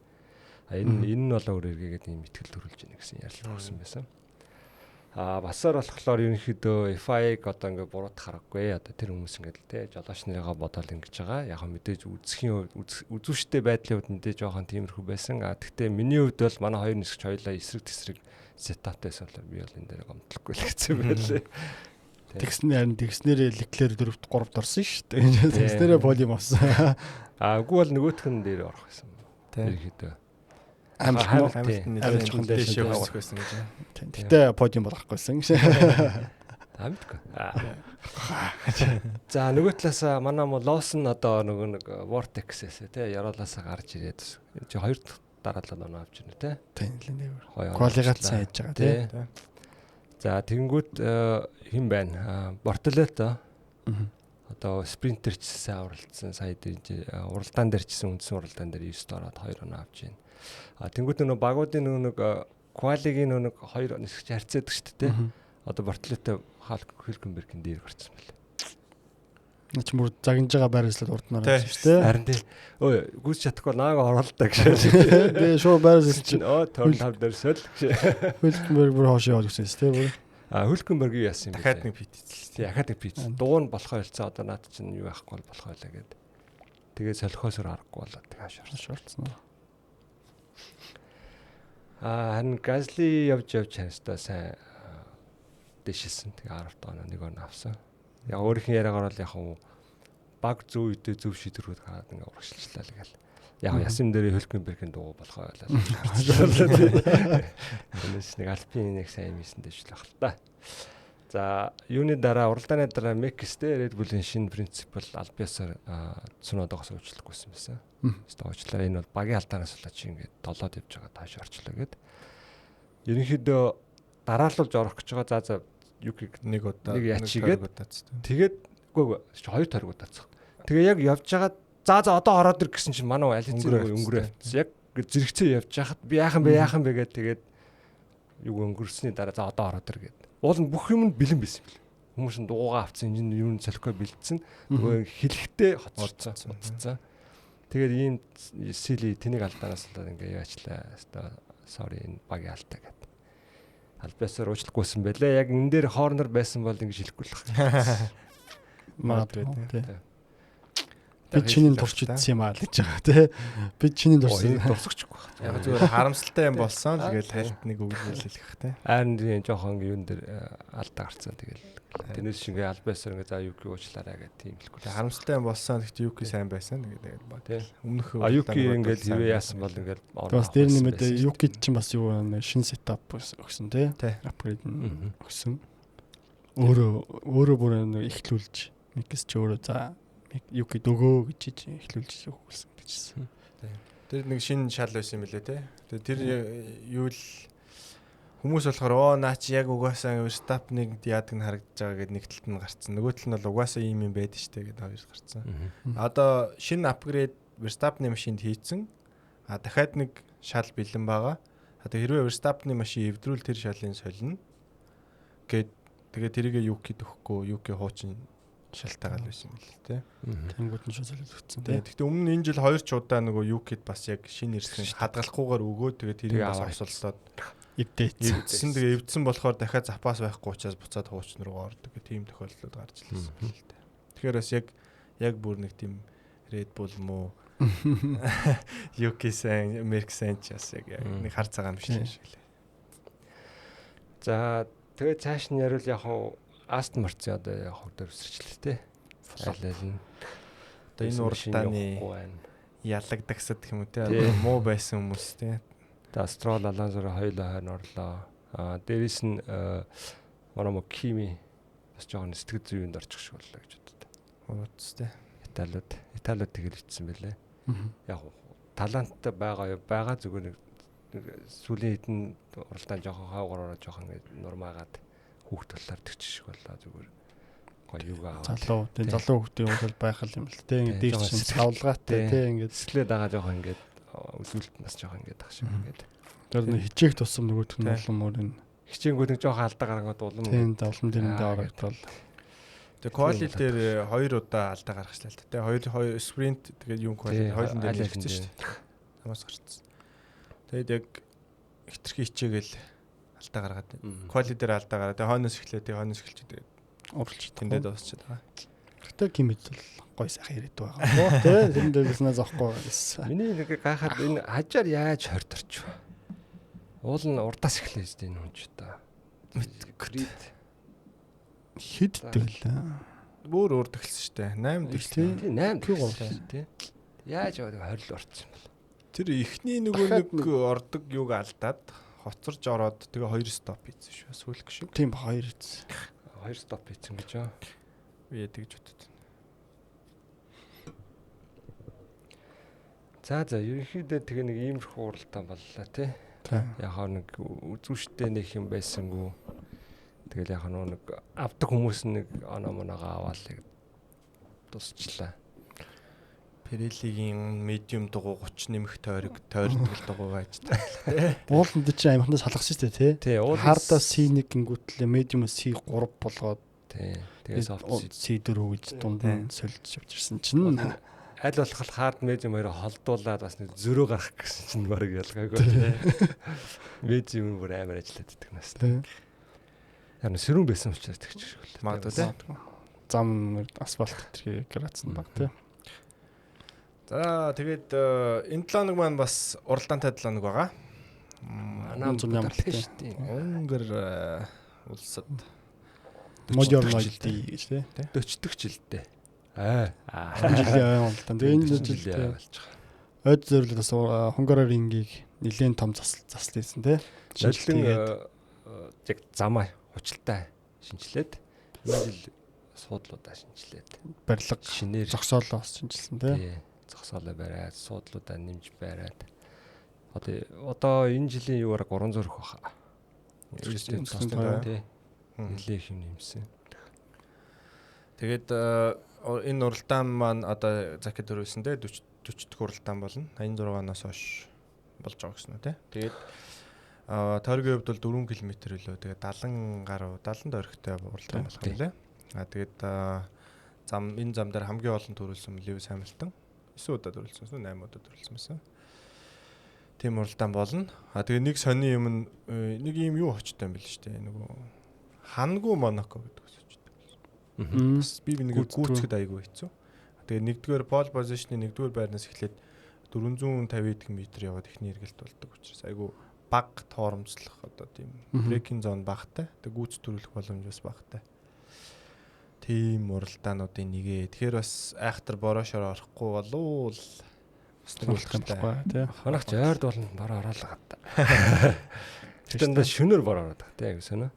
Энэ нь бол өөр эргээгээд ийм ихтгэл төрүүлж ийн гэсэн ярилцлага өгсөн байсан. Басаар болохоор ерөнхийдөө FI-г одоо ингээ буруутах харахгүй. Одоо тэр хүмүүс ингээ те жолооч нарыгаа бодоод ингэж байгаа. Яг мэдээж үзүүштэй байдлын хувьд мэдээж жоохон тиймэрхүү байсан. Гэхдээ миний хувьд бол манай хоёр нисгч хоёлаа эсрэг тесрэг сетаптай байсан бол би бол энэ дээр гомдлохгүй л хэцүү байлээ. Тэгснээр Леклер 4-т 3-т орсон шүү дээ. Тэгснээрээ подиум авсан. Үгүй бол нөгөөх нь дээр орох байсан. Ерөнхийдөө Амжилтхан дэше өгсөн гэж. Тэгтээ подиум болохгүйсэн гэж. Амтгүй. За нөгөө талаас манай Лоусон одоо нөгөө нэг Vortex-ээс те Яроолаасаа гарч ирээд чи хоёр дахь дараалал оноо авч ирнэ те. Тийм л. Квалигац сайн хийж байгаа те. За тэгэнгүүт хэн байна? Бортолето. Одоо спринтер ч сайн уралдсан. Сая уралдаан дээр чсэн үндсэн уралдаан дээр 9-д ороод 2 оноо авч байна. Тэнгүүд нөгөө багуудын нөгөө квалигийн нөгөө 2 нисгч харьцаадаг шүү дээ. Одоо Бортолето Хülkenberg-ийн дээр гарсан байна. Нач мөр загнаж байгаа байрлал урднаар байна шүү дээ. Харин тий. Өө гүйж чадахгүй наага оролдог гэж. Тэгээ шууд байрлал чинь төр тав дээр сөл. Hülkenberg бүр хоош яваад гэсэн тийм үү? Hülkenberg-ийг яасан юм бэ? Дахиад нэг пит. Тий, дахиад нэг пит. Дуун болохоо хэлцээ одоо наад чинь юу яахгүй болох байлаа гэд. Тэгээ солихоосоор аргагүй болоод тэгээ шорцсон. Харин Газли явж хаастаа сайн дэшсэн. Тэгээ 10 доо нэг он авсан. Яг өөрийнх нь яриагаар бол яг баг зөв үедээ зөв шийдвэрүүд гараад ингээ урагшлалаа л гээл. Яг ясим дээр Hülkenberg-ийн дуу болохоо байлаа. Энэс нэг Alpine нэг сайн юмсэн дэвш л ахал та. За юуны дараа уралдааны дараа Max-тэй Red Bull-ийн шинэ принципл Albiasаар Tsunoda-гоос уучлахгүйсэн байсан. Уучлаарай энэ бол багийн алдаанаас болоод чи ингээд долоод явж байгаа тааш орчлоо гэд. Ерөнхийдөө дараалуулж орох гэж байгаа. За Юкиг нэг удаа нэг ячигээд тэгээд үгүй хоёр тойрог удаацсан. Тэгээ яг явж байгаа за одоо ороод ир гэсэн чинь манай алицын өнгөрөө. Яг зэрэгцээ явж хахад би яахан бэ гэд тэгээд юу өнгөрсний дараа за одоо ороод ир гэд. Уул нь бүх юм нь бэлэн байсан юм бэл. Хүмүүс нь дуугаа авцсан энэ юу солихоо бэлдсэн. Нөгөө хэлэхдээ хоцорцсон. Тэгээд ийм сили тэнийг алдаанаас л ингээ яачлаа. Sorry энэ багийн алдаа гэд. Албасаар уучлахгүйсэн байлээ. Яг энэ дээр хоорнор байсан бол ингэж хэлэхгүй л байна. Магадгүй тийм. Би чиний турч идсэн юм аа л гэж байгаа тий. Би чиний дурсагчгүй байна. Яг зүгээр харамсалтай юм болсон л тэгэл тайлт нэг өгүүлэл хэлэх тий. Харин жоохон юун дээр алдаа гарцсан тэгэл. Тэрнээс шингээ албасаар ингээ за юки уучлаарай гэх тийм хэлэхгүй. Харамсалтай юм болсон гэхдээ юки сайн байсан тэгээд баг. Өмнөх юки ингээл хэвээ яасан бол ингээл бас дээр нэмээд юки чинь бас юу шин сетап өгсөн тий. Апгрейд өгсөн. Өөрөө бүр ихлүүлж Микс ч өөрөө за юки дөгөө гэж эхлүүлж өгүүлсэн гэжсэн. Тэр нэг шинэ шал байсан юм лээ те. Тэр юу л хүмүүс болохоор наа чи яг угаасаа Verstappen-ыг яадаг нь харагдаж байгаа гэд нэг талд нь гарцсан. Нөгөө талд нь бол угаасаа ийм юм байдаг штэ гэд хоёр гарцсан. Одоо шинэ апгрейд Verstappen-ийн машинд хийцэн. Дахиад нэг шал бэлэн байгаа. Хэрвээ Verstappen-ийн машин эвдрүүл тэр шалын солино гэд тэгээ тэрийгээ юки дөхөхгүй юки хуучин шалтгаал байсан юм л те. Тэнгүүд нь шууд солиулагдсан те. Гэхдээ өмнө энэ жил 2 ч удаа нөгөө юкид бас яг шинэ ирсэн хадгалахгүйгээр өгөө тэгээ тэрийг бас авсуулсаад эвдсэн. Тэгээ эвдсэн болохоор дахиад запас байхгүй учраас буцаад хуучин руу ордог гэх тийм тохиолдлууд гарч ирсэн юм л те. Тэгэхээр бас яг бүр нэг тийм Red Bull мó юки сайн Merc сайн ч бас яг нэг хар цагаан биш юм шиг лээ. За тэгээ цааш нь яривал яг Aston Martin одоо яг хурдаар өсөрчлээ те. Аль нь. Одоо энэ уралдааны ялагдагсад гэх юм уу те. Муу байсан хүмүүс те. Stroll Alonso-ро хоёулаа хойно орлоо. Дээрээс нь манай Kimi бас жоохон сэтгэл зүйн орчих шиг боллоо гэж боддог. Ууц те. Италиуд тэгэл ичсэн байлээ. Яг таланттай байгаа зүгээр нэг сүүлийн хэдэн уралдаан жоохон хаагаараа жоохон нурмаагаад хүүхд талаар тэгч шиг боллоо зүгээр гоё юугаа залуу хүүхдийн уул байх юм л те ингээд чинь савлгаатай те ингээд сэтгэлээ дагаа жоохон ингээд үзүүлэлт нас жоохон ингээд ах шиг ингээд тэр нэг хичээх тусам нөгөөх нь улам өөр нь хичээнгүүд нэг жоохон алдаа гаргаад улам тийм улам дэрэндээ орогдвол тэгээ квали дээр 2 удаа алдаа гаргачлаа л те 2 спринт тэгээд юм квали хоёулын дээр хэлчихсэн шүү дээ. Тамаас гарцсан. Тэгээд яг хитрхи хичээгээл алдаа гаргаад quality дээр алдаа гараад хойноос эхлээд тэгээд уралч тэндээ дуусчихад байгаа. Гэтэ гимэд бол гой сайхан яриад байгаа боо тий. Тэрэн дээр биснэ зоохгүй гэсэн. Миний нэг гайхаад энэ хажаар яаж хордорч вэ? Уул нь урдаас эхлэв дээ энэ хүн ч та. Крит Хиддэг л. Бүр төгссөн шүү дээ. 8 тий. 8 3 тий. Яаж яваад 20 л орсон юм бол. Тэр ихний нэг ордог юуг алдаад хоцорж ороод тэгээ 2 стоп хийсэн шүү. Сүүлх шиг. Тийм 2 хийсэн. 2 стоп хийсэн гэж аа. Би тэгж боддог. За ерөнхийдөө тэгээ нэг иймэрхүү уралдаан боллоо тий. Яг нэг үзүүштэй нэг юм байсангүй. Тэгэл яг нэг авдаг хүмүүс нэг оноо моноогоо аваал тусчлаа. Pirelli-гийн medium дугуй 30 нэмэх тойрогдол дугуй байж таа. Ууланд чи амхнаас халахсан шүү дээ тий. Hard-а C1 гингүүтлээ medium-аас C3 болгоод тий. Тэгээ soft C4 гэж дунд нь солиж авчирсан чинь аль болох hard medium хоёроо холдуулаад бас нэг зөрөө гарах гэсэн чинь баг ялгаагүй. Medium бүр амар ажиллаад идэх нас. Яг сэрүүн байсан учраас тэгчих шиг л. Магадгүй тий. Зам асфальт гэрээ гэрацсан баг тий. За тэгээд энэ 7 хоног маань бас уралдаантай 7 хоног байгаа. Манай зам ямар л шүү дээ. Унгар улсад модернойди гэж тий. 40 дэх жилдээ. Жилийн уралдаан. Тэгээ энэ жилдээ болж байгаа. Ойд зөвлөд бас Хунгараар ингийг нэлээд том заслуулсан тий. Жилийн яг замаа хучлаа шинжилээд энэ жил суудлуудаа шинжилээд барилга шинээр зогсоолоос шинжилсэн тий. Зогсоолоо бариад суудлуудаа нэмж бариад одоо энэ жилийн юугаар 300 өрөх баха. Тий. Нэлээх юм нэмсэн. Тэгээд энэ уралдаан маань одоо захид төрүүлсэн дээ 40 дэх уралдаан болно. 86-наас хойш болж байгаа гэсэн үү тий. Тэгээд тойргийн хувьд бол 4 км илүү тэгээд 70 гаруй 70 дөрхтэй уралдаан болох юм лээ. Тэгээд энэ зам дээр хамгийн олон төрүүлсэн Лewis Hamilton 9 удаа төрүүлсэн шүү 8 удаа төрүүлсэн байсан. Тийм уралдаан болно. Тэгээ нэг сони юм нэг юм юу очтой юм бэл шүү дээ. Нөгөө хангүй Монако гэдэг ус очтой. Бас би нэг гүйцэхэд айгүй хэцүү. Тэгээ нэгдүгээр pole position-ы нэгдүгээр байрнаас эхлээд 450 м яваад ихний эргэлт болдог учраас айгүй баг тооромжлох одоо тийм брейкинг зон багтай. Тэгээ гүйц төрүүлэх боломж бас багтай. Тийм уралдаануудын нэгээ. Тэгэхээр бас айхтар борошоор орохгүй болов бас төлөх юм байна тий. Хоногч ойрд болно бороо ороолгаа та. Тэнд шөнөөр бороо ороод байгаа тий сонио.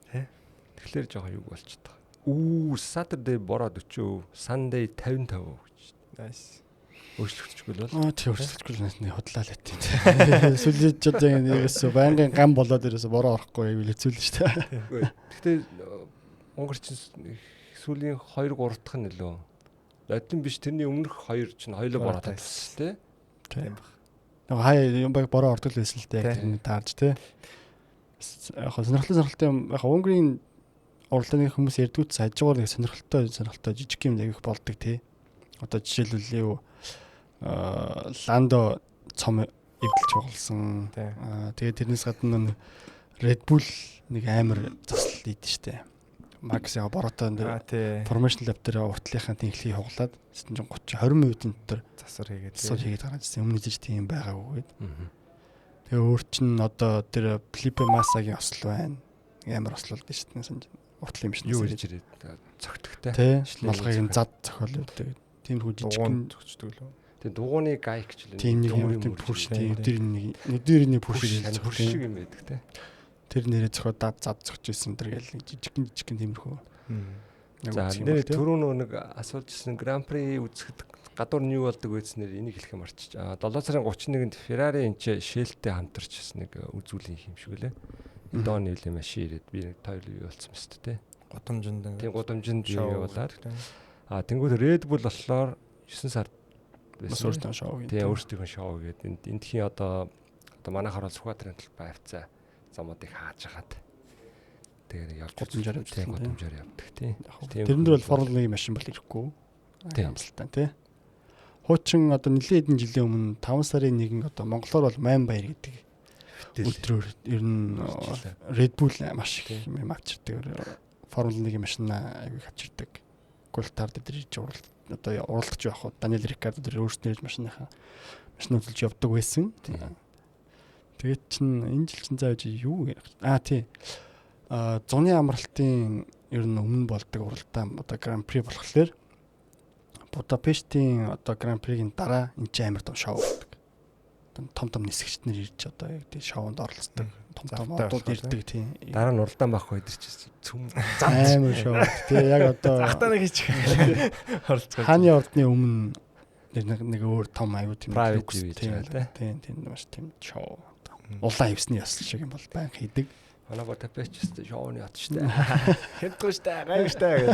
Тэгэхээр жоохон юг болчиход байгаа. Saturday бороо 40%, Sunday 55% гэж. Nice. Өөрчлөгдөхгүй л бол. Тий өөрчлөгдөхгүй л худлаа л хэвтээ. Сүлээд ч одоо нэгээс байнгын гам болоод ирээс бороо орохгүй байвал хэцүү л шүү дээ. Гэхдээ Унгарч сүүлийн 2 3 дахь нь нөлөө. Латин биш тэрний өмнөх 2 чинь хоёулаа бороо тавьсан тийм баг. Нэг хай юм баг бороо ордог л байсан л дээ тэрний таарж тий. Яг сонирхолтой яг Унгарийн уралдааны хүмүүс ярьдгүй ч хажуугаар нэг сонирхолтой жижиг юм яг их болдог тий. Одоо жишээлбэл юу Ландо цом эвдэлж хугалсан. Тэгээ тэрнээс гадна Red Bull нэг амар засал ийдэн штэ. Макс яа бороотой формашн лаб дээр уртлынхаа тэнхлийг хугалаад 20 минутын дотор засвар хийгээд гараад ирсэн. Өмнө нь тийм байгаагүй гээд. Тэгээ өөр чин одоо тэр Филиппе Массагийн осол байна. Амар ослолд нь штэ. Уртлын юм штэ. Юу ирж ирээд цогтөгтэй. Тий. Малгайг зад зохиол өгдөг. Тиймэрхүү жижигхэн зөгчдөг л. Тэгээ дугууны гайк ч л тийм нэг пүш тийм өдөрний пүш шиг юм байдаг те. Тэр нэрээ зохиод зад зогч ирсэн тэр гэл жижигхэн тиймэрхүү. За нэр түрүү нэг асуулжсэн Гран При үзэхэд гадуур нь юу болдог байснээр энийг хэлэх юм арчиж. 7 сарын 31-нд Ferrari энэ Shell-тэй хамтарч бас нэг үзүүлийн юм шиг лээ. Дон нэлийн машин ирээд би нэг тойл юу болсон мэт те. Годомжинд тийм годомжинд явуулаад. Тэнгүүл Red Bull болохоор 9 сард бас өөртөө шоу гэдэг. Тийм өөртөө шоу гэдэг. Энд тхийн одоо манайхаар бол Сүхбаатарын төлөв байвцаа замуудыг хааж хагаад тэгээд явж годомжаар явдаг тийм. Тэрэн дээр бол Формула 1 машин бол ирэхгүй. Амсалтай тий. Хуучин одоо нэлээд хэдэн жилийн өмнө 5 сарын 1 одоо монголоор бол Майн баяр гэдэг өдрөөр ер нь Red Bull маш их юм авчирдаг. Формул 1 машина аяг авчирдаг. Гултаар дээр ирж одоо уралдаж байх уу. Даниэл Рикардо дээр өөрснөө машиныхаа машинуудалж явдаг байсан. Тэгээд чин энэ жил чин зааж юу тий. Зуны амралтын ер нь өмнө болдог уралдаан одоо Гран При болохоор Будапештийн одоо Гран Пригийн дараа энэ ч амар том шоу болдог. Том нисгчд нар ирж одоо яг тий шоунд оролцдог. Том одууд ирдэг тий. Дараа нь уралдаан байхгүй идэрч цөм амар шоу. Тий яг одоо захтаныг хийчих оролцгоо. хааны ордны өмнө нэг өөр том аюу тийм люкс тий маш тийм шоу. Улаан хевсний яс шиг юм бол байн хийдэг. Манай Будапешт шоуны ят штэ. Хэнтгүй штэ, гай штэ.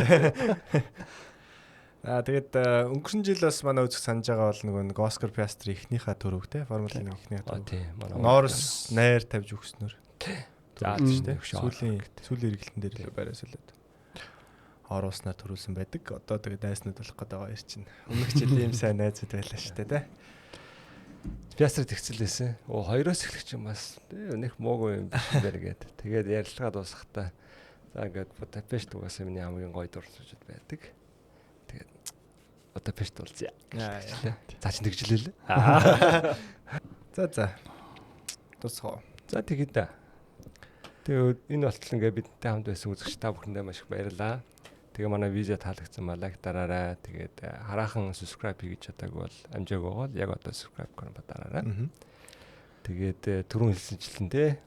Тэгээд өнгөрсөн жил бас манай үзэх санаж байгаа бол нэг Оскар Пиастри ихнийхээ төрөв те Формула 1 ихнийхээ төрөв. Тийм манай Норс найр тавьж өгснөөр. За тийм сүүлийн эргэлтэн дээр л байраас үлээд оруулснаар төрүүлсэн байдаг. Одоо тэгээд дайснууд болох гэдэг байгаа юм чинь. Өмнөх жилийн юм сайн найзууд байлаа шүү дээ те. Пиастри тэгцэлээсэн. Хоёроос эхлэх чинь бас нэг муугүй юм биш бэргээд. Тэгээд ярилцлага дуусахтаа за ингээд Будапешт угаасаа миний хамгийн гоё дурсуулж байдаг. Тэгээд Будапешт уулзъя. За чи тэгжлээ л. За. Тусгоо. За тэгээд тэгээд энэ болтол ингээд бидтэй хамт байсан үзэгч та бүхэндээ маш их баярлалаа. Тэгээ манай видео таалагдсан ба лайк дараарай. Тэгээд хараахан subscribe хийж чадаагүй бол амжаагүй бол яг одоо subscribe гэнэ дараарай. Тэгээд түрүүн хэлсэнчлэн те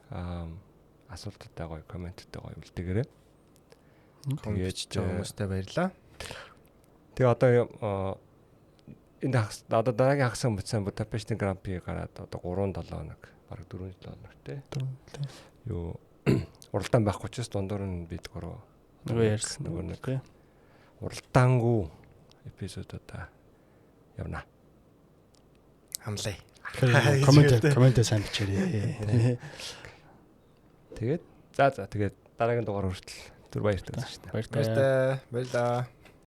асуултуудтай гоё комменттэй гоё үлдээгээрэй. Тэгээд хүмүүстээ баярлалаа. Тэгээ одоо энэ одоо дараагийн хагас бүтсэн Будапештийн Гран При гараад одоо 3-7 хоног баг 4 жил болнор те. Юу уралдаан байхгүй ч бас дундуур нь бид гурав нөгөө ярьсан нэг уралдаангүй эпизодуудаа явна. Хамлаа. Коммент сайн бичээрэй. Тэгээд за тэгээд дараагийн дугаар хүртэл түр баяртай байна шүү дээ. Баярлалаа. Баярлалаа.